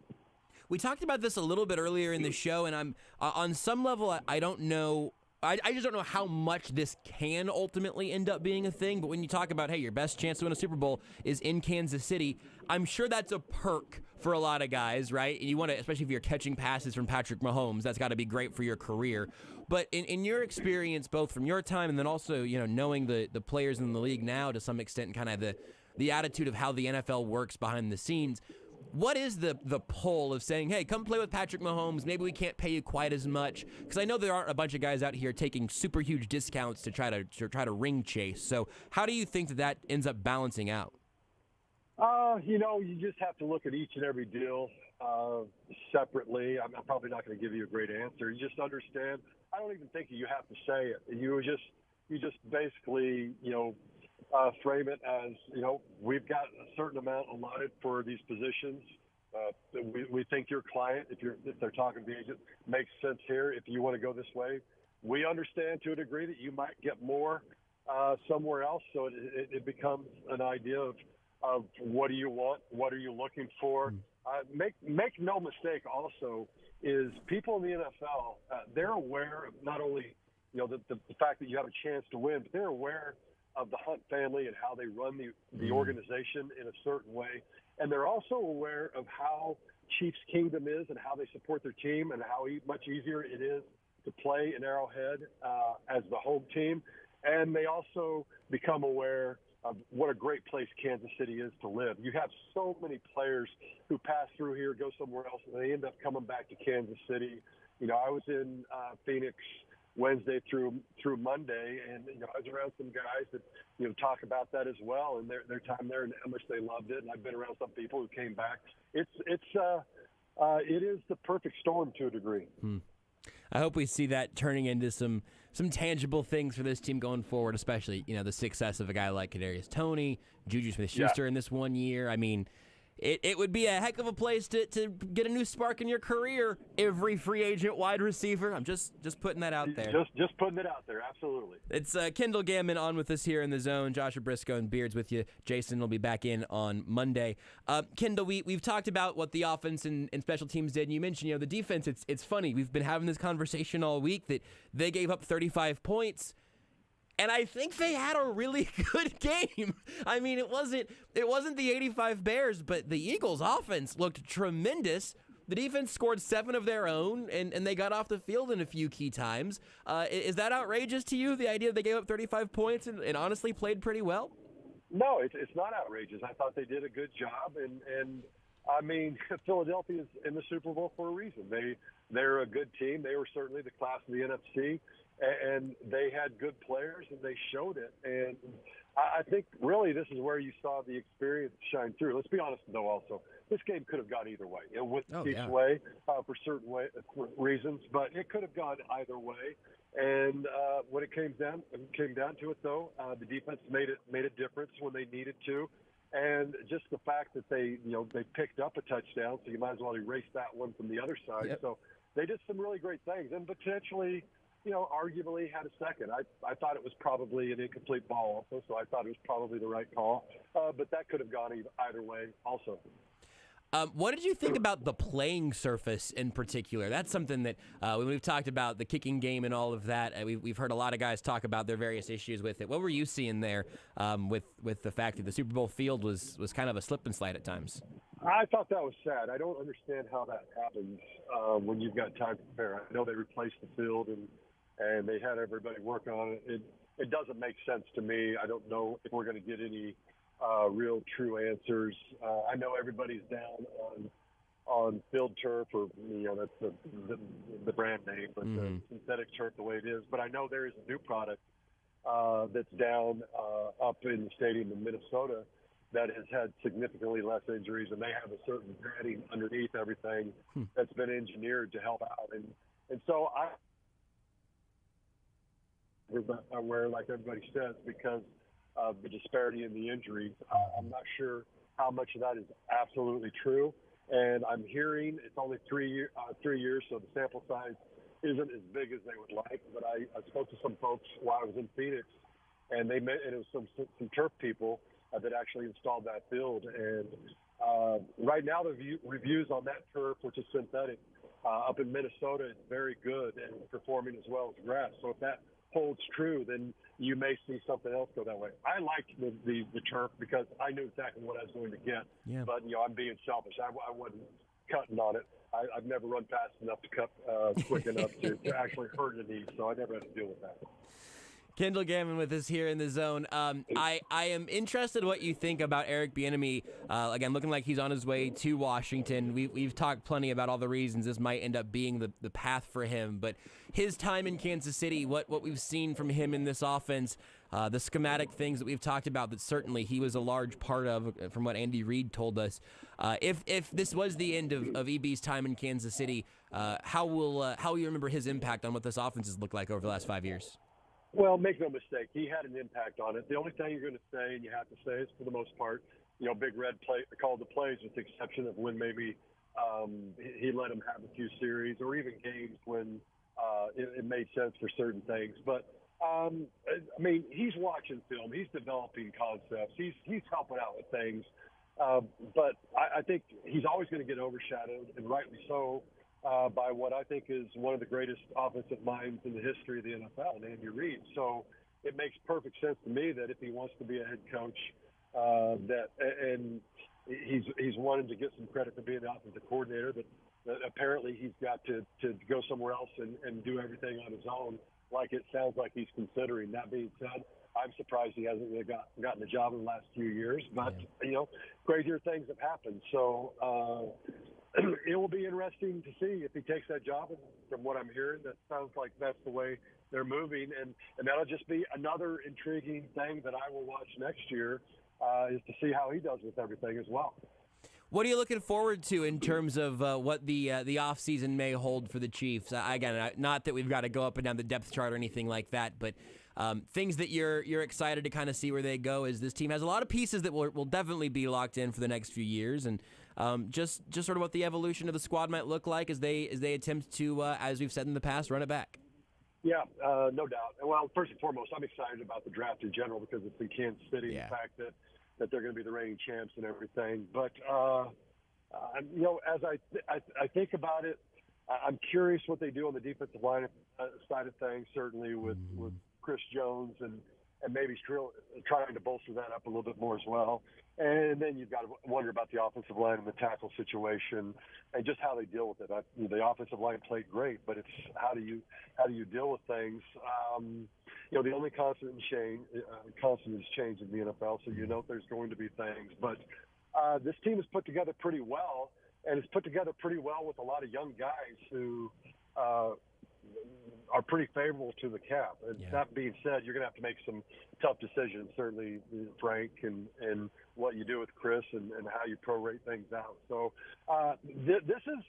We talked about this a little bit earlier in the show, and I'm on some level, I don't know. I just don't know how much this can ultimately end up being a thing. But when you talk about, hey, your best chance to win a Super Bowl is in Kansas City, I'm sure that's a perk for a lot of guys, right? And you want to, especially if you're catching passes from Patrick Mahomes, that's got to be great for your career. But in your experience, both from your time and then also, knowing the players in the league now to some extent, and kind of the attitude of how the NFL works behind the scenes, what is the pull of saying, hey, come play with Patrick Mahomes, maybe we can't pay you quite as much? Because I know there aren't a bunch of guys out here taking super huge discounts to try to ring chase. So how do you think that ends up balancing out? You just have to look at each and every deal separately. I'm probably not going to give you a great answer. You just understand. I don't even think you have to say it. You just basically, frame it as, we've got a certain amount allotted for these positions. We think your client, if they're talking to the agent, makes sense here. If you want to go this way, we understand to a degree that you might get more somewhere else. So it becomes an idea of what do you want? What are you looking for? Make no mistake also is people in the NFL, they're aware of not only, the fact that you have a chance to win, but they're aware of the Hunt family and how they run the organization in a certain way. And they're also aware of how Chiefs Kingdom is and how they support their team and how much easier it is to play in Arrowhead as the home team. And they also become aware of what a great place Kansas City is to live. You have so many players who pass through here, go somewhere else, and they end up coming back to Kansas City. I was in Phoenix Wednesday through Monday, and I was around some guys that talk about that as well, and their time there and how much they loved it. And I've been around some people who came back. It is the perfect storm to a degree. I hope we see that turning into some tangible things for this team going forward, especially the success of a guy like Kadarius Toney, Juju Smith-Schuster in this 1 year. I mean, it would be a heck of a place to get a new spark in your career. Every free agent wide receiver. I'm just putting that out there. Just putting it out there. Absolutely. It's Kendall Gammon on with us here in the zone. Joshua Brisco and Beards with you. Jason will be back in on Monday. Kendall, we've talked about what the offense and special teams did. And you mentioned the defense. It's funny. We've been having this conversation all week that they gave up 35 points. And I think they had a really good game. I mean, it wasn't the 85 Bears, but the Eagles' offense looked tremendous. The defense scored 7 of their own, and they got off the field in a few key times. Is that outrageous to you, the idea that they gave up 35 points and honestly played pretty well? No, it's not outrageous. I thought they did a good job, and I mean, Philadelphia's in the Super Bowl for a reason. They're a good team. They were certainly the class of the NFC. And they had good players, and they showed it. And I think, really, this is where you saw the experience shine through. Let's be honest, though, also. This game could have gone either way. It went each way for certain reasons, but it could have gone either way. And when it came down to it, though, the defense made a difference when they needed to. And just the fact that they picked up a touchdown, so you might as well erase that one from the other side. Yep. So they did some really great things, and potentially – arguably had a second. I thought it was probably an incomplete ball also, so I thought it was probably the right call. But that could have gone either way also. What did you think about the playing surface in particular? That's something that when we've talked about the kicking game and all of that, we've heard a lot of guys talk about their various issues with it. What were you seeing there with the fact that the Super Bowl field was kind of a slip and slide at times? I thought that was sad. I don't understand how that happens when you've got time to prepare. I know they replaced the field and they had everybody work on it. It doesn't make sense to me. I don't know if we're going to get any real true answers. I know everybody's down on field turf, or that's the brand name, but the synthetic turf the way it is. But I know there is a new product that's down up in the stadium in Minnesota that has had significantly less injuries, and they have a certain padding underneath everything that's been engineered to help out. And so I'm aware, like everybody says, because of the disparity in the injuries. I'm not sure how much of that is absolutely true. And I'm hearing it's only 3 years, so the sample size isn't as big as they would like. But I spoke to some folks while I was in Phoenix, and it was some turf people that actually installed that field. And right now the reviews on that turf, which is synthetic, up in Minnesota, is very good and performing as well as grass. So if that holds true, then you may see something else go that way. I liked the turf because I knew exactly what I was going to get. Yeah. But, I'm being selfish. I wasn't cutting on it. I've never run fast enough to cut quick enough to actually hurt a knee, so I never had to deal with that. Kendall Gammon with us here in the zone. I am interested in what you think about Eric Bienemy. Again, looking like he's on his way to Washington. We've talked plenty about all the reasons this might end up being the path for him. But his time in Kansas City, what we've seen from him in this offense, the schematic things that we've talked about that certainly he was a large part of, from what Andy Reid told us. If this was the end of EB's time in Kansas City, how will you remember his impact on what this offense has looked like over the last 5 years? Well, make no mistake, he had an impact on it. The only thing you're going to say, and you have to say, is for the most part, Big Red called the plays, with the exception of when maybe he let him have a few series or even games when it made sense for certain things. But he's watching film, he's developing concepts, he's helping out with things. But I think he's always going to get overshadowed, and rightly so, by what I think is one of the greatest offensive minds in the history of the NFL, Andy Reid. So it makes perfect sense to me that if he wants to be a head coach, and he's wanted to get some credit for being the offensive coordinator, that apparently he's got to go somewhere else and do everything on his own, like it sounds like he's considering. That being said, I'm surprised he hasn't really gotten a job in the last few years, but crazier things have happened. So it will be interesting to see if he takes that job. And from what I'm hearing, that sounds like that's the way they're moving, and that'll just be another intriguing thing that I will watch next year, is to see how he does with everything as well. What are you looking forward to in terms of what the offseason may hold for the Chiefs? Again, not that we've got to go up and down the depth chart or anything like that, but things that you're excited to kind of see where they go, is this team has a lot of pieces that will definitely be locked in for the next few years, and just sort of what the evolution of the squad might look like as they attempt to, as we've said in the past, run it back. Yeah, no doubt. Well, first and foremost, I'm excited about the draft in general because it's in Kansas City, the fact that they're going to be the reigning champs and everything. But, as I think about it, I'm curious what they do on the defensive line side of things, certainly with Chris Jones and maybe still trying to bolster that up a little bit more as well. And then you've got to wonder about the offensive line and the tackle situation and just how they deal with it. The offensive line played great, but it's how do you deal with things? The only constant is change in the NFL, so there's going to be things. But this team is put together pretty well, and it's put together pretty well with a lot of young guys who are pretty favorable to the cap. And that being said, you're going to have to make some tough decisions, certainly, Frank, and what you do with Chris and how you prorate things out. So this is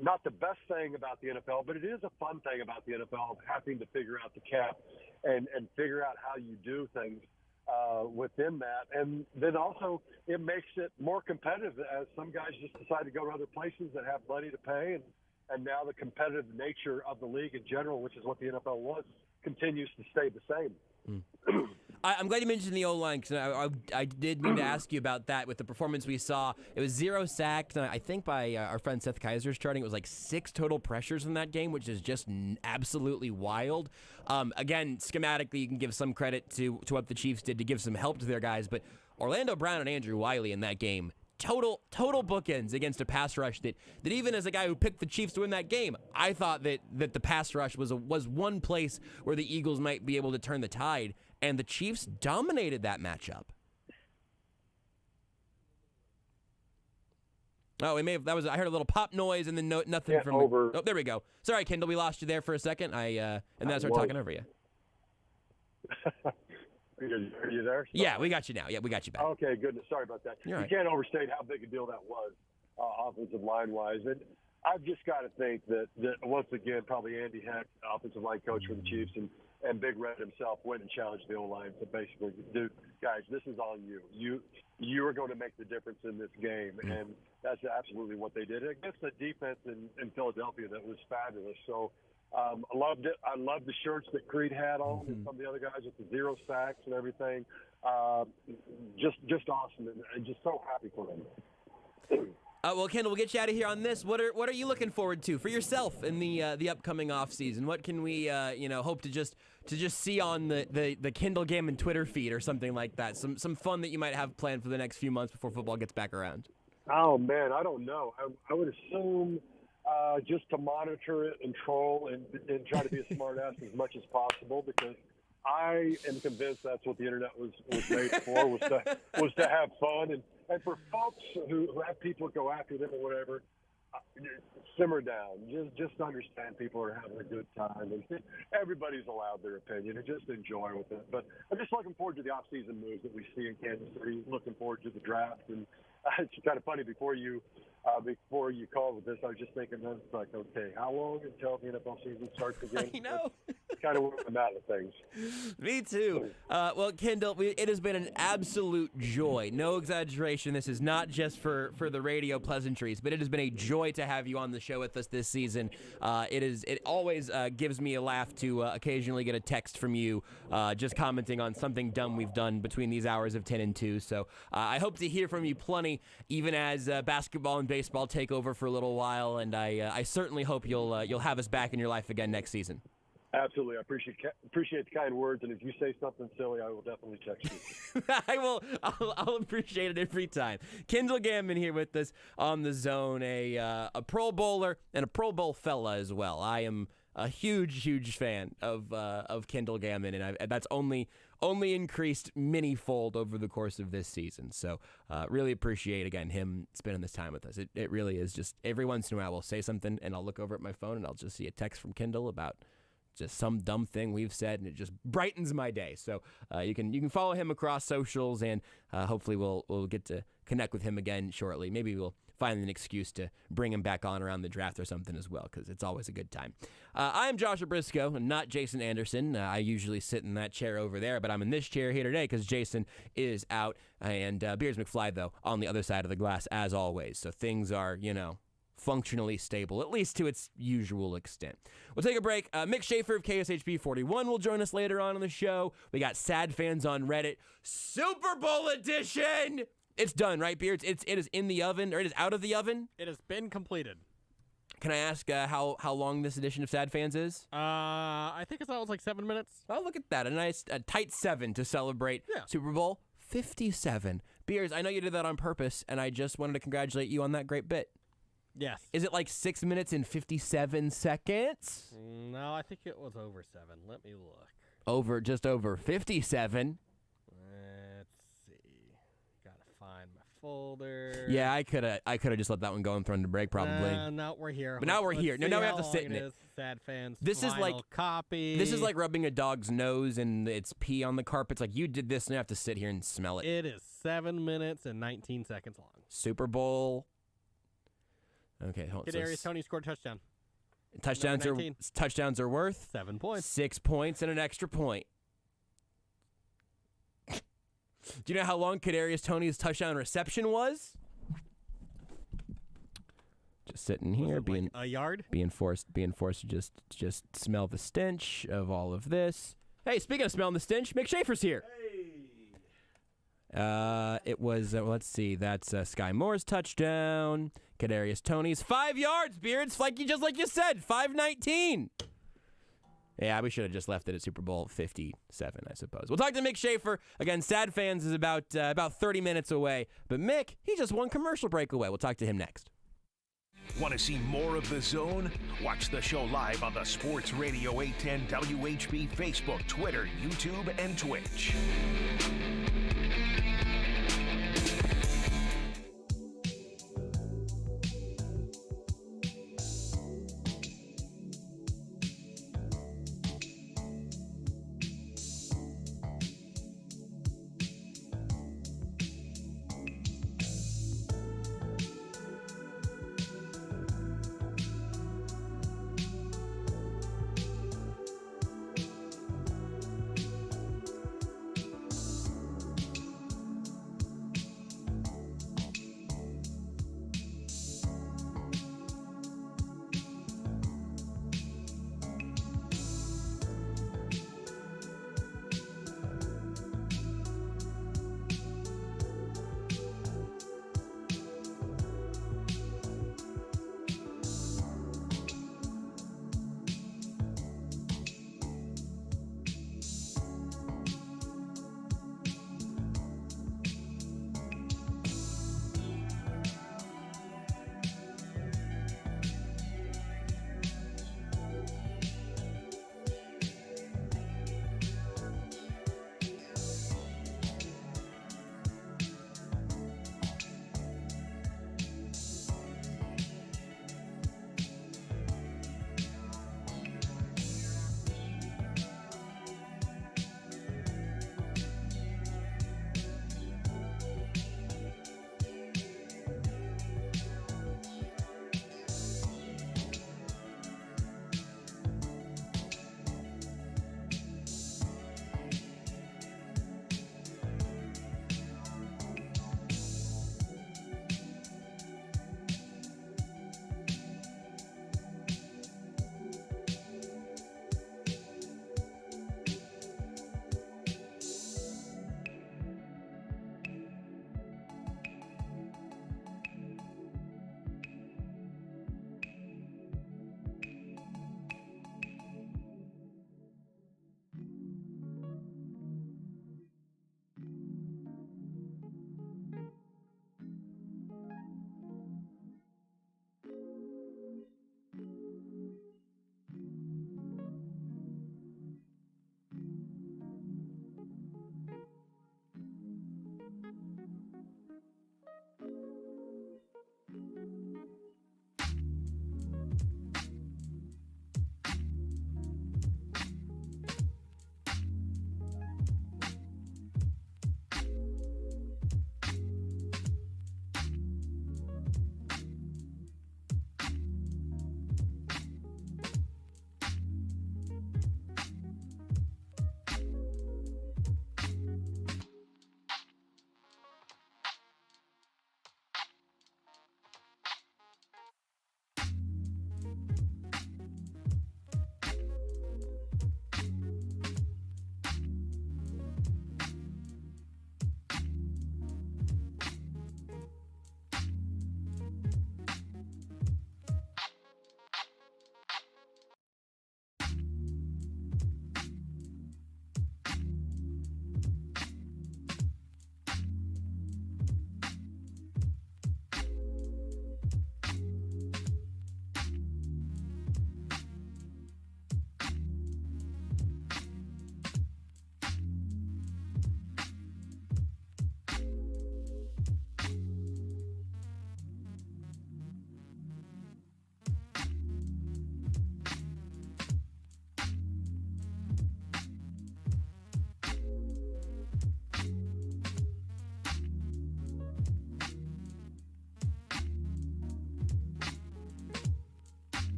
not the best thing about the NFL, but it is a fun thing about the NFL of having to figure out the cap and figure out how you do things within that. And then also it makes it more competitive as some guys just decide to go to other places that have money to pay. And now the competitive nature of the league in general, which is what the NFL was, continues to stay the same. I'm glad you mentioned the O-line because I did mean to ask you about that with the performance we saw. It was 0 sacks. I think by our friend Seth Kaiser's charting, it was like 6 total pressures in that game, which is just absolutely wild. Again, schematically, you can give some credit to what the Chiefs did to give some help to their guys, but Orlando Brown and Andrew Wiley in that game, total bookends against a pass rush that even as a guy who picked the Chiefs to win that game, I thought that the pass rush was one place where the Eagles might be able to turn the tide, and the Chiefs dominated that matchup. Oh, I heard a little pop noise and then nothing from over. Oh, there we go. Sorry, Kendall, we lost you there for a second. And then I started talking over you. Are you there? Sorry. Yeah, we got you now. Yeah, we got you back. Okay, goodness. Sorry about that. You're you right. Can't overstate how big a deal that was, offensive line-wise. And I've just got to think that once again, probably Andy Heck, offensive line coach for the Chiefs, and Big Red himself went and challenged the O-line to basically, dude, guys, this is on you. You are going to make the difference in this game. And that's absolutely what they did against a defense in Philadelphia that was fabulous. So I loved it. I loved the shirts that Creed had on and some of the other guys with the 0 sacks and everything. Just awesome, and just so happy for them. Well, Kendall, we'll get you out of here on this. What are you looking forward to for yourself in the upcoming off season? What can we hope to just see on the Kendall Gammon Twitter feed or something like that? Some fun that you might have planned for the next few months before football gets back around. Oh man, I don't know. I would assume just to monitor it and troll and try to be a smart ass as much as possible, because I am convinced that's what the internet was made for, was to have fun. And for folks who have people go after them or whatever, simmer down. Just understand people are having a good time, and everybody's allowed their opinion, and just enjoy with it. But I'm just looking forward to the off-season moves that we see in Kansas City. Looking forward to the draft, and it's kind of funny before you called with this, I was just thinking, I was like, okay, how long until the NFL season starts again? I know. That's kind of where I'm at with things. Me too. Well, Kendall, it has been an absolute joy. No exaggeration. This is not just for the radio pleasantries, but it has been a joy to have you on the show with us this season. It always gives me a laugh to occasionally get a text from you just commenting on something dumb we've done between these hours of 10 and 2. So I hope to hear from you plenty, even as basketball and baseball take over for a little while, and I certainly hope you'll have us back in your life again next season. Absolutely. I appreciate the kind words, and if you say something silly, I will definitely text you. I'll appreciate it every time. Kendall Gammon here with us on The Zone, a Pro Bowler and a Pro Bowl fella as well. I am a huge fan of Kendall Gammon, and that's only increased many-fold over the course of this season. So really appreciate, again, him spending this time with us. It really is just every once in a while we'll say something, and I'll look over at my phone, and I'll just see a text from Kendall about just some dumb thing we've said, and it just brightens my day. So you can follow him across socials, and hopefully we'll get to connect with him again shortly. Maybe we'll find an excuse to bring him back on around the draft or something as well, because it's always a good time. I am Joshua Brisco, and not Jason Anderson. I usually sit in that chair over there, but I'm in this chair here today because Jason is out, and Beards McFly, though, on the other side of the glass, as always. So things are, functionally stable, at least to its usual extent. We'll take a break. Mick Shaffer of KSHB 41 will join us later on the show. We got Sad Fans on Reddit, Super Bowl edition. It's done, right, Beards? It is in the oven, or it is out of the oven? It has been completed. Can I ask how long this edition of Sad Fans is? I think it's almost like 7 minutes. Oh, look at that. A tight 7 to celebrate Super Bowl 57. Beards, I know you did that on purpose, and I just wanted to congratulate you on that great bit. Yes. Is it like 6 minutes and 57 seconds? No, I think it was over 7. Let me look. Just over 57. Let's see. Gotta find my folder. Yeah, I could have just let that one go and thrown the break probably. Now we're here. But now we're here. Now we have to sit in it. Sad Fans. This is like copy. This is like rubbing a dog's nose and it's pee on the carpet. It's like you did this and you have to sit here and smell it. It is 7 minutes and 19 seconds long. Super Bowl. Okay, hold on. Kadarius Toney scored a touchdown. Touchdowns are worth 7 points. 6 points and an extra point. Do you know how long Kadarius Toney's touchdown reception was? Just sitting here, being like a yard, being forced to just smell the stench of all of this. Hey, speaking of smelling the stench, Mick Shaffer's here. Hey, It was, let's see, that's Sky Moore's touchdown. Kadarius Toney's 5 yards, Beards, just like you said, 5:19. Yeah, we should have just left it at Super Bowl 57, I suppose. We'll talk to Mick Shaffer. Again, Sad Fans is about 30 minutes away. But Mick, he just won commercial break away. We'll talk to him next. Want to see more of The Zone? Watch the show live on the Sports Radio 810 WHB Facebook, Twitter, YouTube, and Twitch.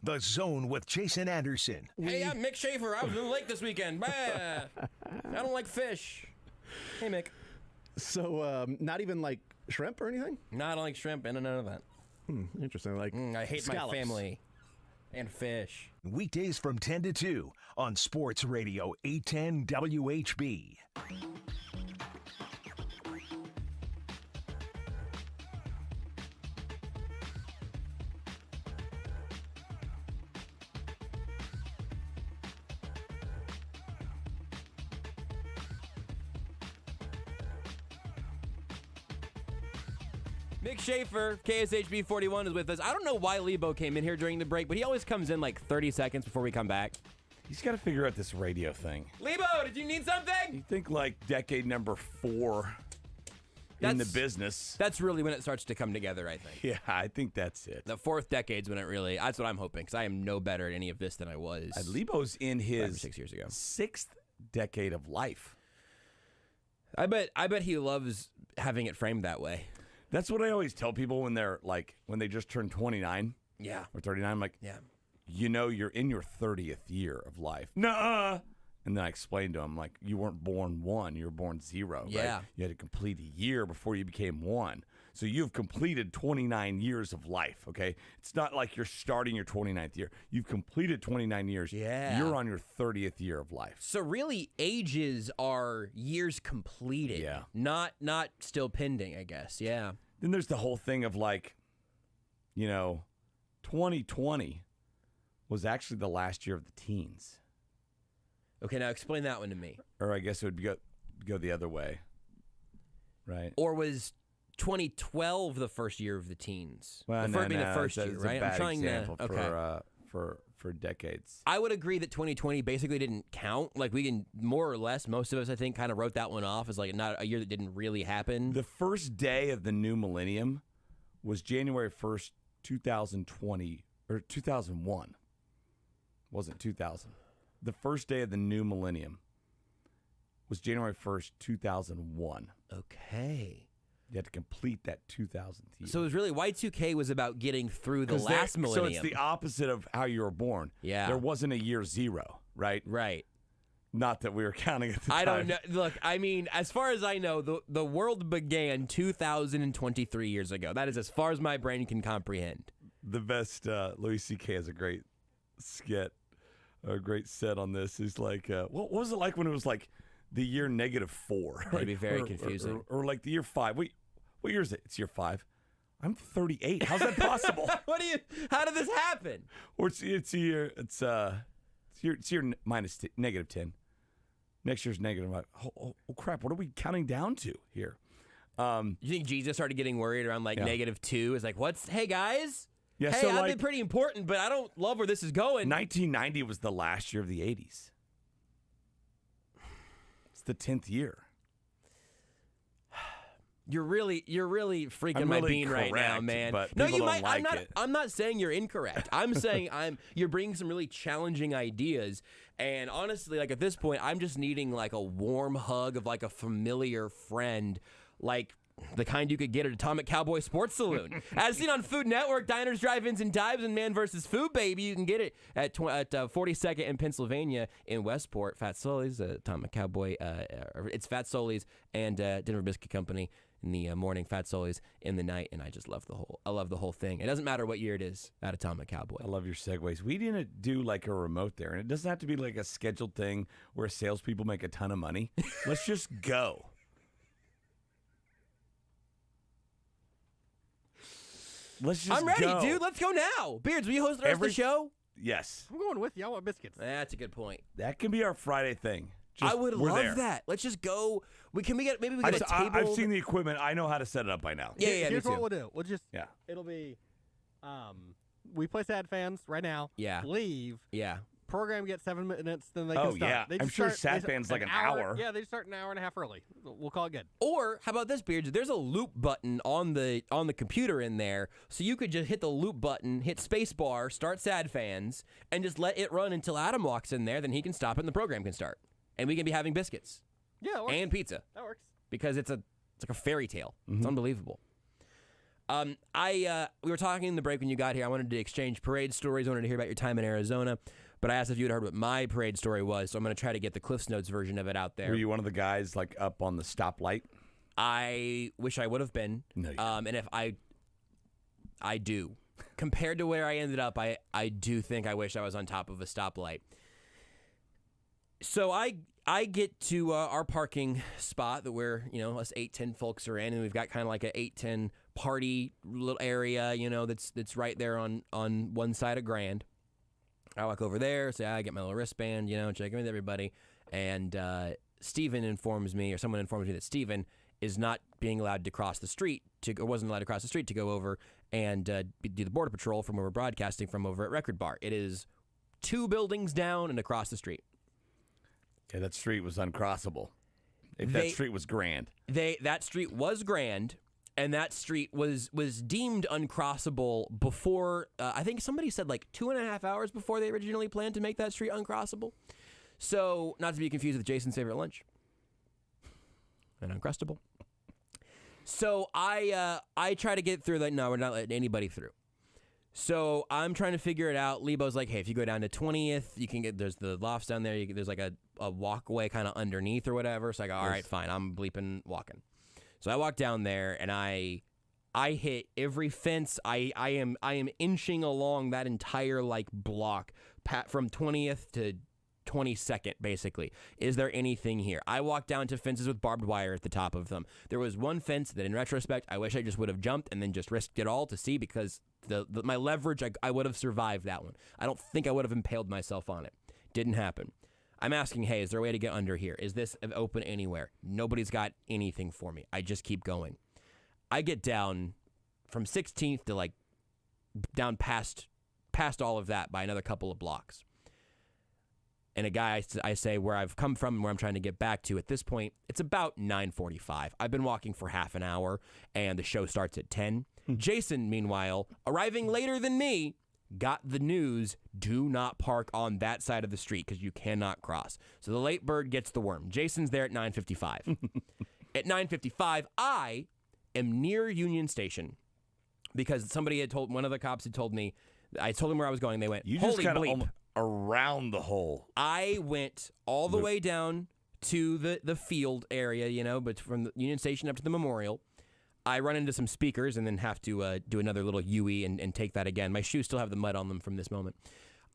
The Zone with Jason Anderson. Hey, I'm Mick Shaffer. I was in the lake this weekend. Bah. I don't like fish. Hey, Mick. So, not even like shrimp or anything? No, I don't like shrimp and none of that. Interesting. Like I hate scallops. my family and fish. Weekdays from 10 to 2 on Sports Radio 810 WHB. Mick Shaffer, KSHB 41 is with us. I don't know why Lebo came in here during the break, but he always comes in like 30 seconds before we come back. He's got to figure out this radio thing. Lebo, did you need something? You think like decade number 4 in the business. That's really when it starts to come together, I think. Yeah, I think that's it. The 4th decade's when it really, that's what I'm hoping, because I am no better at any of this than I was. Lebo's in his 5 or 6 years ago. 6th decade of life. I bet he loves having it framed that way. That's what I always tell people when they're like, when they just turn 29 or 39. I'm like, you know, you're in your 30th year of life. Nuh-uh. And then I explained to him, like, you weren't born 1, you were born 0. Yeah. Right? You had to complete a year before you became 1. So you've completed 29 years of life, okay? It's not like you're starting your 29th year. You've completed 29 years. Yeah. You're on your 30th year of life. So really, ages are years completed. Yeah. Not still pending, I guess. Yeah. Then there's the whole thing of like, you know, 2020 was actually the last year of the teens. Okay, now explain that one to me. Or I guess it would go the other way, right? Or was 2012 the first year of the teens? Well, the first being the first year, that's right? A bad I'm trying example to for decades. I would agree that 2020 basically didn't count. Like we can more or less, most of us I think kind of wrote that one off as like not a year that didn't really happen. The first day of the new millennium was January 1st, 2020 or 2001. Wasn't 2000. The first day of the new millennium was January 1st, 2001. Okay. You had to complete that 2000th year. So it was really Y2K was about getting through the last millennium. So it's the opposite of how you were born. Yeah. There wasn't a year 0, right? Right. Not that we were counting at the time. I don't know. Look, I mean, as far as I know, the world began 2023 years ago. That is as far as my brain can comprehend. The best, Louis C.K. has a great skit, a great set on this. He's like, what was it like when it was like the year -4? Right? It'd be very confusing. Or like the year 5. Wait, what year is it? It's year 5. I'm 38. How's that possible? How did this happen? Or it's year -10. Next year's -5. Oh, crap! What are we counting down to here? You think Jesus started getting worried around like -2? Is like, hey guys? Yeah, hey, so I've like, been pretty important, but I don't love where this is going. 1990 was the last year of the 80s. It's the 10th year. You're really freaking my bean right now, man. But no, you might. Like it. I'm not saying you're incorrect. I'm saying you're bringing some really challenging ideas. And honestly, like at this point, I'm just needing like a warm hug of like a familiar friend, like the kind you could get at Atomic Cowboy Sports Saloon. As seen on Food Network, diners, drive-ins, and dives, and Man vs. Food, baby. You can get it at 42nd in Pennsylvania in Westport. Fat Sully's, Atomic Cowboy. It's Fat Sully's and Denver Biscuit Company in the morning, Fat Sully's in the night, and I just love I love the whole thing. It doesn't matter what year it is at Atomic Cowboy. I love your segues. We didn't do like a remote there, and it doesn't have to be like a scheduled thing where salespeople make a ton of money. Let's just go. I'm ready, dude. Let's go now. Beards, will you host the rest of the show? Yes. I'm going with you. I want biscuits. That's a good point. That can be our Friday thing. I would love that. Let's just go. Maybe we get a table. I've seen the equipment. I know how to set it up by now. Yeah. Here's what we'll do. We'll just. Yeah. It'll be. We play Sad Fans right now. Yeah. Leave. Yeah. Program gets 7 minutes, then they can start. Yeah. They I'm sure Sad start Fans like an hour. Yeah, they start an hour and a half early. We'll call it good. Or how about this, Beards? There's a loop button on the computer in there, so you could just hit the loop button, hit space bar, start Sad Fans, and just let it run until Adam walks in there. Then he can stop it, and the program can start, and we can be having biscuits. Yeah, that works. And pizza. That works. Because it's like a fairy tale. Mm-hmm. It's unbelievable. We were talking in the break when you got here. I wanted to exchange parade stories. I wanted to hear about your time in Arizona. But I asked if you had heard what my parade story was, so I'm going to try to get the Cliff's Notes version of it out there. Were you one of the guys like up on the stoplight? I wish I would have been. No, you and if I do. Compared to where I ended up, I do think I wish I was on top of a stoplight. So I get to our parking spot that we're, us 8-10 folks are in, and we've got kind of like a 8-10 party little area, that's right there on one side of Grand. I walk over there, say, I get my little wristband, check in with everybody. And Steven informs me, or someone informs me that Steven is not being allowed to cross the street, or wasn't allowed to cross the street to go over and do the border patrol from where we're broadcasting from over at Record Bar. It is 2 buildings down and across the street. Yeah, that street was uncrossable. That street was grand. That street was grand. And that street was deemed uncrossable before, I think somebody said like 2.5 hours before they originally planned to make that street uncrossable. So, not to be confused with Jason's favorite lunch. And uncrustable. So, I try to get through that. No, we're not letting anybody through. So, I'm trying to figure it out. Lebo's like, hey, if you go down to 20th, you can there's the lofts down there. There's like a walkway kind of underneath or whatever. So, I go, all right, fine. I'm bleeping walking. So I walk down there and I hit every fence. I am inching along that entire like block from 20th to 22nd basically. Is there anything here? I walk down to fences with barbed wire at the top of them. There was one fence that in retrospect I wish I just would have jumped and then just risked it all to see, because my leverage, I would have survived that one. I don't think I would have impaled myself on it. Didn't happen. I'm asking, hey, is there a way to get under here? Is this open anywhere? Nobody's got anything for me. I just keep going. I get down from 16th to like down past all of that by another couple of blocks. And a guy, I say where I've come from and where I'm trying to get back to. At this point, it's about 9:45. I've been walking for half an hour, and the show starts at 10. Jason, meanwhile, arriving later than me, got the news, do not park on that side of the street because you cannot cross. So the late bird gets the worm. Jason's there at 9:55. At 9:55, I am near Union Station because one of the cops had told me, I told them where I was going. They went, you holy just bleep. Around the hole. I went all the way down to the field area, but from the Union Station up to the memorial. I run into some speakers and then have to do another little U-E and take that again. My shoes still have the mud on them from this moment.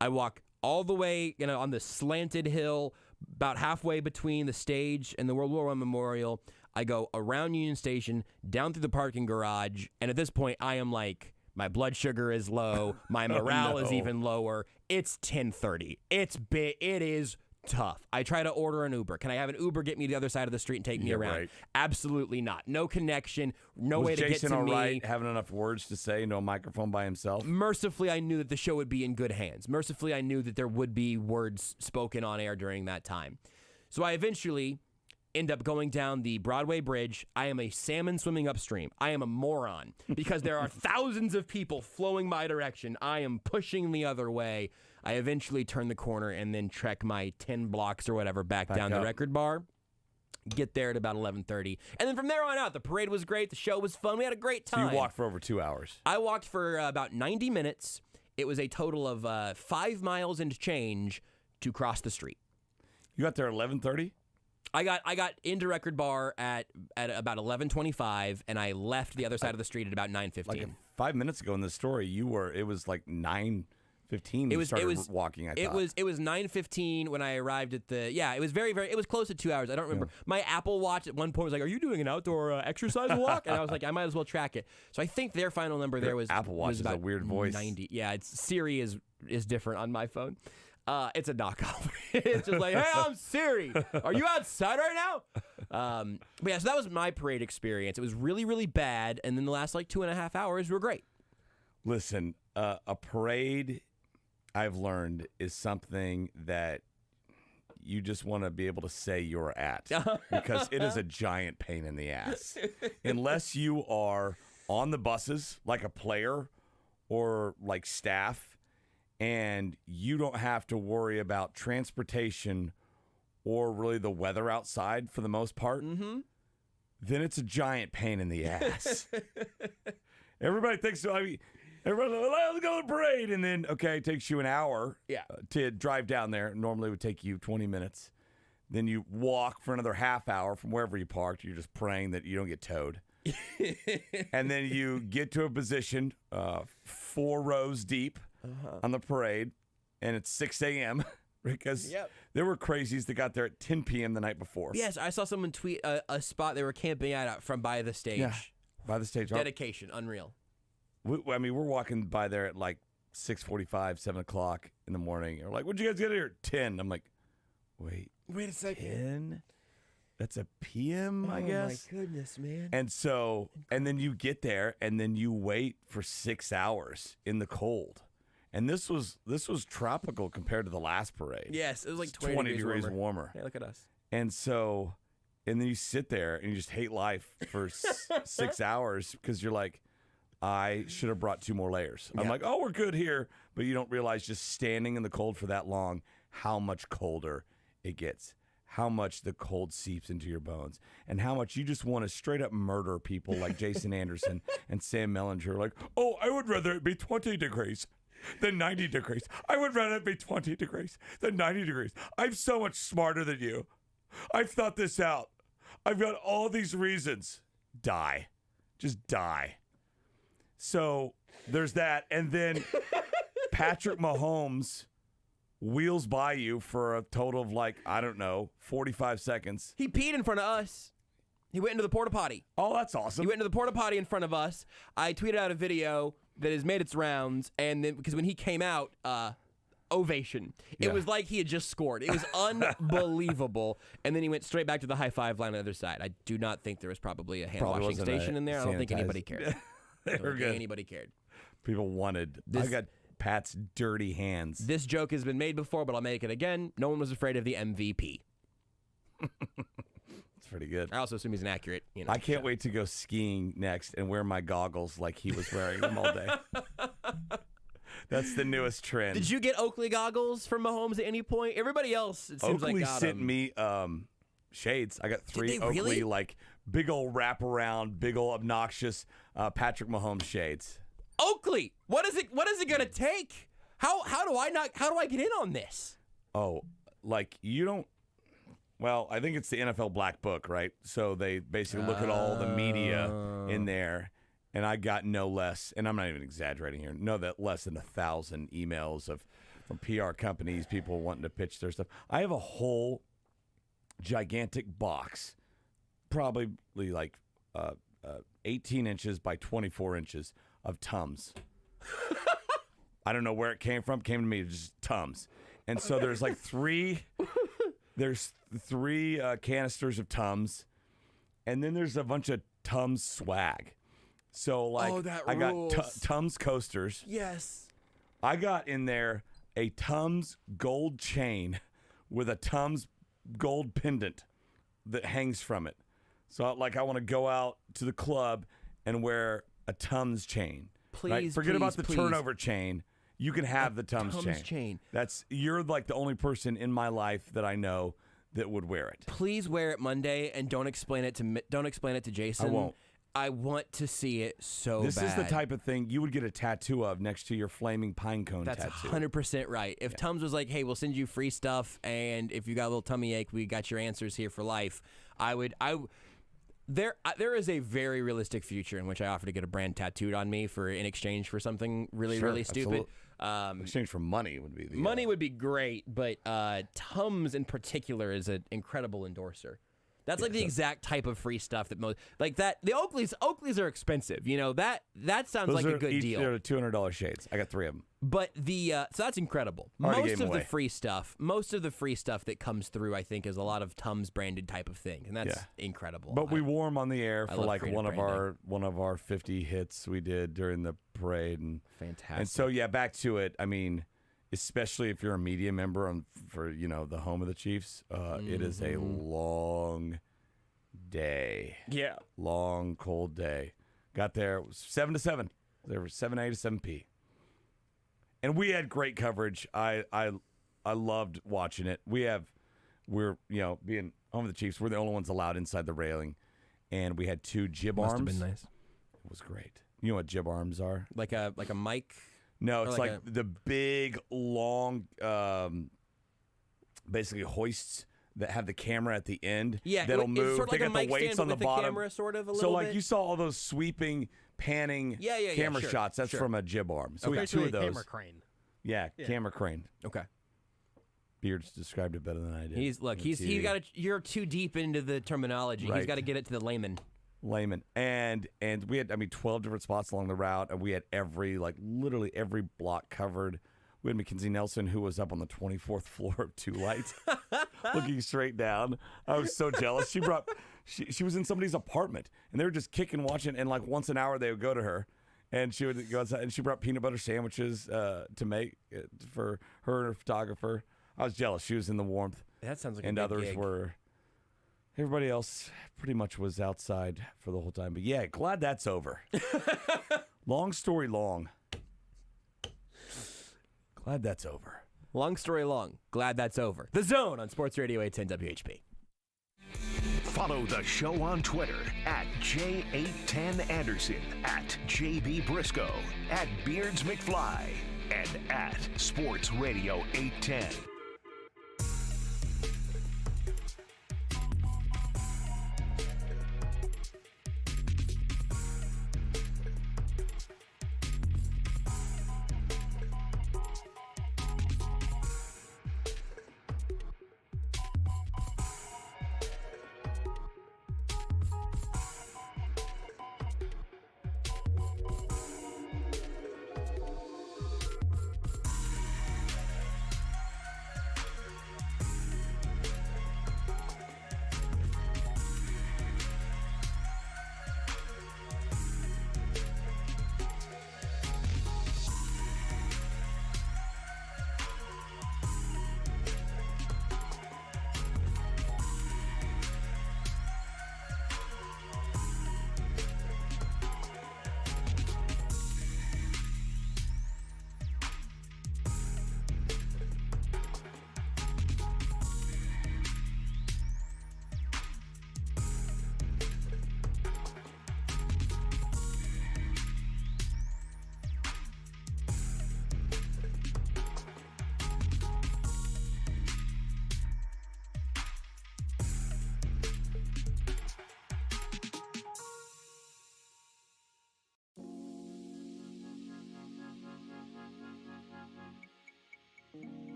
I walk all the way, on the slanted hill, about halfway between the stage and the World War I Memorial. I go around Union Station, down through the parking garage, and at this point, I am like, my blood sugar is low, my morale is even lower. It's 10:30. It is tough. I try to order an Uber. Can I have an Uber get me to the other side of the street and take me around? Right. Absolutely not. No connection. No way to get to me. Was Jason all right, having enough words to say, no microphone by himself? Mercifully, I knew that the show would be in good hands. Mercifully, I knew that there would be words spoken on air during that time. So I eventually end up going down the Broadway Bridge. I am a salmon swimming upstream. I am a moron because there are thousands of people flowing my direction. I am pushing the other way. I eventually turn the corner and then trek my 10 blocks or whatever back down the Record Bar. Get there at about 11:30. And then from there on out, the parade was great. The show was fun. We had a great time. So you walked for over 2 hours. I walked for about 90 minutes. It was a total of 5 miles and change to cross the street. You got there at 11:30? I got into Record Bar at about 11:25, and I left the other side of the street at about 9:15. Like 5 minutes ago in the story, it was like 9:15. You started walking. I thought it was 9:15 when I arrived at the. Yeah, it was it was close to 2 hours. I don't remember. Yeah. My Apple Watch at one point was like, "Are you doing an outdoor exercise walk?" And I was like, "I might as well track it." So I think their final number there was Apple Watch was about is a weird voice. 90. Yeah, Siri is different on my phone. It's a knockoff. It's just like, hey, I'm Siri. Are you outside right now? But yeah, so that was my parade experience. It was really, really bad, and then the last like 2.5 hours were great. Listen, a parade, I've learned, is something that you just want to be able to say you're at because it is a giant pain in the ass. Unless you are on the buses like a player or like staff, and you don't have to worry about transportation or really the weather outside for the most part, then it's a giant pain in the ass. Everybody thinks so. I mean, everybody, let's go to the parade. And then, okay, it takes you an hour to drive down there. Normally it would take you 20 minutes. Then you walk for another half hour from wherever you parked. You're just praying that you don't get towed. And then you get to a position 4 rows deep on the parade, and it's 6 a.m. because there were crazies that got there at 10 p.m. the night before. Yes, I saw someone tweet a spot they were camping out from by the stage. Yeah, by the stage. Dedication, unreal. I mean, we're walking by there at like 6:45, 7 o'clock in the morning. We're like, what'd you guys get here at 10? I'm like, wait a second. 10? That's a PM, I guess. Oh, my goodness, man. And so, and then you get there, and then you wait for 6 hours in the cold. And this was tropical compared to the last parade. Yes, it was like 20 degrees warmer. Hey, look at us. And so, and then you sit there, and you just hate life for 6 hours because you're like, I should have brought 2 more layers. I'm like, oh, we're good here. But you don't realize just standing in the cold for that long, how much colder it gets, how much the cold seeps into your bones, and how much you just want to straight up murder people like Jason Anderson and Sam Mellinger. Like, oh, I would rather it be 20 degrees than 90 degrees. I would rather it be 20 degrees than 90 degrees. I'm so much smarter than you. I've thought this out. I've got all these reasons. Die. Just die. So there's that. And then Patrick Mahomes wheels by you for a total of 45 seconds. He peed in front of us. He went into the porta potty. Oh, that's awesome. He went into the porta potty in front of us. I tweeted out a video that has made its rounds, and then because when he came out, ovation. It was like he had just scored. It was unbelievable. And then he went straight back to the high five line on the other side. I do not think there was probably a hand washing station in there. I don't think anybody cared. They were good. Anybody cared. People wanted. I got Pat's dirty hands. This joke has been made before, but I'll make it again. No one was afraid of the MVP. It's pretty good. I also assume he's an accurate. I can't wait to go skiing next and wear my goggles like he was wearing them all day. That's the newest trend. Did you get Oakley goggles from Mahomes at any point? Everybody else, it seems Oakley like got sent me shades. I got 3 Oakley big old wraparound, big old obnoxious Patrick Mahomes shades. Oakley, what is it gonna take? How do I get in on this? Oh, you don't. Well, I think it's the NFL Black Book, right? So they basically look at all the media in there, and I got no less, and I'm not even exaggerating here, less than 1,000 emails from PR companies, people wanting to pitch their stuff. I have a whole gigantic box, probably 18 inches by 24 inches of Tums. I don't know where it came from. It came to me just Tums. And so there's three canisters of Tums, and then there's a bunch of Tums swag. So I got Tums coasters. Yes. I got in there a Tums gold chain with a Tums gold pendant that hangs from it. So I want to go out to the club and wear a Tums chain. Please, right? Forget about the turnover chain. You can have the Tums chain. You're the only person in my life that I know that would wear it. Please wear it Monday and don't explain it to Jason. I won't. I want to see it so This bad. is the type of thing you would get a tattoo of next to your flaming pine cone tattoo. That's 100% right. If Tums was like, hey, we'll send you free stuff, and if you got a little tummy ache, we got your answers here for life, there is a very realistic future in which I offer to get a brand tattooed on me in exchange for something really stupid. Exchange for money would be money would be great, but Tums in particular is an incredible endorser. That's the exact type of free stuff that most that. The Oakleys are expensive. That sounds like a good deal. They're $200 shades. I got 3 of them. But so that's incredible. Most of the free stuff that comes through, I think, is a lot of Tums branded type of thing, and that's incredible. But we wore them on the air for one of our 50 hits we did during the parade, and fantastic. And so back to it. I mean, especially if you're a media member for the home of the Chiefs, it is a long day. Yeah, long cold day. Got there, it was 7 to 7. There was 7 A to 7 P. And we had great coverage. I loved watching it. We're being home of the Chiefs, we're the only ones allowed inside the railing, and we had 2 jib arms. Must have been nice. It was great. You know what jib arms are? Like a mic? No, it's like the big, long, basically hoists that have the camera at the end. Yeah, that'll it's move. sort of they like got a the weights on the with bottom. Camera, sort of a so little bit. you saw all those sweeping, panning camera sure, shots. That's sure. from a jib arm. So we have two of those. Camera crane. Yeah, camera crane. Okay. Beards described it better than I did. You're too deep into the terminology. Right. He's got to get it to the layman. And we had 12 different spots along the route, and we had literally every block covered. We had Mackenzie Nelson, who was up on the 24th floor of Two Lights, looking straight down. I was so jealous. She was in somebody's apartment, and they were just kicking, watching, and once an hour they would go to her, and she would go outside, and she brought peanut butter sandwiches to make for her and her photographer. I was jealous. She was in the warmth. That sounds like and a big others gig. were. Everybody else pretty much was outside for the whole time. But yeah, glad that's over. Long story long. Glad that's over. Long story long. Glad that's over. The Zone on Sports Radio 810 WHP. Follow the show on Twitter at J810Anderson, at JB Brisco, at Beards McFly, and at Sports Radio 810.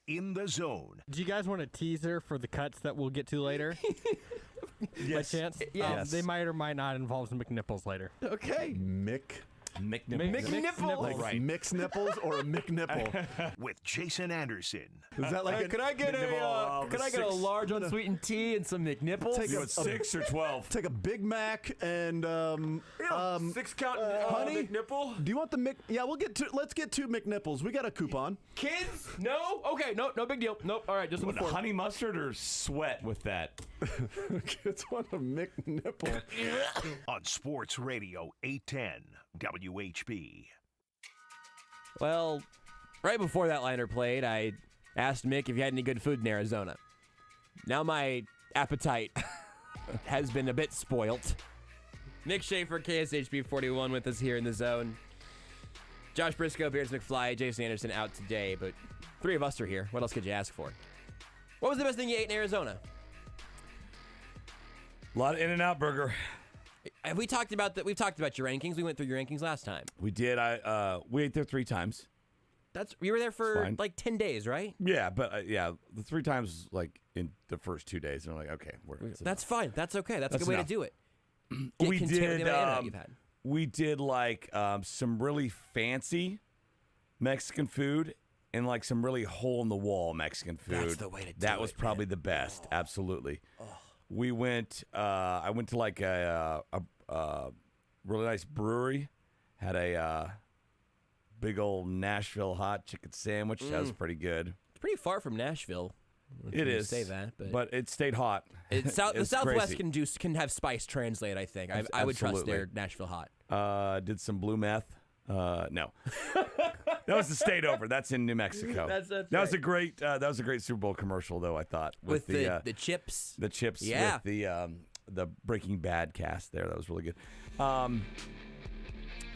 In the Zone. Do you guys want a teaser for the cuts that we'll get to later? Yes. By chance? Yes. They might or might not involve some McNipples later. Okay. McNipples. Like Right. mixed nipples or a McNipple? With Jason Anderson. Is that like Can I get a large unsweetened tea and some McNipples? Take You want 6 or 12? Take a Big Mac and 6 count honey? McNipple. Do you want the Mc? Yeah, let's get 2 McNipples. We got a coupon. Kids? No? Okay, no big deal. Nope. All right, just Want the 4. honey mustard or sweat with that? Kids want a McNipple. On Sports Radio 810 WHB. Well, right before that liner played, I asked Mick if he had any good food in Arizona. Now my appetite has been a bit spoilt. Mick Shaffer, KSHB 41 with us here in the zone. Josh Brisco, Beards McFly, Jason Anderson out today, but 3 of us are here. What else could you ask for? What was the best thing you ate in Arizona? A lot of In-N-Out Burger. Have we talked about that? We've talked about your rankings. We went through your rankings last time. We did. We ate there 3 times. You were there for like 10 days, right? Yeah, but the 3 times like in the first 2 days, and I'm like, okay, that's fine. That's okay. That's a good way to do it. We did. You've had. We did like some really fancy Mexican food and like some really hole in the wall Mexican food. That's the way to do it. That was probably the best. Absolutely. We went. I went to like a really nice brewery. Had a big old Nashville hot chicken sandwich. That was pretty good. It's pretty far from Nashville. It is. Say that, but it stayed hot. The Southwest can have spice translate. I think I would trust their Nashville hot. Did some blue meth. No, that was the state over. That's in New Mexico. That was a great Super Bowl commercial, though. I thought with the chips. The chips. Yeah. With the Breaking Bad cast there. That was really good.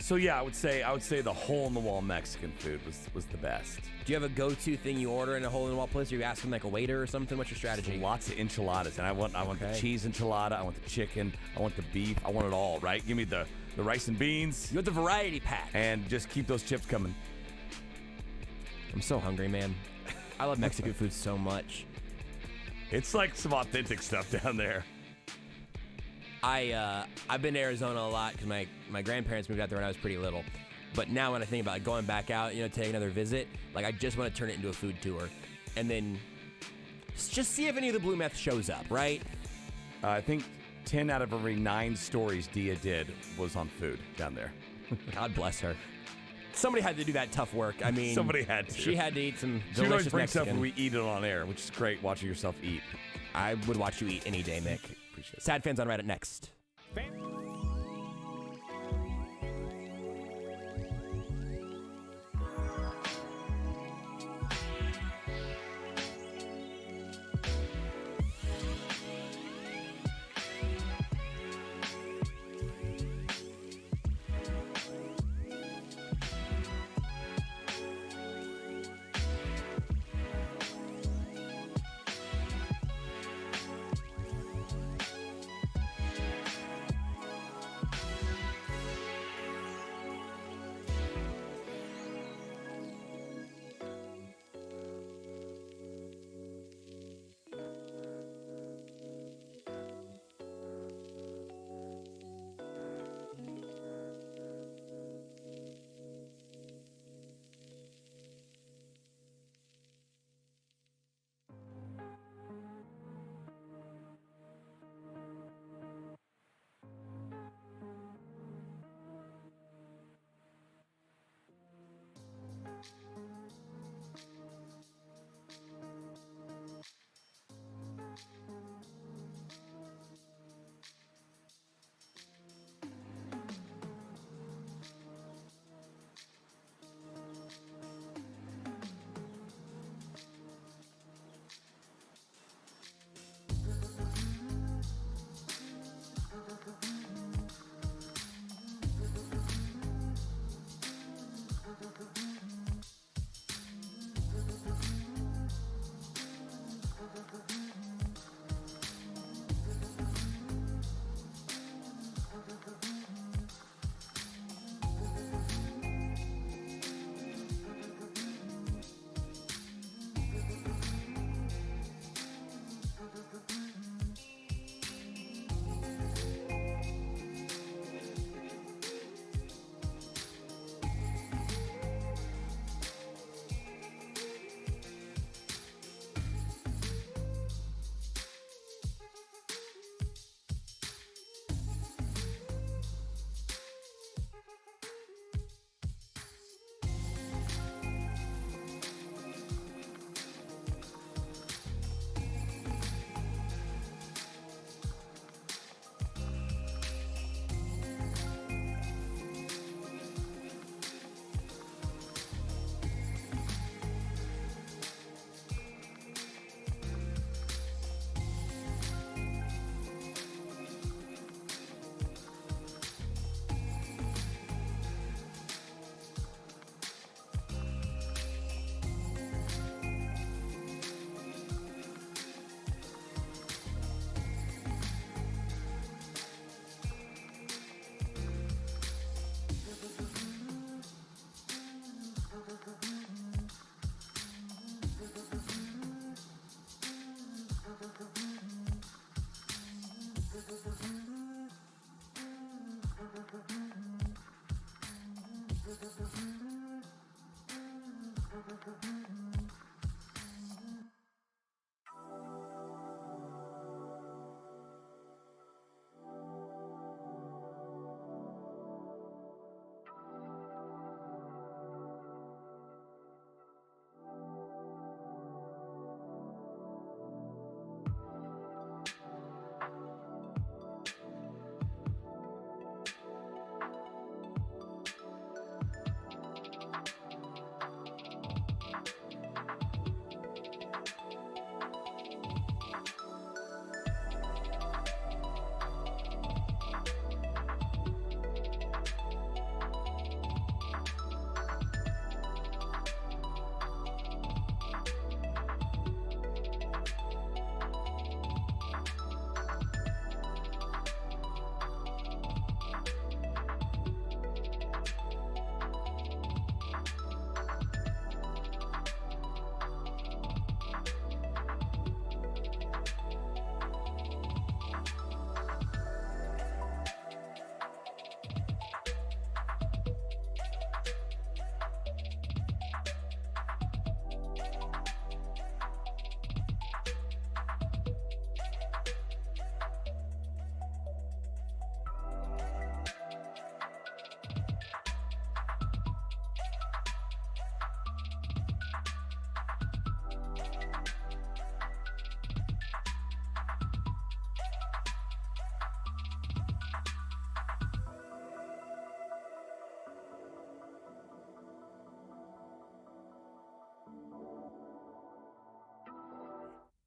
So yeah, I would say the hole in the wall Mexican food was the best. Do you have a go-to thing you order in a hole in the wall place? Or you asking like a waiter or something? What's your strategy? Lots of enchiladas, and I want the cheese enchilada. I want the chicken. I want the beef. I want it all. Right? Give me the rice and beans. You want the variety pack. And just keep those chips coming. I'm so hungry, man. I love Mexican food so much. It's like some authentic stuff down there. I've been to Arizona a lot because my grandparents moved out there when I was pretty little. But now when I think about it, going back out, take another visit, like I just want to turn it into a food tour. And then just see if any of the blue meth shows up, right? I think 10 out of every 9 stories Dia did was on food down there. God bless her. Somebody had to do that tough work. I mean, somebody had to. She had to eat some she always delicious brings Mexican. Stuff when we eat it on air, which is great watching yourself eat. I would watch you eat any day, Mick. Appreciate it. Sad Fans on Reddit next.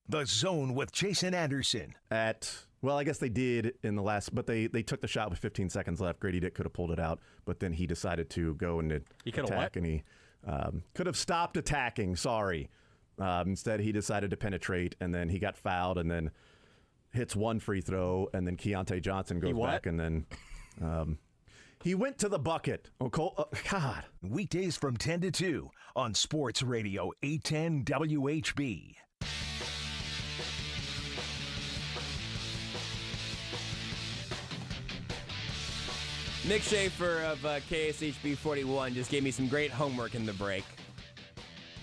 The Zone with Jason Anderson. Well, I guess they did in the last, but they took the shot with 15 seconds left. Grady Dick could have pulled it out, but then he decided to go and attack, and he could have stopped attacking. Sorry. Instead, he decided to penetrate, and then he got fouled, and then hits one free throw, and then Keontae Johnson goes back, and then he went to the bucket. God. Weekdays from 10 to 2 on Sports Radio 810 WHB. Mick Shaffer of KSHB 41 just gave me some great homework in the break.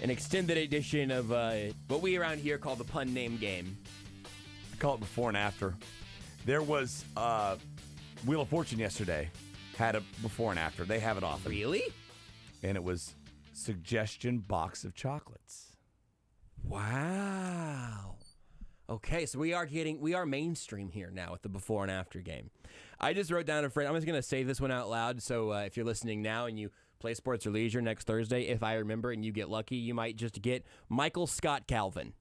An extended edition of what we around here call the pun name game. I call it before and after. There was Wheel of Fortune yesterday. Had a before and after. They have it often. Really? And it was suggestion box of chocolates. Wow. Okay, so we are mainstream here now with the before and after game. I just wrote down a phrase. I'm just going to say this one out loud. So if you're listening now and you play Sports or Leisure next Thursday, if I remember and you get lucky, you might just get Michael Scott Calvin.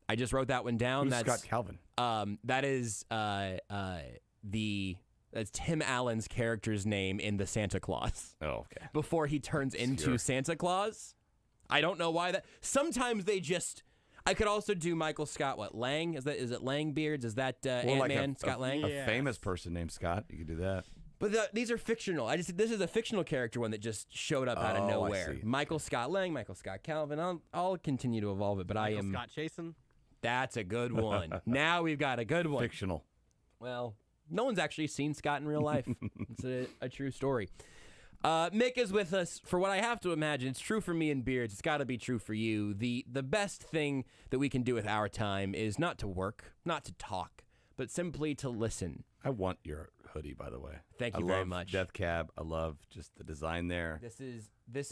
I just wrote that one down. Who's Scott Calvin? That is that's Tim Allen's character's name in the Santa Claus. Oh, okay. Before he turns into Santa Claus. I don't know why that. Sometimes they just. I could also do Michael Scott. What Lang? Is it Lang Beards? Is that Ant-Man? Scott Lang? A famous person named Scott. You could do that. But these are fictional. This is a fictional character one that just showed up out of nowhere. Michael Scott Lang, Michael Scott Calvin. I'll continue to evolve it, but Michael Scott Chasen. That's a good one. Now we've got a good one. Fictional. Well, no one's actually seen Scott in real life. It's a true story. Mick is with us for what I have to imagine. It's true for me and Beards. It's got to be true for you. The best thing that we can do with our time is not to work, not to talk, but simply to listen. I want your hoodie, by the way. Thank you very much. Death Cab. I love just the design there. This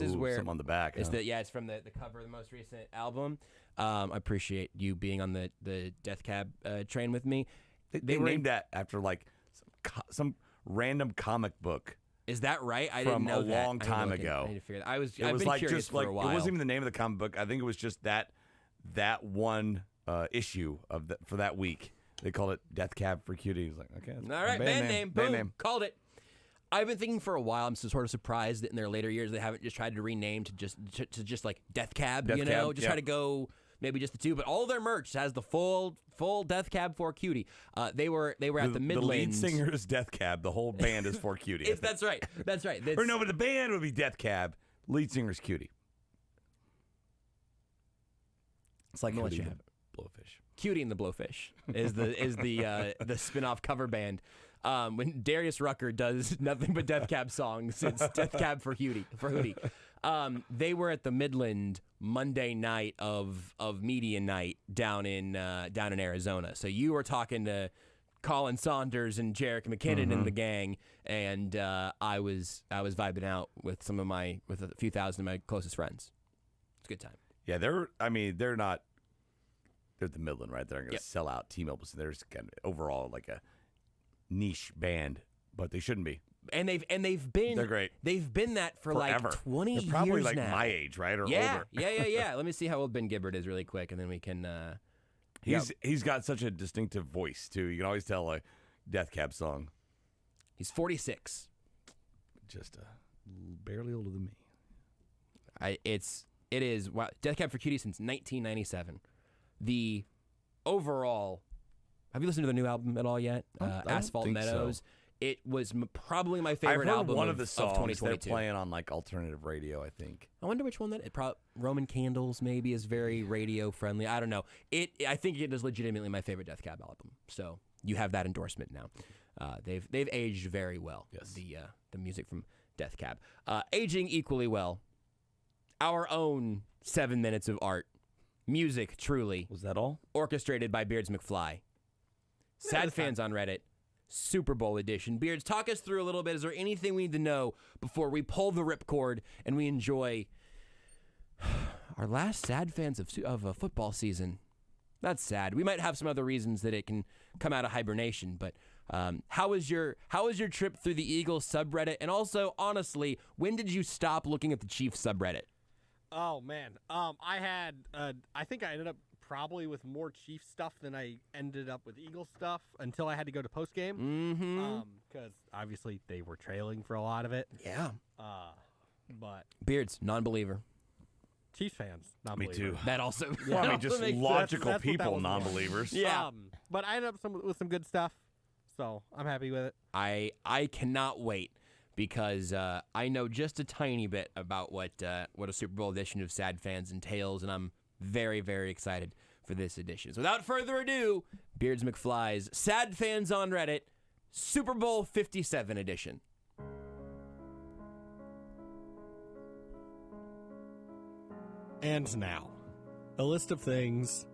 is where something on the back. It's from the cover of the most recent album. I appreciate you being on the Death Cab train with me. They named that after like some random comic book. Is that right? I didn't know that. From a long time ago. I need to figure that. I've been curious for a while. It wasn't even the name of the comic book. I think it was just that one issue for that week. They called it Death Cab for Cutie. He was like, okay. All right, band name. Boom. Band name. Called it. I've been thinking for a while. I'm sort of surprised that in their later years they haven't just tried to rename to just like Death Cab. Cab, try to go maybe just the two. But all their merch has the full Death Cab for Cutie. They were at the Midlands. The lead singer is Death Cab. The whole band is for Cutie. That's right. That's right. Or no, but the band would be Death Cab. Lead singer's Cutie. It's like Cutie and the Blowfish. Cutie and the Blowfish is the spin-off cover band. When Darius Rucker does nothing but Death Cab songs, it's Death Cab for Hootie. They were at the Midland Monday night of media night down in Arizona. So you were talking to Colin Saunders and Jarek McKinnon and the gang, and I was vibing out with a few thousand of my closest friends. It's a good time. Yeah, they're the Midland, right? They're going to sell out T-Mobile. So they're kind of overall like a niche band, but they shouldn't be. And they've been they're great. They've been that for forever. Like 20 years now. Probably like my age, right? Or older. Yeah. Let me see how old Ben Gibbard is really quick, and then we can. He's got such a distinctive voice too. You can always tell a Death Cab song. He's 46. Just barely older than me. It is wow. Death Cab for Cutie since 1997. The overall. Have you listened to the new album at all yet? Asphalt Meadows. So. It was probably my favorite album one of the songs of 2022. They're playing on like alternative radio, I think. I wonder which one Roman Candles maybe is very radio friendly. I don't know. I think it is legitimately my favorite Death Cab album. So you have that endorsement now. They've aged very well. Yes. The music from Death Cab. Aging equally well. Our own 7 minutes of art. Music, truly. Was that all? Orchestrated by Beards McFly. Sad fans on Reddit. Super Bowl edition. Beards, talk us through a little bit. Is there anything we need to know before we pull the ripcord and we enjoy our last sad fans of a football season? That's sad. We might have some other reasons that it can come out of hibernation, but how was your trip through the Eagles subreddit? And also, honestly, when did you stop looking at the Chiefs subreddit? Oh man, I think I ended up probably with more Chiefs stuff than I ended up with Eagles stuff until I had to go to postgame. Because obviously they were trailing for a lot of it. Yeah. But Beards, non-believer. Chiefs fans, non-believer. Me too. That also. Well, I mean, just logical that's people, non-believers. Yeah. But I ended up with some good stuff, so I'm happy with it. I cannot wait because I know just a tiny bit about what a Super Bowl edition of Sad Fans entails, and I'm very, very excited for this edition. So without further ado, Beards McFly's Sad Fans on Reddit, Super Bowl 57 edition. And now, a list of things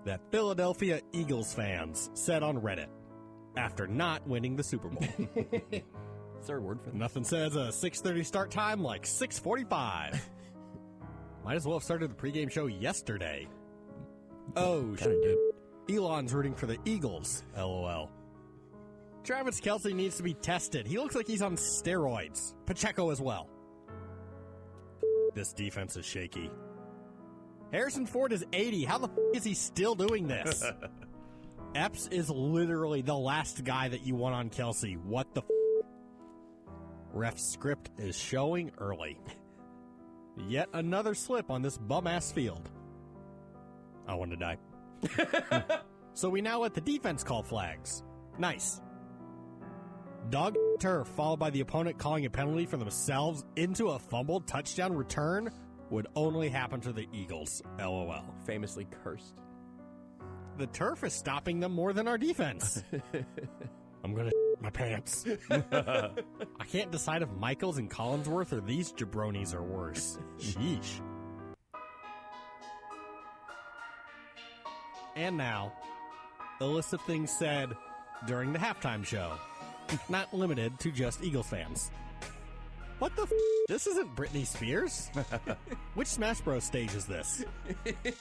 that Philadelphia Eagles fans said on Reddit after not winning the Super Bowl. Is there a word for that? Nothing says a 6:30 start time like 6:45. Might as well have started the pregame show yesterday. Oh, shit. Elon's rooting for the Eagles, LOL. Travis Kelce needs to be tested. He looks like he's on steroids. Pacheco as well. This defense is shaky. Harrison Ford is 80. How the is he still doing this? Epps is literally the last guy that you want on Kelce. What the Ref script is showing early. Yet another slip on this bum-ass field. I want to die. So we now let the defense call flags. Nice. Dog turf followed by the opponent calling a penalty for themselves into a fumbled touchdown return would only happen to the Eagles. LOL. Famously cursed. The turf is stopping them more than our defense. I'm going to my pants. I can't decide if Michaels and Collinsworth or these jabronis are worse. Sheesh. And now, a list of things said during the halftime show. Not limited to just Eagles fans. What the This isn't Britney Spears? Which Smash Bros. Stage is this?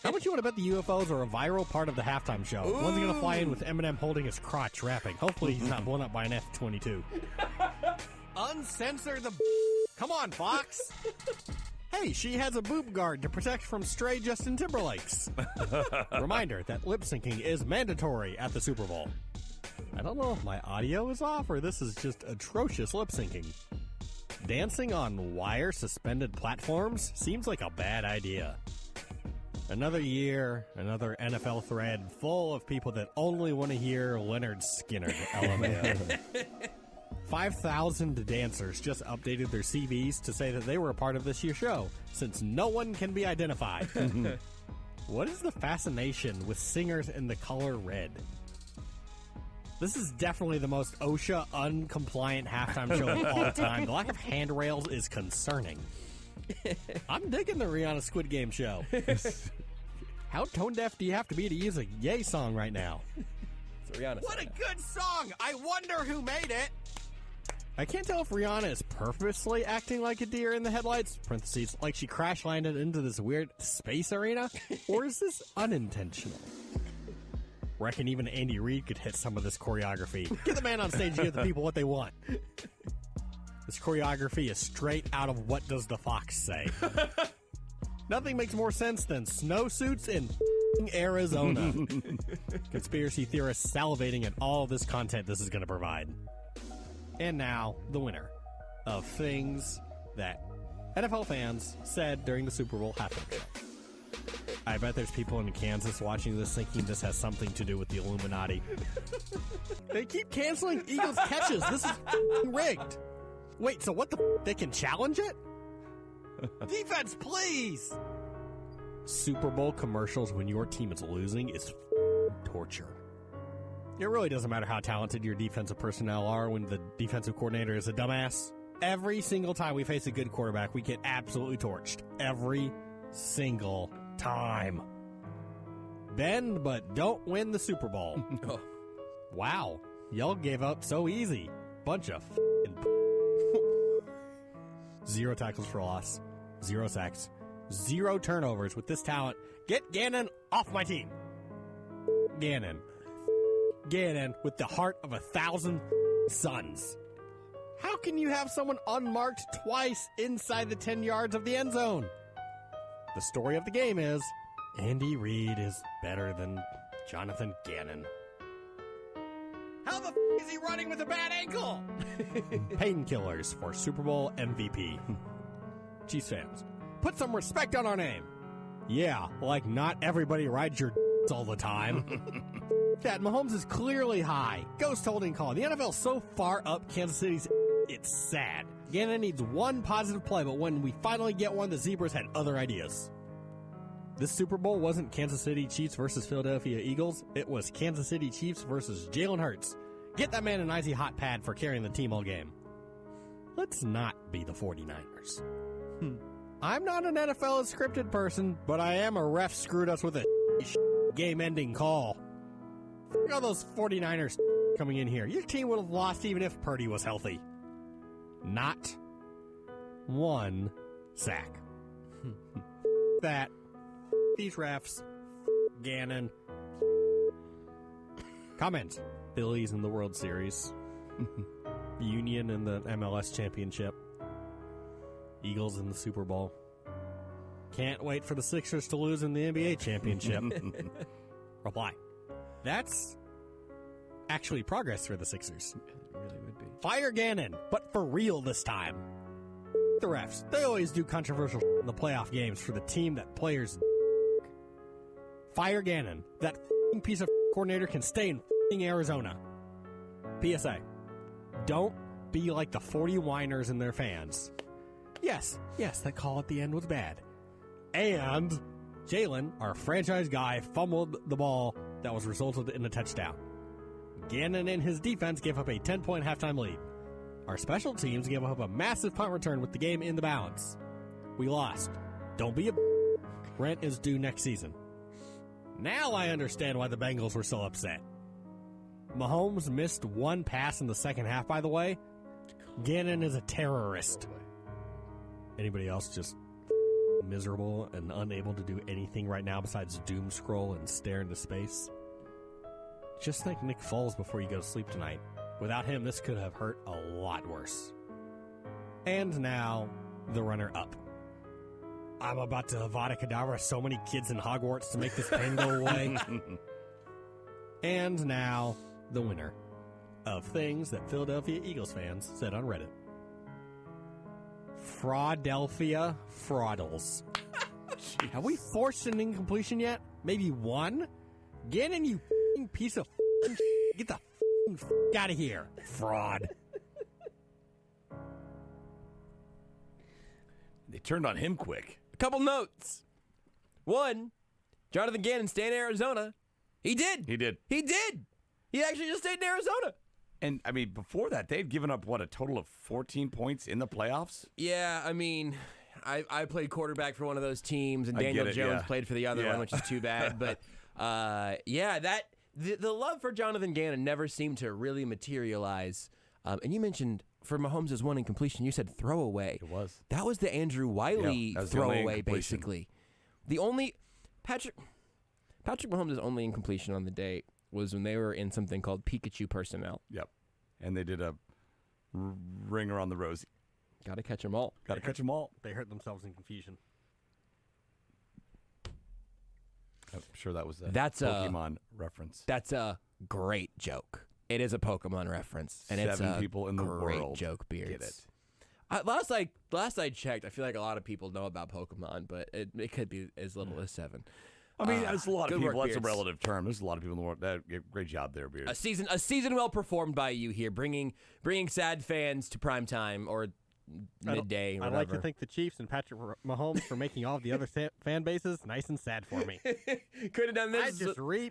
How much you want to bet the UFOs are a viral part of the halftime show? Ooh. One's going to fly in with Eminem holding his crotch rapping. Hopefully he's not blown up by an F-22. Uncensor the Come on, Fox! Hey, she has a boob guard to protect from stray Justin Timberlakes. Reminder that lip syncing is mandatory at the Super Bowl. I don't know if my audio is off or this is just atrocious lip syncing. Dancing on wire suspended platforms seems like a bad idea. Another year, another NFL thread full of people that only want to hear Leonard Skinner. LMAO. 5,000 dancers just updated their CVs to say that they were a part of this year's show, since no one can be identified. What is the fascination with singers in the color red? This is definitely the most OSHA uncompliant halftime show of all time. The lack of handrails is concerning. I'm digging the Rihanna Squid Game show. How tone deaf do you have to be to use a Yay song right now? What a good song! I wonder who made it! I can't tell if Rihanna is purposely acting like a deer in the headlights, parentheses, like she crash landed into this weird space arena, or is this unintentional? Reckon even Andy Reid could hit some of this choreography. Get the man on stage and give the people what they want. This choreography is straight out of What Does the Fox Say? Nothing makes more sense than snowsuits in Arizona. Conspiracy theorists salivating at all this content this is going to provide. And now, the winner of things that NFL fans said during the Super Bowl halftime show. I bet there's people in Kansas watching this thinking this has something to do with the Illuminati. They keep canceling Eagles catches. This is rigged. Wait, so what the they can challenge it? Defense, please! Super Bowl commercials when your team is losing is torture. It really doesn't matter how talented your defensive personnel are when the defensive coordinator is a dumbass. Every single time we face a good quarterback, we get absolutely torched. Every single time. Bend, but don't win the Super Bowl. Wow. Y'all gave up so easy. Bunch of Zero tackles for loss. 0 sacks. 0 turnovers with this talent. Get Gannon off my team. Gannon with the heart of 1,000 sons. How can you have someone unmarked twice inside the 10 yards of the end zone? The story of the game is Andy Reid is better than Jonathan Gannon. How the is he running with a bad ankle? Painkillers for Super Bowl MVP. Chiefs fans, put some respect on our name. Yeah, like not everybody rides your all the time. That Mahomes is clearly high. Ghost holding call. The NFL's so far up Kansas City's, it's sad. Gannon needs one positive play, but when we finally get one, the Zebras had other ideas. This Super Bowl wasn't Kansas City Chiefs versus Philadelphia Eagles. It was Kansas City Chiefs versus Jalen Hurts. Get that man an icy hot pad for carrying the team all game. Let's not be the 49ers. I'm not an NFL scripted person, but I am a ref screwed us with a game-ending call. Look at all those 49ers coming in here. Your team would have lost even if Purdy was healthy. Not one sack. That. These refs. Gannon. Comments. Phillies in the World Series. Union in the MLS Championship. Eagles in the Super Bowl. Can't wait for the Sixers to lose in the NBA Championship. Reply. That's actually progress for the Sixers. It really would be. Fire Gannon, but for real this time. The refs, they always do controversial in the playoff games for the team that players. Fire Gannon. That piece of coordinator can stay in Arizona. PSA. Don't be like the 40 whiners and their fans. Yes, that call at the end was bad. And Jalen, our franchise guy, fumbled the ball that was resulted in a touchdown. Gannon and his defense gave up a 10-point halftime lead. Our special teams gave up a massive punt return with the game in the balance. We lost. Don't be a rent is due next season. Now I understand why the Bengals were so upset. Mahomes missed one pass in the second half, by the way. Gannon is a terrorist. Anybody else just miserable and unable to do anything right now besides doom scroll and stare into space? Just think Nick Foles before you go to sleep tonight. Without him, this could have hurt a lot worse. And now, the runner-up. I'm about to Avada Kedavra so many kids in Hogwarts to make this pain go away. And now, the winner of things that Philadelphia Eagles fans said on Reddit. Fraudelphia Fraudles. Have we forced an incompletion yet? Maybe one? Gannon, you piece of get the out of here. Fraud. They turned on him quick. A couple notes. One, Jonathan Gannon stayed in Arizona. He did. He did. He actually just stayed in Arizona. And, I mean, before that, they'd given up, a total of 14 points in the playoffs? Yeah, I mean, I played quarterback for one of those teams, and Daniel Jones played for the other one, which is too bad. But, the love for Jonathan Gannon never seemed to really materialize. And you mentioned for Mahomes' one incompletion, you said throwaway. It was. That was the Andrew Wiley throwaway, basically. The only Patrick Mahomes' only incompletion on the day was when they were in something called Pikachu personnel. Yep. And they did a ringer on the Rosie. Got to catch them all. They hurt themselves in confusion. I'm sure that was a That's Pokemon reference. That's a great joke. It is a Pokemon reference, and it's a people in the great world joke. Beards. get it. Last I checked, I feel like a lot of people know about Pokemon, but it could be as little as 7. I mean, there's a lot of good people. work, That's a Beards. relative term. There's a lot of people in the world. Great job there, Beards. A season well performed by you here, bringing sad fans to prime time or midday. I'd like to thank the Chiefs and Patrick Mahomes for making all of the other fan bases nice and sad for me. Could have done this.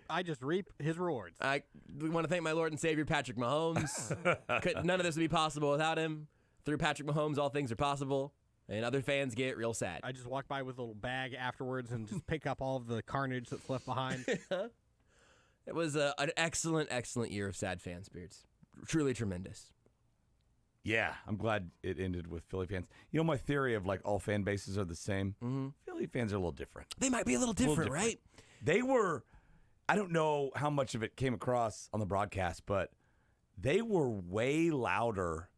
I just reap his rewards. I want to thank my Lord and Savior Patrick Mahomes. None of this would be possible without him. Through Patrick Mahomes, all things are possible. And other fans get real sad. I just walk by with a little bag afterwards and just pick up all of the carnage that's left behind. It was an excellent year of sad fans, Beards. Truly tremendous. Yeah, I'm glad it ended with Philly fans. You know, my theory of all fan bases are the same. Mm-hmm. Philly fans are a little different. They might be a little different, right? They were, I don't know how much of it came across on the broadcast, but they were way louder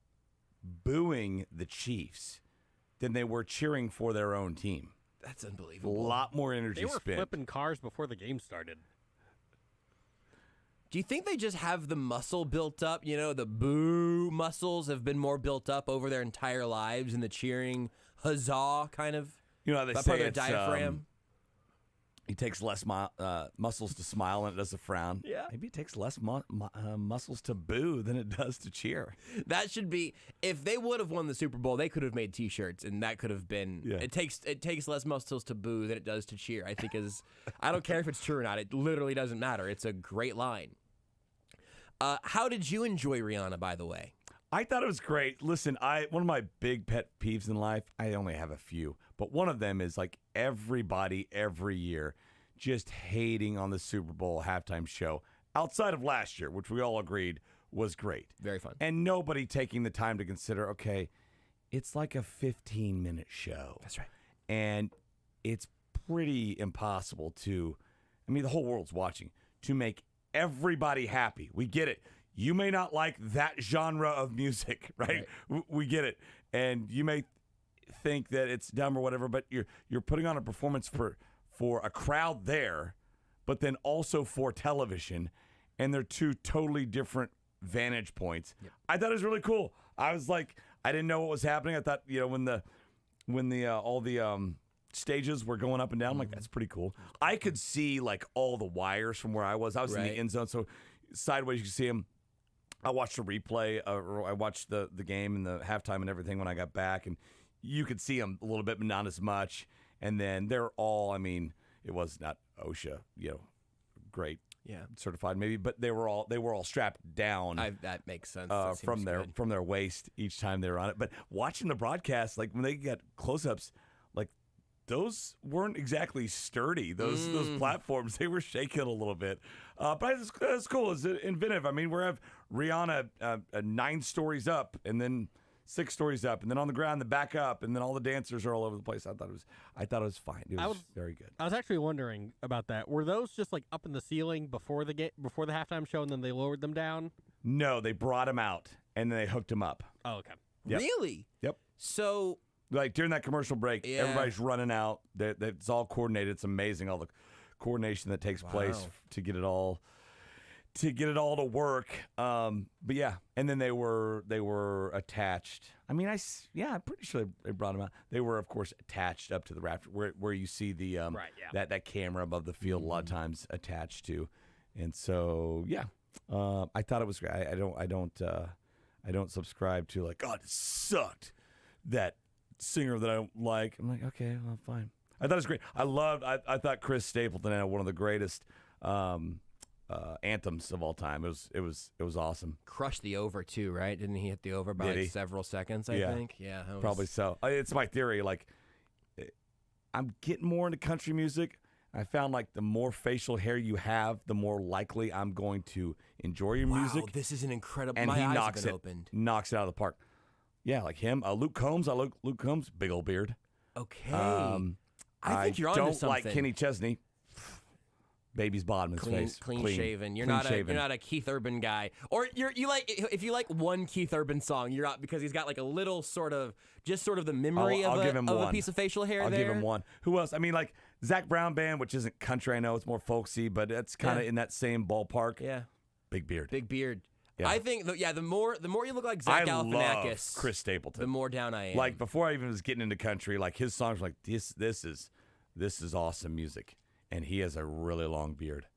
booing the Chiefs than they were cheering for their own team. That's A unbelievable. lot more energy They were spent. flipping cars before the game started. Do you think they just have the muscle built up? You know, the boo muscles have been more built up over their entire lives, and the cheering huzzah kind of. You know how they that say part of it's, their diaphragm. It takes less muscles to smile than it does to frown. Yeah. Maybe it takes less muscles to boo than it does to cheer. That should be. If they would have won the Super Bowl, they could have made T-shirts, and that could have been. Yeah. It takes less muscles to boo than it does to cheer. I think is. I don't care if it's true or not. It literally doesn't matter. It's a great line. How did you enjoy Rihanna, by the way? I thought it was great. Listen, one of my big pet peeves in life, I only have a few, but one of them is like everybody every year just hating on the Super Bowl halftime show outside of last year, which we all agreed was great. Very fun. And nobody taking the time to consider, okay, it's like a 15-minute show. That's right. And it's pretty impossible to, I mean, the whole world's watching, to make everybody happy. We get it. You may not like that genre of music, right? We get it. And you may think that it's dumb or whatever, but you're putting on a performance for a crowd there, but then also for television, and they're two totally different vantage points. Yep. I thought it was really cool. I was like, I didn't know what was happening. I thought, you know, when all the stages were going up and down, I'm like, that's pretty cool. I could see like all the wires from where I was. I was in the end zone, so sideways you could see them. I watched a replay, or I watched the game and the halftime and everything when I got back, and you could see them a little bit, but not as much. And then they're all, I mean, it was not OSHA, you know, great, certified maybe, but they were all strapped down. That makes sense. From their waist each time they were on it. But watching the broadcast, like when they got close-ups, like those weren't exactly sturdy. Those platforms, they were shaking a little bit. But it's cool. It's inventive. I mean, we have Rihanna 9 stories up, and then 6 stories up, and then on the ground, then back up, and then all the dancers are all over the place. I thought it was fine. It was very good. I was actually wondering about that. Were those just like up in the ceiling before the halftime show, and then they lowered them down? No, they brought them out, and then they hooked them up. Oh, okay. Yep. Really? Yep. So, like during that commercial break, everybody's running out. It's all coordinated. It's amazing, all the coordination that takes place to get it all to work. But yeah, and then they were attached. I mean, I'm pretty sure they brought them out. They were, of course, attached up to the rafter where you see the that camera above the field a lot of times attached to, and so I thought it was great. I don't subscribe to like, God, it sucked, that singer that I don't like. I'm like, okay, well, fine. I thought it was great. I thought Chris Stapleton had one of the greatest anthems of all time. It was awesome. Crushed the over too, right? Didn't he hit the over by like several seconds? I think. Yeah, probably so. It's my theory. Like, I'm getting more into country music. I found like the more facial hair you have, the more likely I'm going to enjoy your music. Wow, this is an incredible. And my he eyes knocks have been it, opened. knocks it out of the park. Yeah, like him. Luke Combs. Luke Combs, big old beard. Okay. I think you're onto don't something. like Kenny Chesney. Baby's bottom of his face. Clean shaven. You're shaven. not a Keith Urban guy. Or you like, if you like one Keith Urban song, you're not, because he's got like a little sort of the memory of a piece of facial hair. I'll give him one. Who else? I mean, like Zach Brown Band, which isn't country. I know it's more folksy, but it's kind of in that same ballpark. Yeah. Big beard. Yeah. I think the more you look like Zach Galifianakis, love Chris Stapleton, the more down I am. Like before I even was getting into country, like his songs were like this is awesome music, and he has a really long beard.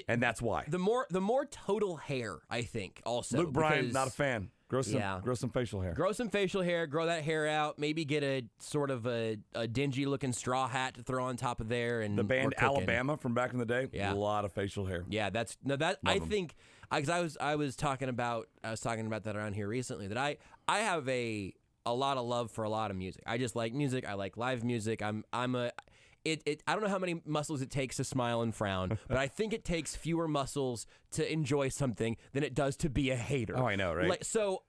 And that's why. The more total hair, I think, also. Luke Bryan, not a fan. Grow some facial hair. Grow some facial hair, grow that hair out, maybe get a sort of a dingy looking straw hat to throw on top of there. And the band Alabama from back in the day, a lot of facial hair. Yeah, think because I was talking about that around here recently, that I have a lot of love for a lot of music. I just like music. I like live music. I don't know how many muscles it takes to smile and frown, but I think it takes fewer muscles to enjoy something than it does to be a hater. Oh, I know, right? So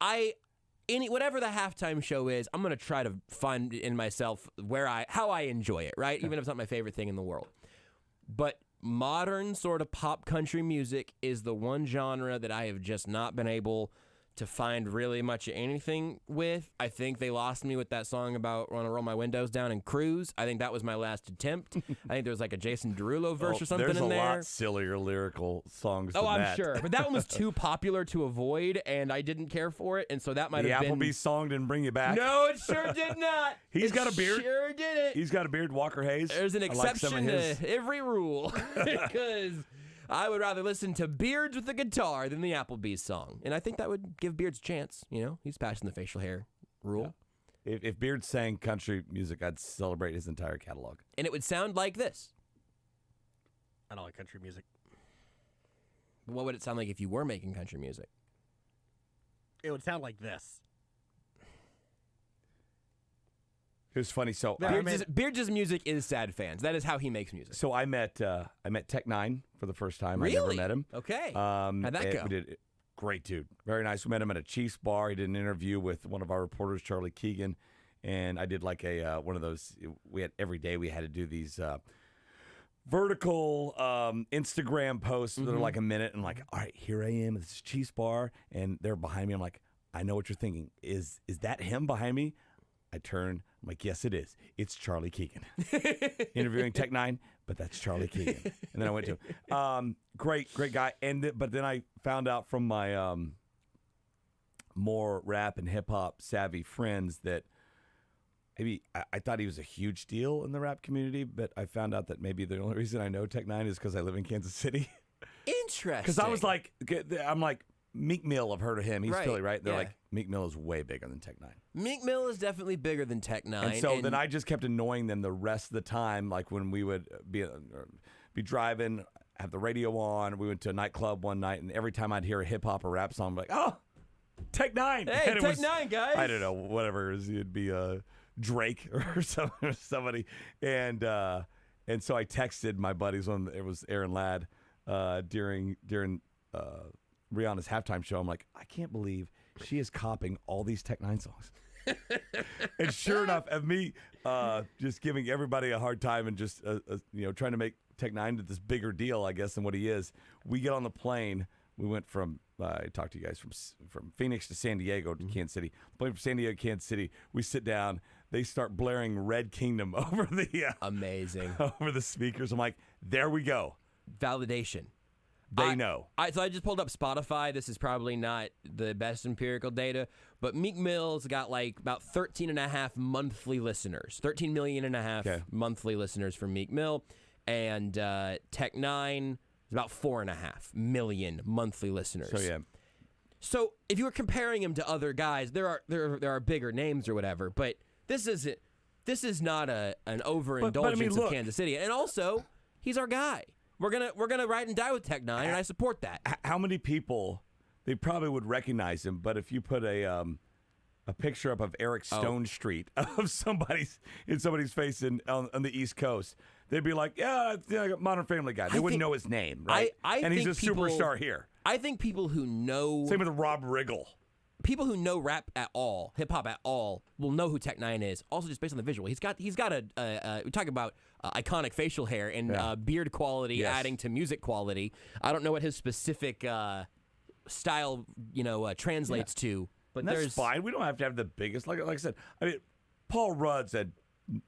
whatever the halftime show is, I'm going to try to find in myself how I enjoy it, right? Even if it's not my favorite thing in the world. But modern sort of pop country music is the one genre that I have just not been able to find really much anything with. I think they lost me with that song about "Want to Roll My Windows Down and Cruise." I think that was my last attempt. I think there was like a Jason Derulo verse or something in there. There's a lot sillier lyrical songs than I'm that. sure. But that one was too popular to avoid, and I didn't care for it, and so that might have been... The Applebee's song didn't bring you back? No, it sure did not. He's got a beard. Sure did it. He's got a beard, Walker Hayes. There's an exception to every rule, because... I would rather listen to Beards with the guitar than the Applebee's song. And I think that would give Beards a chance. You know, he's passing the facial hair rule. Yeah. If Beards sang country music, I'd celebrate his entire catalog. And it would sound like this. I don't like country music. What would it sound like if you were making country music? It would sound like this. It was funny. So Beards' music is sad fans. That is how he makes music. So I met Tech Nine for the first time. Really? I never met him. Okay. How'd that go? We did, great dude. Very nice. We met him at a Chiefs bar. He did an interview with one of our reporters, Charlie Keegan, and I did like a one of those. We had every day we had to do these vertical Instagram posts that are like a minute, and I'm like, all right, here I am at this Chiefs bar, and they're behind me. I'm like, I know what you're thinking. Is that him behind me? I turn. I'm like, yes, it is. It's Charlie Keegan. Interviewing Tech Nine, but that's Charlie Keegan. And then I went to him. Great guy. But then I found out from my more rap and hip-hop savvy friends that maybe I thought he was a huge deal in the rap community, but I found out that maybe the only reason I know Tech Nine is because I live in Kansas City. Interesting. Because I was like, I'm like, Meek Mill, I've heard of him. He's Right, Philly, right? They're yeah. like, Meek Mill is way bigger than Tech Nine. Meek Mill is definitely bigger than Tech Nine. And so then I just kept annoying them the rest of the time, like when we would be driving, have the radio on. We went to a nightclub one night, and every time I'd hear a hip-hop or rap song, I'm like, oh, Tech Nine. Hey, and Tech Nine, guys. I don't know, whatever it is. It'd be Drake or somebody. And so I texted my buddies, it was Aaron Ladd, during Rihanna's halftime show. I'm like, I can't believe she is copying all these Tech Nine songs. And sure enough, of me just giving everybody a hard time and just trying to make Tech Nine to this bigger deal, I guess, than what he is. We get on the plane. We went from I talked to you guys from Phoenix to San Diego to Kansas City. Plane from San Diego to Kansas City. We sit down. They start blaring Red Kingdom over the amazing over the speakers. I'm like, there we go. Validation. They know. So I just pulled up Spotify. This is probably not the best empirical data, but Meek Mill's got like about 13.5 monthly listeners. 13 million and a half monthly listeners for Meek Mill. And Tech Nine is about 4.5 million monthly listeners. So yeah. So if you were comparing him to other guys, there are bigger names or whatever, but this is not an overindulgence of Kansas City. And also, he's our guy. We're gonna ride and die with Tech Nine, and I support that. How many people? They probably would recognize him, but if you put a picture up of Eric Stone Street of somebody's face on the East Coast, they'd be like, yeah, it's like a Modern Family guy. They wouldn't know his name, right? And he's a superstar here. I think people who know same with Rob Riggle. People who know rap at all, hip hop at all, will know who Tech Nine is. Also, just based on the visual, he's got we talk about iconic facial hair and beard quality adding to music quality. I don't know what his specific style, translates to, but that's fine. We don't have to have the biggest. Like I said, I mean, Paul Rudd said.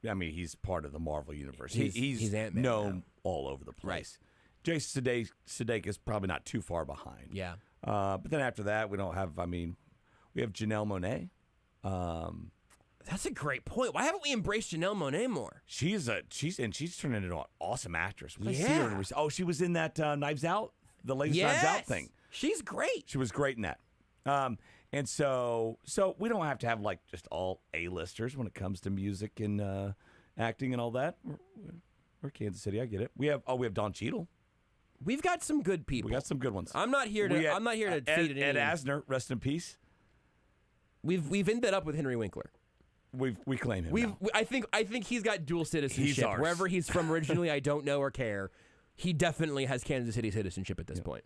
I mean, he's part of the Marvel universe. He's Ant-Man known all over the place. Right. Jason Sudeikis probably not too far behind. Yeah. But then after that, we don't have. I mean. We have Janelle Monáe. That's a great point. Why haven't we embraced Janelle Monáe more? She's turned into an awesome actress. We see her. She was in that Knives Out, the latest Knives Out thing. She's great. She was great in that. And so we don't have to have like just all A-listers when it comes to music and acting and all that. We're Kansas City. I get it. We have Don Cheadle. We've got some good people. We got some good ones. I'm not here to feed it in. Ed Asner, rest in peace. We've ended up with Henry Winkler. We claim him. Now. I think he's got dual citizenship. He's ours. Wherever he's from originally, I don't know or care. He definitely has Kansas City citizenship at this point.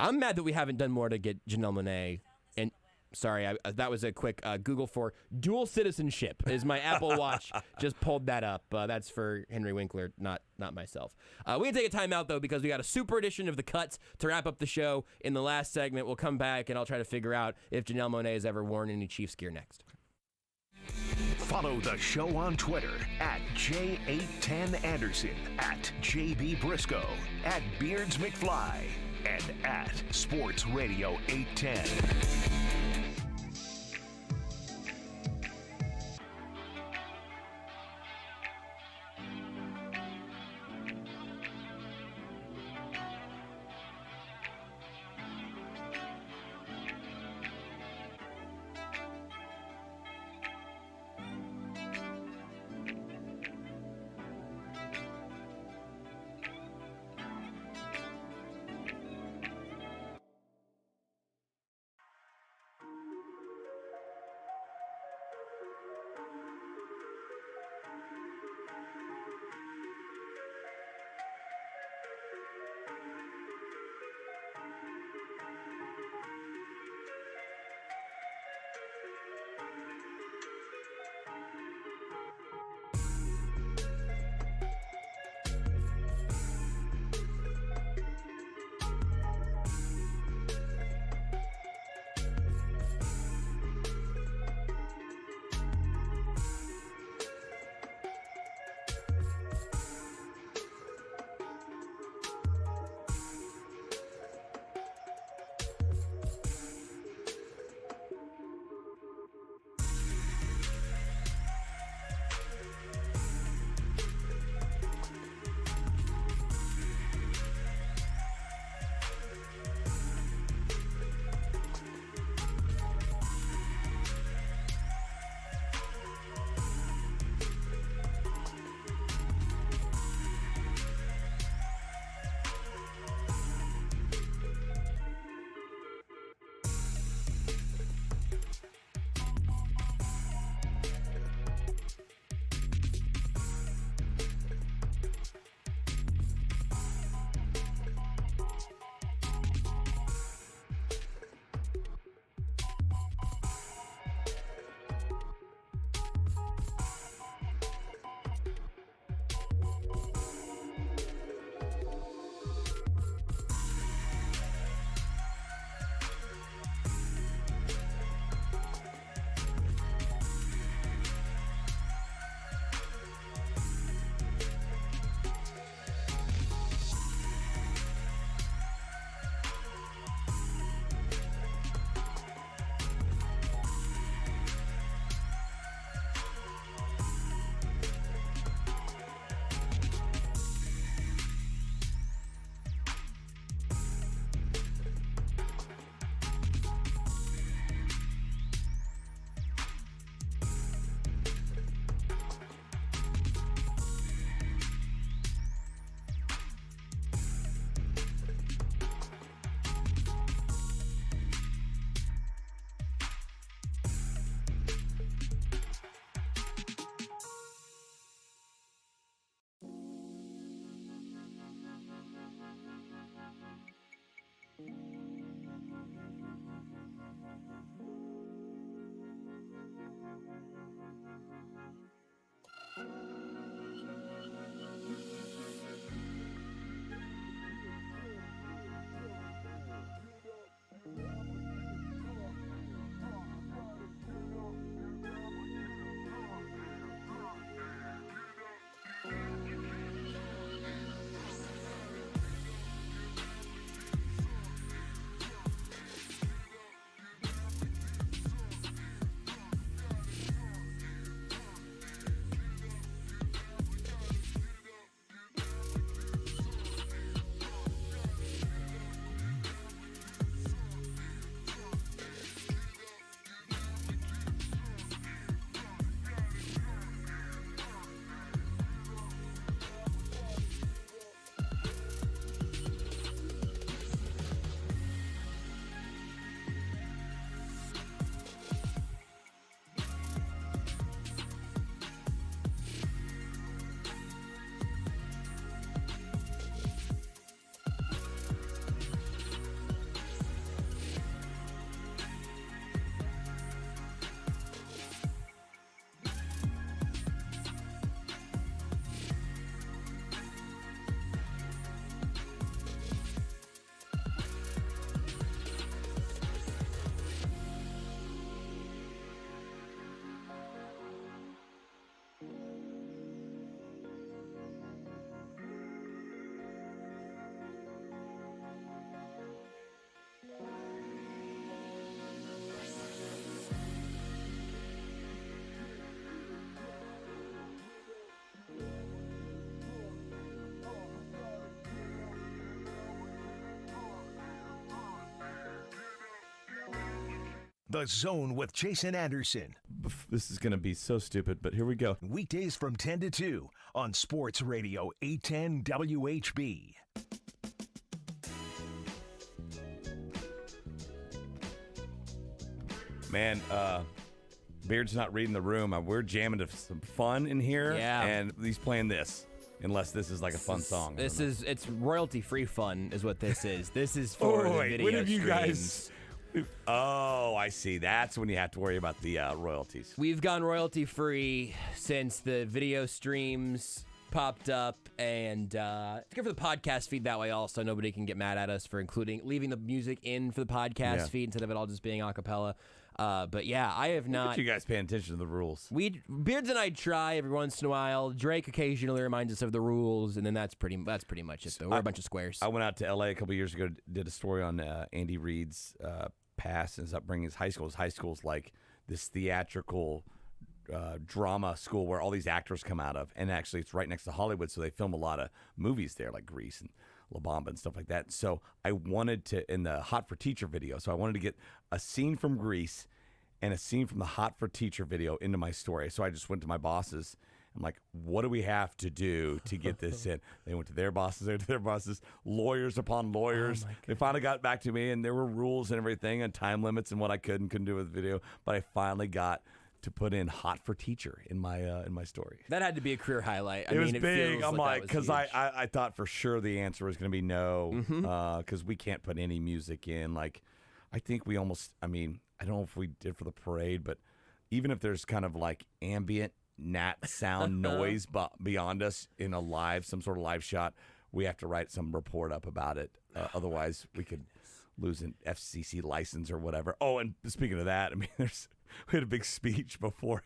I'm mad that we haven't done more to get Janelle Monáe and Sorry, that was a quick Google for dual citizenship. Is my Apple Watch just pulled that up? That's for Henry Winkler, not myself. We can take a timeout though because we got a super edition of the Cuts to wrap up the show. In the last segment, we'll come back and I'll try to figure out if Janelle Monáe has ever worn any Chiefs gear next. Follow the show on Twitter at J810Anderson, at JB Brisco, at Beards McFly, and at Sports Radio 810. The Zone with Jason Anderson. This is going to be so stupid, but here we go. Weekdays from 10 to 2 on Sports Radio 810 WHB. Man, Beard's not reading the room. We're jamming to some fun in here, and he's playing this. Unless this is like a fun song. It's royalty-free fun is what this is. This is for the video when have you streams. guys... Oh, I see. That's when you have to worry about the royalties. We've gone royalty-free since the video streams popped up, and it's good for the podcast feed that way also. Nobody can get mad at us for leaving the music in for the podcast feed instead of it all just being a cappella. But yeah, I have not. Look at you guys paying attention to the rules. Beards and I try every once in a while. Drake occasionally reminds us of the rules, and then that's pretty much it. Though we're a bunch of squares. I went out to L.A. a couple years ago, did a story on Andy Reid's past and his upbringing. His high school. His high school's like this theatrical drama school where all these actors come out of, and actually it's right next to Hollywood, so they film a lot of movies there, like Grease and La Bamba and stuff like that. So I wanted to, in the Hot for Teacher video, so I wanted to get a scene from Grease and a scene from the Hot for Teacher video into my story. So I just went to my bosses. I'm like, what do we have to do to get this in? They went to their bosses, lawyers upon lawyers. They finally got back to me, and there were rules and everything and time limits and what I could and couldn't do with the video. But I finally got to put in Hot for Teacher in my story. That had to be a career highlight. It was big. I'm like, because I thought for sure the answer was going to be no, because we can't put any music in. Like, I think we almost, I don't know if we did for the parade, but even if there's kind of like ambient gnat sound noise beyond us in some sort of live shot, we have to write some report up about it. Otherwise, we could lose an FCC license or whatever. Oh, and speaking of that, we had a big speech before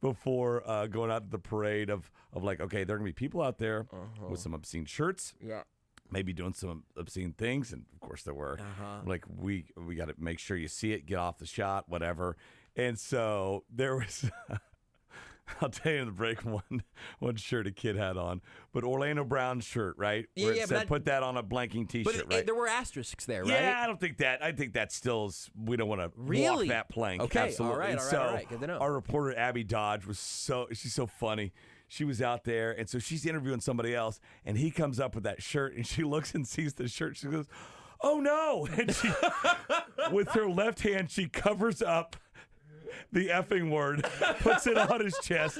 going out to the parade of like, okay, there are going to be people out there with some obscene shirts. Yeah. Maybe doing some obscene things, and of course there were. Like we got to make sure you see it, get off the shot, whatever. And so there was, I'll tell you in the break one shirt a kid had on, but Orlando Brown's shirt, right? Where it said put that on a blanking T-shirt, right? There were asterisks there, right? Yeah, I don't think that. I think that still is. We don't want to walk that plank. Okay, absolutely. all right. Good to know. Our reporter Abby Dodge she's so funny. She was out there, and so she's interviewing somebody else, and he comes up with that shirt, and she looks and sees the shirt. She goes, "Oh no!" And she, with her left hand, she covers up the effing word, puts it on his chest,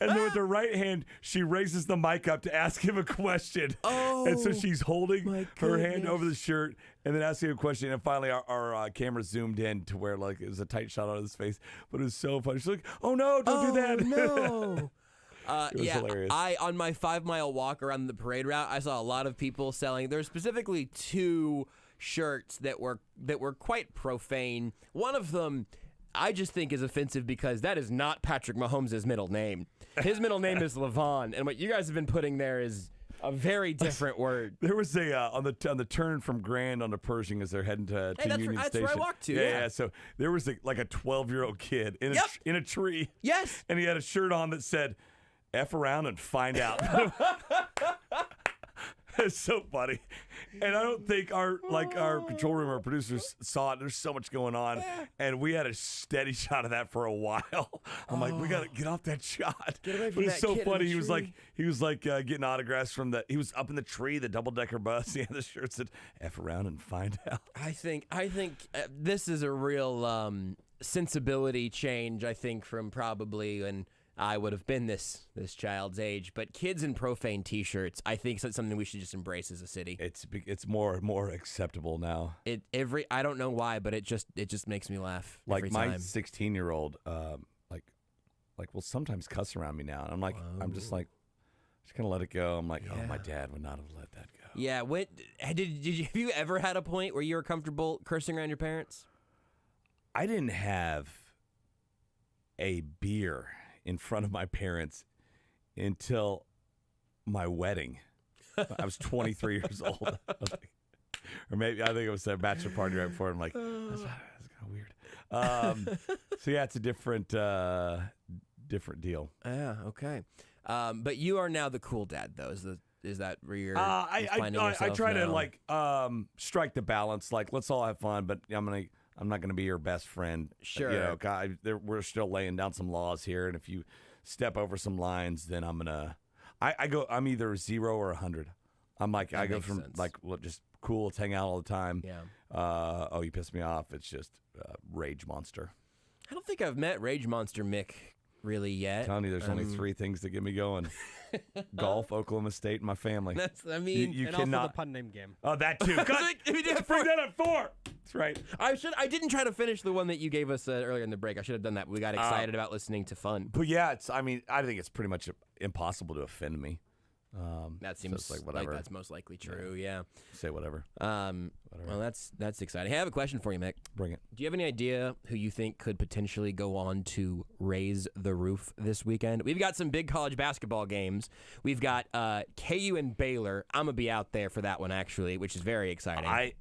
and then with her right hand, she raises the mic up to ask him a question. Oh, and so she's holding her hand over the shirt and then asking a question. And finally, our camera zoomed in to where like it was a tight shot on his face, but it was so funny. She's like, "Oh no, don't do that!" No. It was hilarious. On my 5-mile walk around the parade route, I saw a lot of people selling. There's specifically 2 shirts that were quite profane. One of them I just think is offensive because that is not Patrick Mahomes' middle name. His middle name is Levon, and what you guys have been putting there is a very different word. There was a on the turn from Grand onto Pershing as they're heading to Union Station. That's where I walked to. Yeah. So there was like a 12-year-old kid in a tree. Yes. And he had a shirt on that said, "F around and find out." It's so funny. And I don't think our control room, our producers saw it. There's so much going on. And we had a steady shot of that for a while. I'm like, we got to get off that shot. Get away but from it's that so kid funny. in the He was like getting autographs from he was up in the tree, the double-decker bus. He had the shirt that said, "F around and find out." I think this is a real sensibility change, I think, from probably when I would have been this child's age. But kids in profane T-shirts, I think it's something we should just embrace as a city. It's more and more acceptable now. I don't know why, but it just makes me laugh. Like every my time. 16-year-old, will sometimes cuss around me now. And I'm like, I'm just gonna let it go. I'm like, oh, my dad would not have let that go. Yeah. Have you ever had a point where you were comfortable cursing around your parents? I didn't have a beer in front of my parents until my wedding. I was 23 years old. Or maybe I think it was a bachelor party right before. I'm like, that's kind of weird. So yeah, it's a different deal. Yeah, okay. But you are now the cool dad, though. Is that where you're finding yourself I try now? to strike the balance. Like, let's all have fun, but I'm I'm not going to be your best friend. Sure. We're still laying down some laws here, and if you step over some lines, then I'm gonna. I'm either 0 or 100. I go from sense. just cool, let's hang out all the time. Yeah. You pissed me off. It's just rage monster. I don't think I've met Rage Monster Mick really yet. I'm telling you, there's only 3 things that get me going: golf, Oklahoma State, and my family. You and cannot. Also the pun name game. Oh, that too. God, let's bring that up 4. That's right. I didn't try to finish the one that you gave us earlier in the break. I should have done that. We got excited about listening to fun. But yeah, I think it's pretty much impossible to offend me. That seems like like that's most likely true. Yeah. Say whatever. Well, that's exciting. Hey, I have a question for you, Mick. Bring it. Do you have any idea who you think could potentially go on to raise the roof this weekend? We've got some big college basketball games. We've got KU and Baylor. I'm gonna be out there for that one actually, which is very exciting.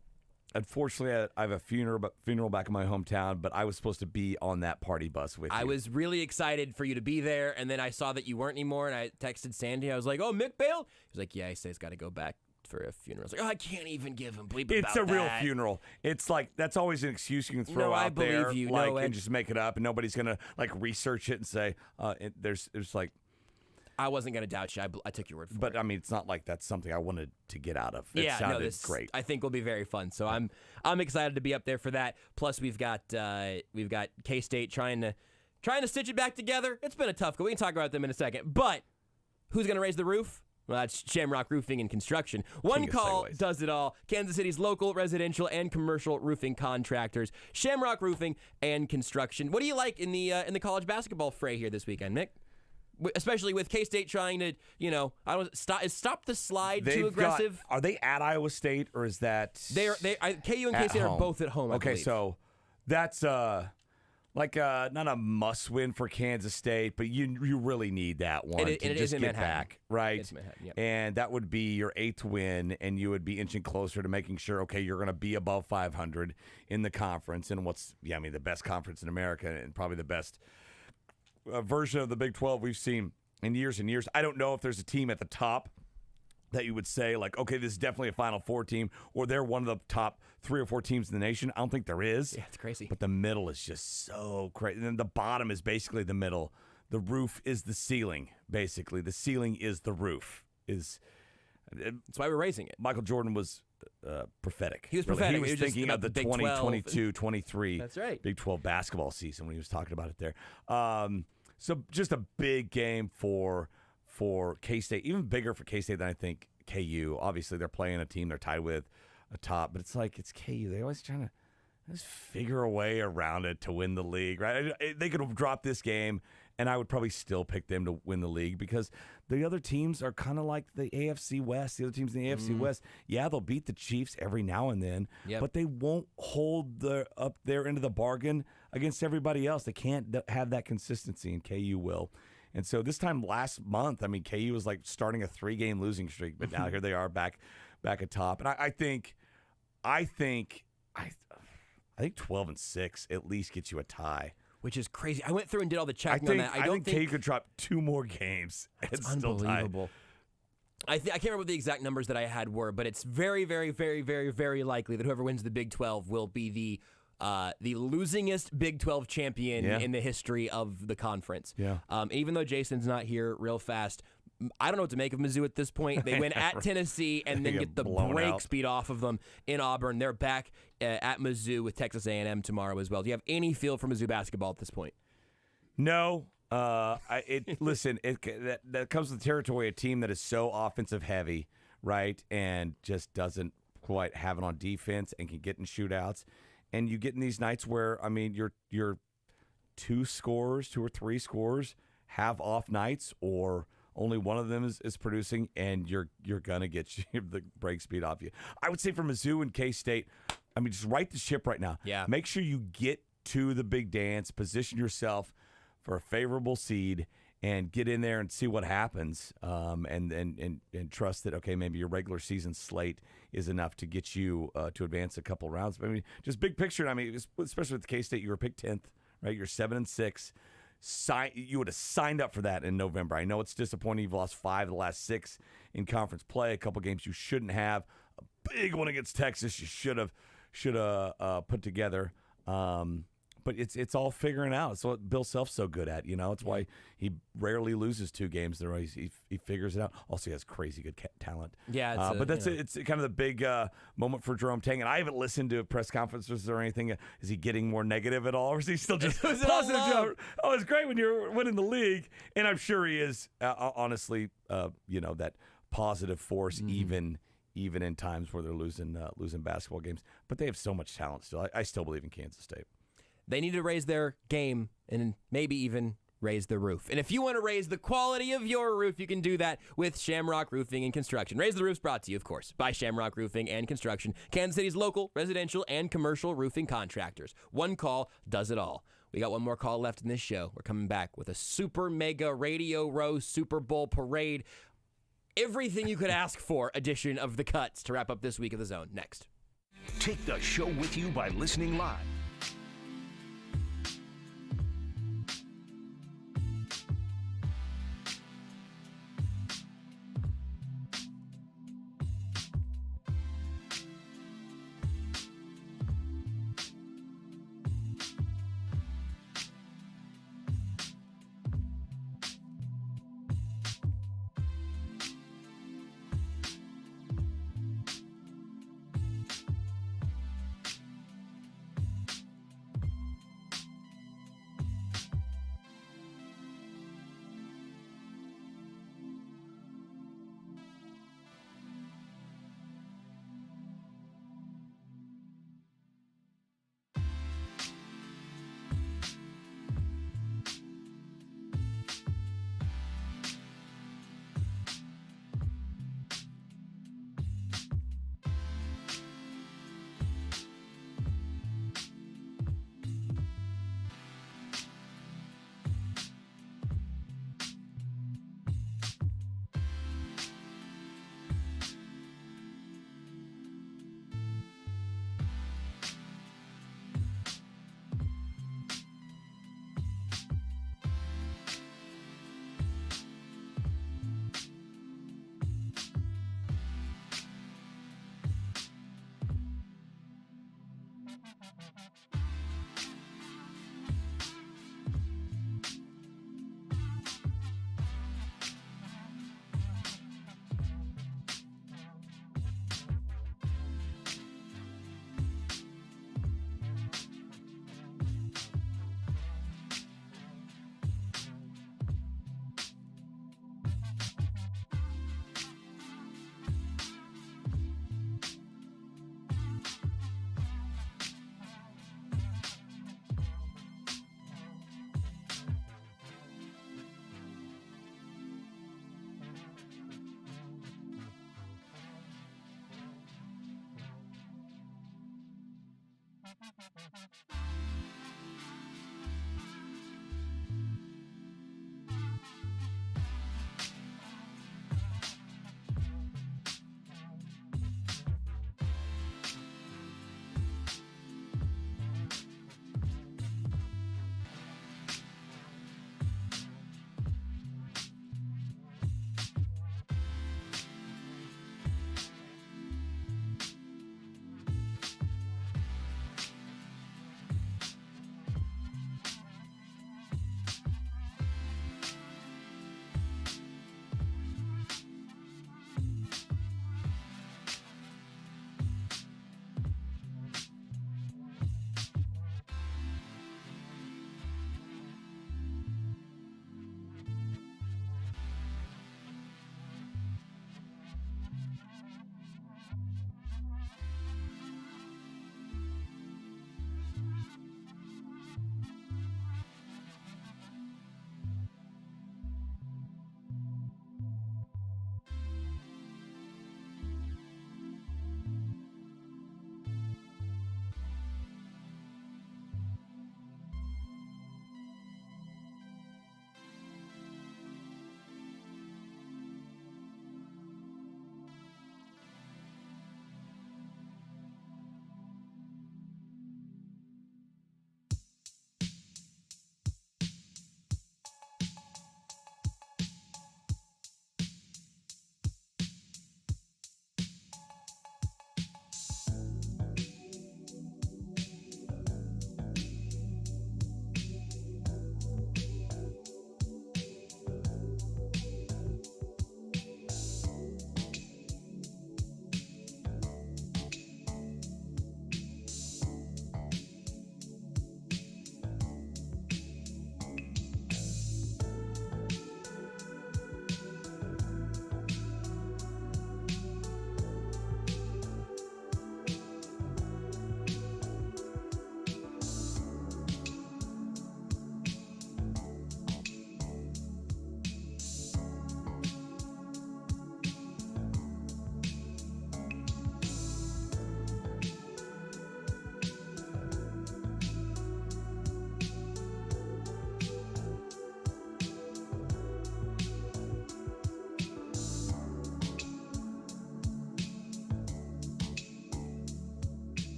Unfortunately, I have a funeral back in my hometown, but I was supposed to be on that party bus with you. I was really excited for you to be there, and then I saw that you weren't anymore, and I texted Sandy. I was like, "Oh, Mick Bale?" He was like, "Yeah, he says he's got to go back for a funeral." I was like, "Oh, I can't even give him bleep It's about a real that." funeral. It's like that's always an excuse you can throw I out there, believe you. and just make it up, and nobody's gonna research it and say there's like. I wasn't going to doubt you. I took your word for it. But, I mean, it's not like that's something I wanted to get out of. It sounded this great. I think will be very fun. So I'm excited to be up there for that. Plus, we've got K-State trying to stitch it back together. It's been a tough go. We can talk about them in a second. But who's going to raise the roof? Well, that's Shamrock Roofing and Construction. One call does it all. Kansas City's local, residential, and commercial roofing contractors. Shamrock Roofing and Construction. What do you like in the college basketball fray here this weekend, Mick? Especially with K-State trying to, stop the slide too aggressive. Are they at Iowa State or is that? KU and K-State are both at home. I believe. So that's not a must-win for Kansas State, but you really need that one to just get back, right? It's Manhattan, yep. And that would be your 8th win, and you would be inching closer to making sure, okay, you're going to be above 500 in the conference, and the best conference in America, and probably the best version of the Big 12 we've seen in years and years. I don't know if there's a team at the top that you would say, okay, this is definitely a Final Four team, or they're one of the top 3 or 4 teams in the nation. I don't think there is. Yeah, it's crazy. But the middle is just so crazy. And then the bottom is basically the middle. The roof is the ceiling, basically. The ceiling is the roof. That's why we're raising it. Michael Jordan was prophetic. He was prophetic. He was thinking of the 2022-23 That's right. Big 12 basketball season when he was talking about it there. So just a big game for K-State, even bigger for K-State than I think KU. Obviously, they're playing a team they're tied with a top, but it's KU. They're always trying to just figure a way around it to win the league, right? They could have dropped this game, and I would probably still pick them to win the league because the other teams are kind of like the AFC West. The other teams in the AFC West, they'll beat the Chiefs every now and then, but they won't hold up their end of the bargain against everybody else. They can't have that consistency, and KU will. And so this time last month, KU was starting a 3-game losing streak, but now here they are back atop. And I think 12-6 at least gets you a tie. Which is crazy. I went through and did all the checking on that. I think KU could drop 2 more games. It's unbelievable. I can't remember what the exact numbers that I had were, but it's very, very, very, very, very likely that whoever wins the Big 12 will be the losingest Big 12 champion in the history of the conference. Yeah. Even though Jason's not here real fast, I don't know what to make of Mizzou at this point. They win at Tennessee and then get the brakes beat off of them in Auburn. They're back at Mizzou with Texas A&M tomorrow as well. Do you have any feel for Mizzou basketball at this point? No. Listen, that comes with the territory of a team that is so offensive heavy, right, and just doesn't quite have it on defense and can get in shootouts. And you get in these nights where, your 2 or 3 scorers have off nights, or only one of them is producing, and you're gonna get the break speed off you. I would say for Mizzou and K-State, just right the ship right now. Yeah. Make sure you get to the big dance, position yourself for a favorable seed, and get in there and see what happens. And trust that maybe your regular season slate is enough to get you to advance a couple rounds. Just big picture. Especially with K-State, you were picked 10th, right? You're 7-6. You would have signed up for that in November. I know it's disappointing. You've lost 5 of the last 6 in conference play. A couple games you shouldn't have. A big one against Texas you should have put together. But it's all figuring out. It's what Bill Self's so good at, It's why he rarely loses 2 games in a row. He figures it out. Also, he has crazy good talent. Yeah, it's kind of the big moment for Jerome Tang. And I haven't listened to press conferences or anything. Is he getting more negative at all, or is he still just positive? Oh, it's great when you're winning the league, and I'm sure he is. Honestly, that positive force, even in times where they're losing basketball games. But they have so much talent still. I still believe in Kansas State. They need to raise their game and maybe even raise the roof. And if you want to raise the quality of your roof, you can do that with Shamrock Roofing and Construction. Raise the Roof's brought to you, of course, by Shamrock Roofing and Construction, Kansas City's local, residential, and commercial roofing contractors. One call does it all. We got one more call left in this show. We're coming back with a super mega Radio Row Super Bowl parade. Everything you could ask for edition of The Cuts to wrap up this week of The Zone. Next. Take the show with you by listening live.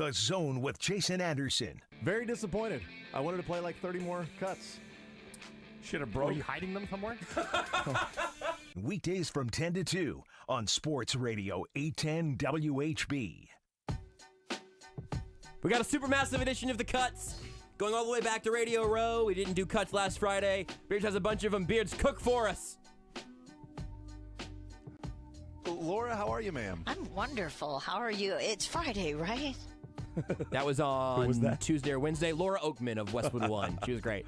The Zone with Jason Anderson. Very disappointed. I wanted to play like 30 more cuts. Should have Are broke. you hiding them somewhere? Weekdays from 10 to 2 on Sports Radio 810 WHB. We got a supermassive edition of the cuts. Going all the way back to Radio Row. We didn't do cuts last Friday. Beards has a bunch of them. Beards, cook for us. Laura, how are you, ma'am? I'm wonderful. How are you? It's Friday, right? That was on Tuesday or Wednesday. Laura Oakman of Westwood One. She was great.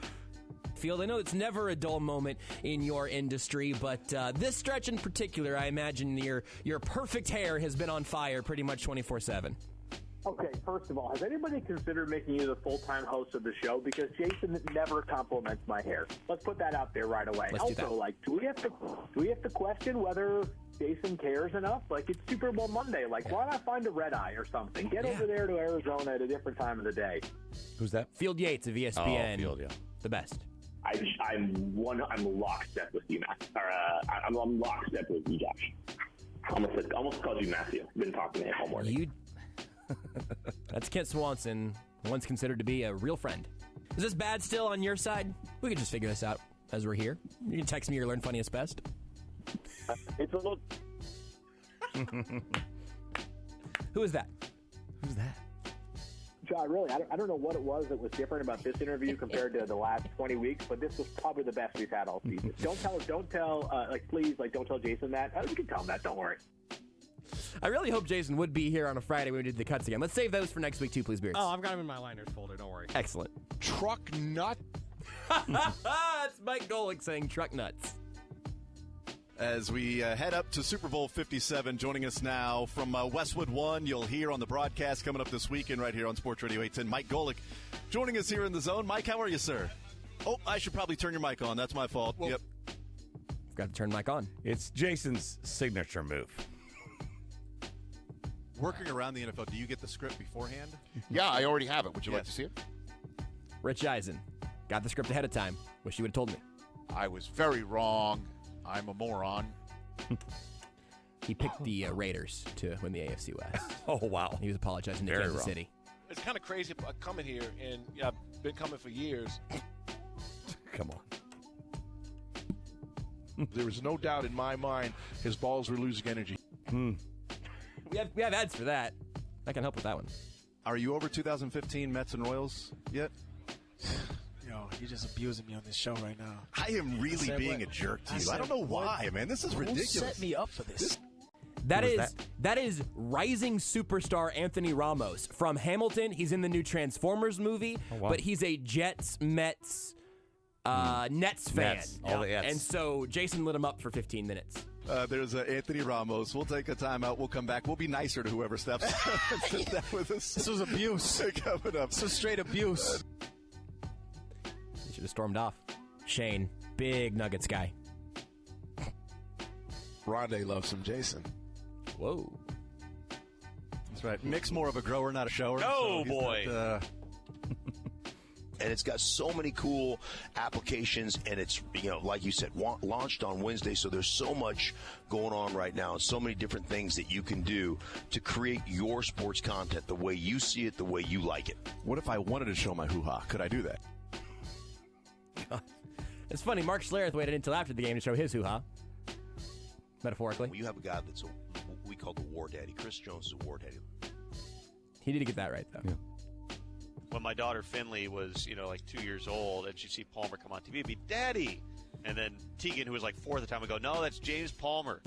Field, I know it's never a dull moment in your industry, but this stretch in particular, I imagine your perfect hair has been on fire pretty much 24/7. Okay, first of all, has anybody considered making you the full-time host of the show? Because Jason never compliments my hair. Let's put that out there right away. Let's do that. Also, like, do we have to question whether Jason cares enough? Like, it's Super Bowl Monday. Like, why not find a red eye or something? Get over there to Arizona at a different time of the day. Who's that? Field Yates of ESPN. Oh, Field, yeah. The best. I'm lockstep with you, Matt. I'm lockstep with you, Josh. Almost called you Matthew. Been talking to him all morning. That's Kent Swanson, once considered to be a real friend. Is this bad still on your side? We can just figure this out as we're here. You can text me your Learn Funniest Best. It's a little... Who is that? Who's that? John, really, I don't know what it was that was different about this interview compared to the last 20 weeks, but this was probably the best we've had all season. Don't tell Jason that. You can tell him that, don't worry. I really hope Jason would be here on a Friday when we did the cuts again. Let's save those for next week too, please, Beards. Oh, I've got them in my liners folder. Don't worry. Excellent. Truck nut. That's Mike Golick saying truck nuts. As we head up to Super Bowl 57, joining us now from Westwood One, you'll hear on the broadcast coming up this weekend right here on Sports Radio 810, Mike Golick joining us here in the zone. Mike, how are you, sir? Oh, I should probably turn your mic on. That's my fault. Well, yep. Got to turn the mic on. It's Jason's signature move. Working around the NFL, do you get the script beforehand? Yeah, I already have it. Would you like to see it? Rich Eisen. Got the script ahead of time. Wish you would have told me. I was very wrong. I'm a moron. He picked the Raiders to win the AFC West. Oh, wow. He was apologizing to Very Kansas wrong. City. It's kind of crazy coming here, and I've been coming for years. Come on. There was no doubt in my mind his balls were losing energy. We have ads for that. I can help with that one. Are you over 2015 Mets and Royals yet? Yo, you're just abusing me on this show right now. I am really being a jerk to you. I don't know why, man. This is ridiculous. Who set me up for this? That is rising superstar Anthony Ramos from Hamilton. He's in the new Transformers movie, but he's a Jets, Mets, Nets fan. Nets. All the Nets. And so Jason lit him up for 15 minutes. There's Anthony Ramos. We'll take a timeout. We'll come back. We'll be nicer to whoever steps down with us. This was abuse. Coming up. This was straight abuse. He should have stormed off. Shane, big Nuggets guy. Rondé loves some Jason. Whoa. That's right. Mick's more of a grower, not a shower. Oh, so boy. Not, and it's got so many cool applications, and it's, like you said, launched on Wednesday, so there's so much going on right now, and so many different things that you can do to create your sports content the way you see it, the way you like it. What if I wanted to show my hoo-ha? Could I do that? It's funny, Mark Schlereth waited until after the game to show his hoo-ha. Metaphorically. Well, you have a guy that's we call the war daddy. Chris Jones is a war daddy. He did get that right, though. Yeah. When my daughter Finley was, like 2 years old, and she'd see Palmer come on TV, it'd be, Daddy! And then Tegan, who was like 4 at the time, would go, no, that's James Palmer.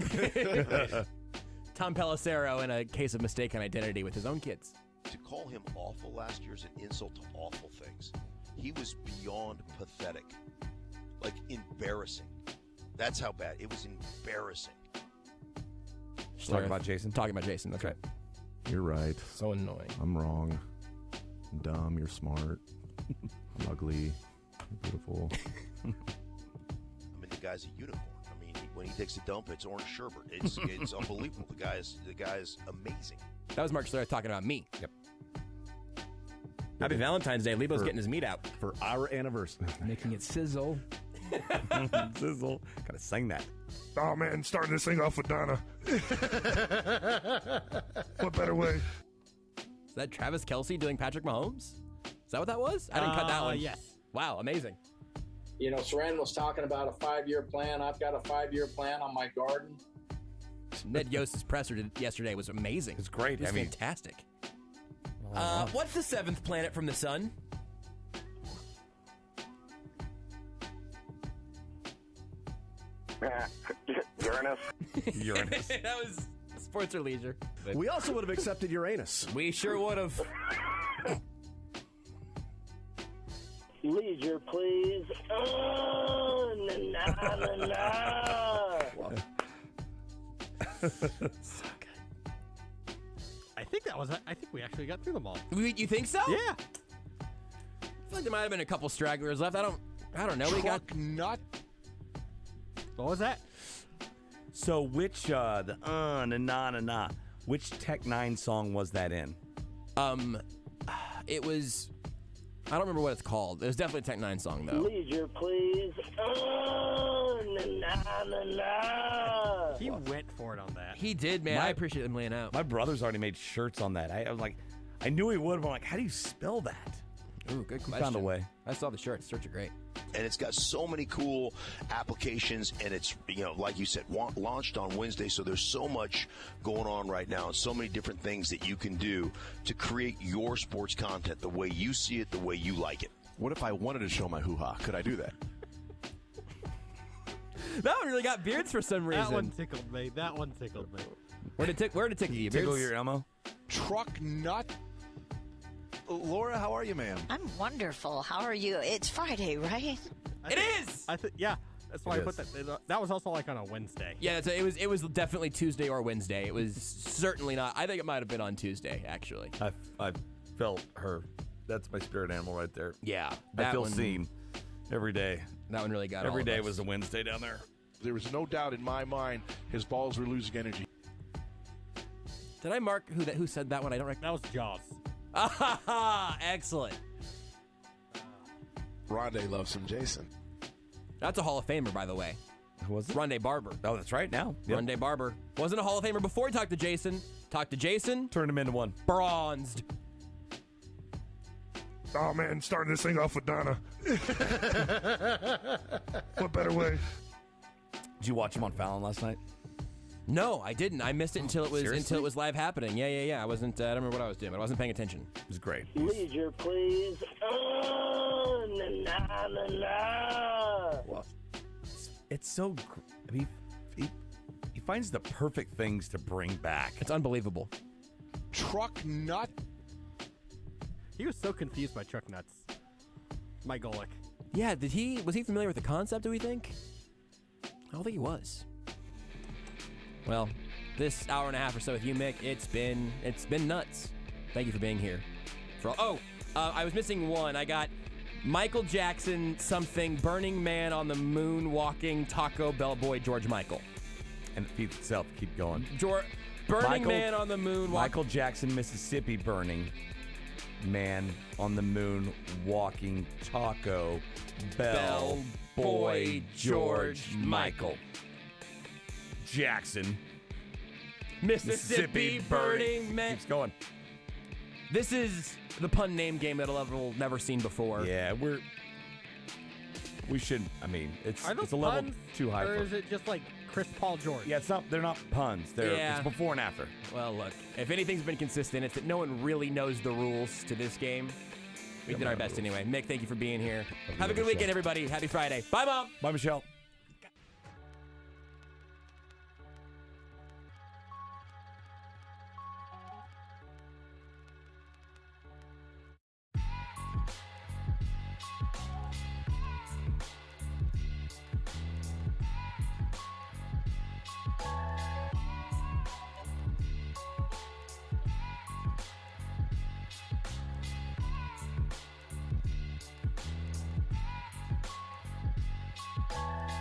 Tom Pelissero in a case of mistaken identity with his own kids. To call him awful last year is an insult to awful things. He was beyond pathetic. Like, embarrassing. That's how bad. It was embarrassing. Talking about Jason? Talking about Jason, that's right. You're right. So annoying. I'm wrong. I'm dumb. You're smart. I'm ugly. You're beautiful. I mean, the guy's a unicorn. I mean, when he takes a dump, it's orange sherbet. It's unbelievable. The guy's amazing. That was Mark Schlereth talking about me. Yep. Happy Valentine's Day. Lebo's getting his meat out. For our anniversary. Making it sizzle. Sizzle. Gotta sing that. Oh, man, starting this thing off with Donna. What better way? that Travis Kelce doing Patrick Mahomes? Is that what that was? I didn't cut that one. Yes. Wow, amazing. You know, Soren was talking about a 5-year plan. I've got a 5-year plan on my garden. Ned Yost's presser yesterday was amazing. It's great. It was fantastic. What's the 7th planet from the sun? Uranus. Uranus. That was sports or leisure. We also would have accepted Uranus. We sure would have. Leisure, please. Oh, na na na na. So good. I think we actually got through them all. You think so? Yeah. I feel like there might have been a couple stragglers left. I don't know. We got nut. What was that? So which which Tech 9 song was that in? It was. I don't remember what it's called. It was definitely a Tech 9 song though. Leisure, please. Oh, na na na na. He went for it on that. He did, man. I appreciate him laying out. My brother's already made shirts on that. I was like, I knew he would, but I'm like, how do you spell that? Ooh, good question. He found a way. I saw the shirts. Shirts are great. And it's got so many cool applications, and it's, like you said, launched on Wednesday, so there's so much going on right now, and so many different things that you can do to create your sports content the way you see it, the way you like it. What if I wanted to show my hoo-ha? Could I do that? That one really got Beards for some reason. That one tickled me. Where did it tickle you, Beards? Tickle your ammo? Truck nut. Laura, how are you, ma'am? I'm wonderful. How are you? It's Friday, right? It is. Yeah. That's why I put that. That was also like on a Wednesday. Yeah, it was definitely Tuesday or Wednesday. It was certainly not. I think it might have been on Tuesday, actually. I felt her. That's my spirit animal right there. Yeah, I feel seen every day. That one really got every all of day us. was a Wednesday down there. There was no doubt in my mind his balls were losing energy. Did I mark who said that one? I don't recognize. That was Jaws. Excellent. Rondé loves some Jason. That's a Hall of Famer, by the way. Who was it? Rondé Barber. Oh, that's right now. Yep. Rondé Barber. Wasn't a Hall of Famer before he talked to Jason. Talked to Jason. Turned him into one. Bronzed. Oh, man, starting this thing off with Donna. What better way? Did you watch him on Fallon last night? No, I didn't. I missed it until it was live happening. Yeah. I wasn't. I don't remember what I was doing, but I wasn't paying attention. It was great. Leisure, please. Oh, na na na na. Well, it's so. I mean, he finds the perfect things to bring back. It's unbelievable. Truck nut. He was so confused by truck nuts. Mike Golick. Yeah. Was he familiar with the concept? Do we think? I don't think he was. Well, this hour and a half or so with you, Mick, it's been nuts. Thank you for being here. I was missing one. I got Michael Jackson, something, Burning Man on the Moon, walking Taco Bell boy George Michael. And it feeds itself. Keep going. Burning Man on the Moon. Michael Jackson, Mississippi, Burning Man on the Moon, walking Taco Bell boy George Michael. Jackson, Mississippi, Burning Man. Keeps going. This is the pun name game that I've never seen before. Yeah, we should. I mean, it's Are those it's a level puns, too high. Or for is it just like Chris Paul George? Yeah, it's not. They're not puns. It's before and after. Well, look, if anything's been consistent, it's that no one really knows the rules to this game. We did our best anyway. Mick, thank you for being here. Have a good weekend, everybody. Happy Friday. Bye, Mom. Bye, Michelle.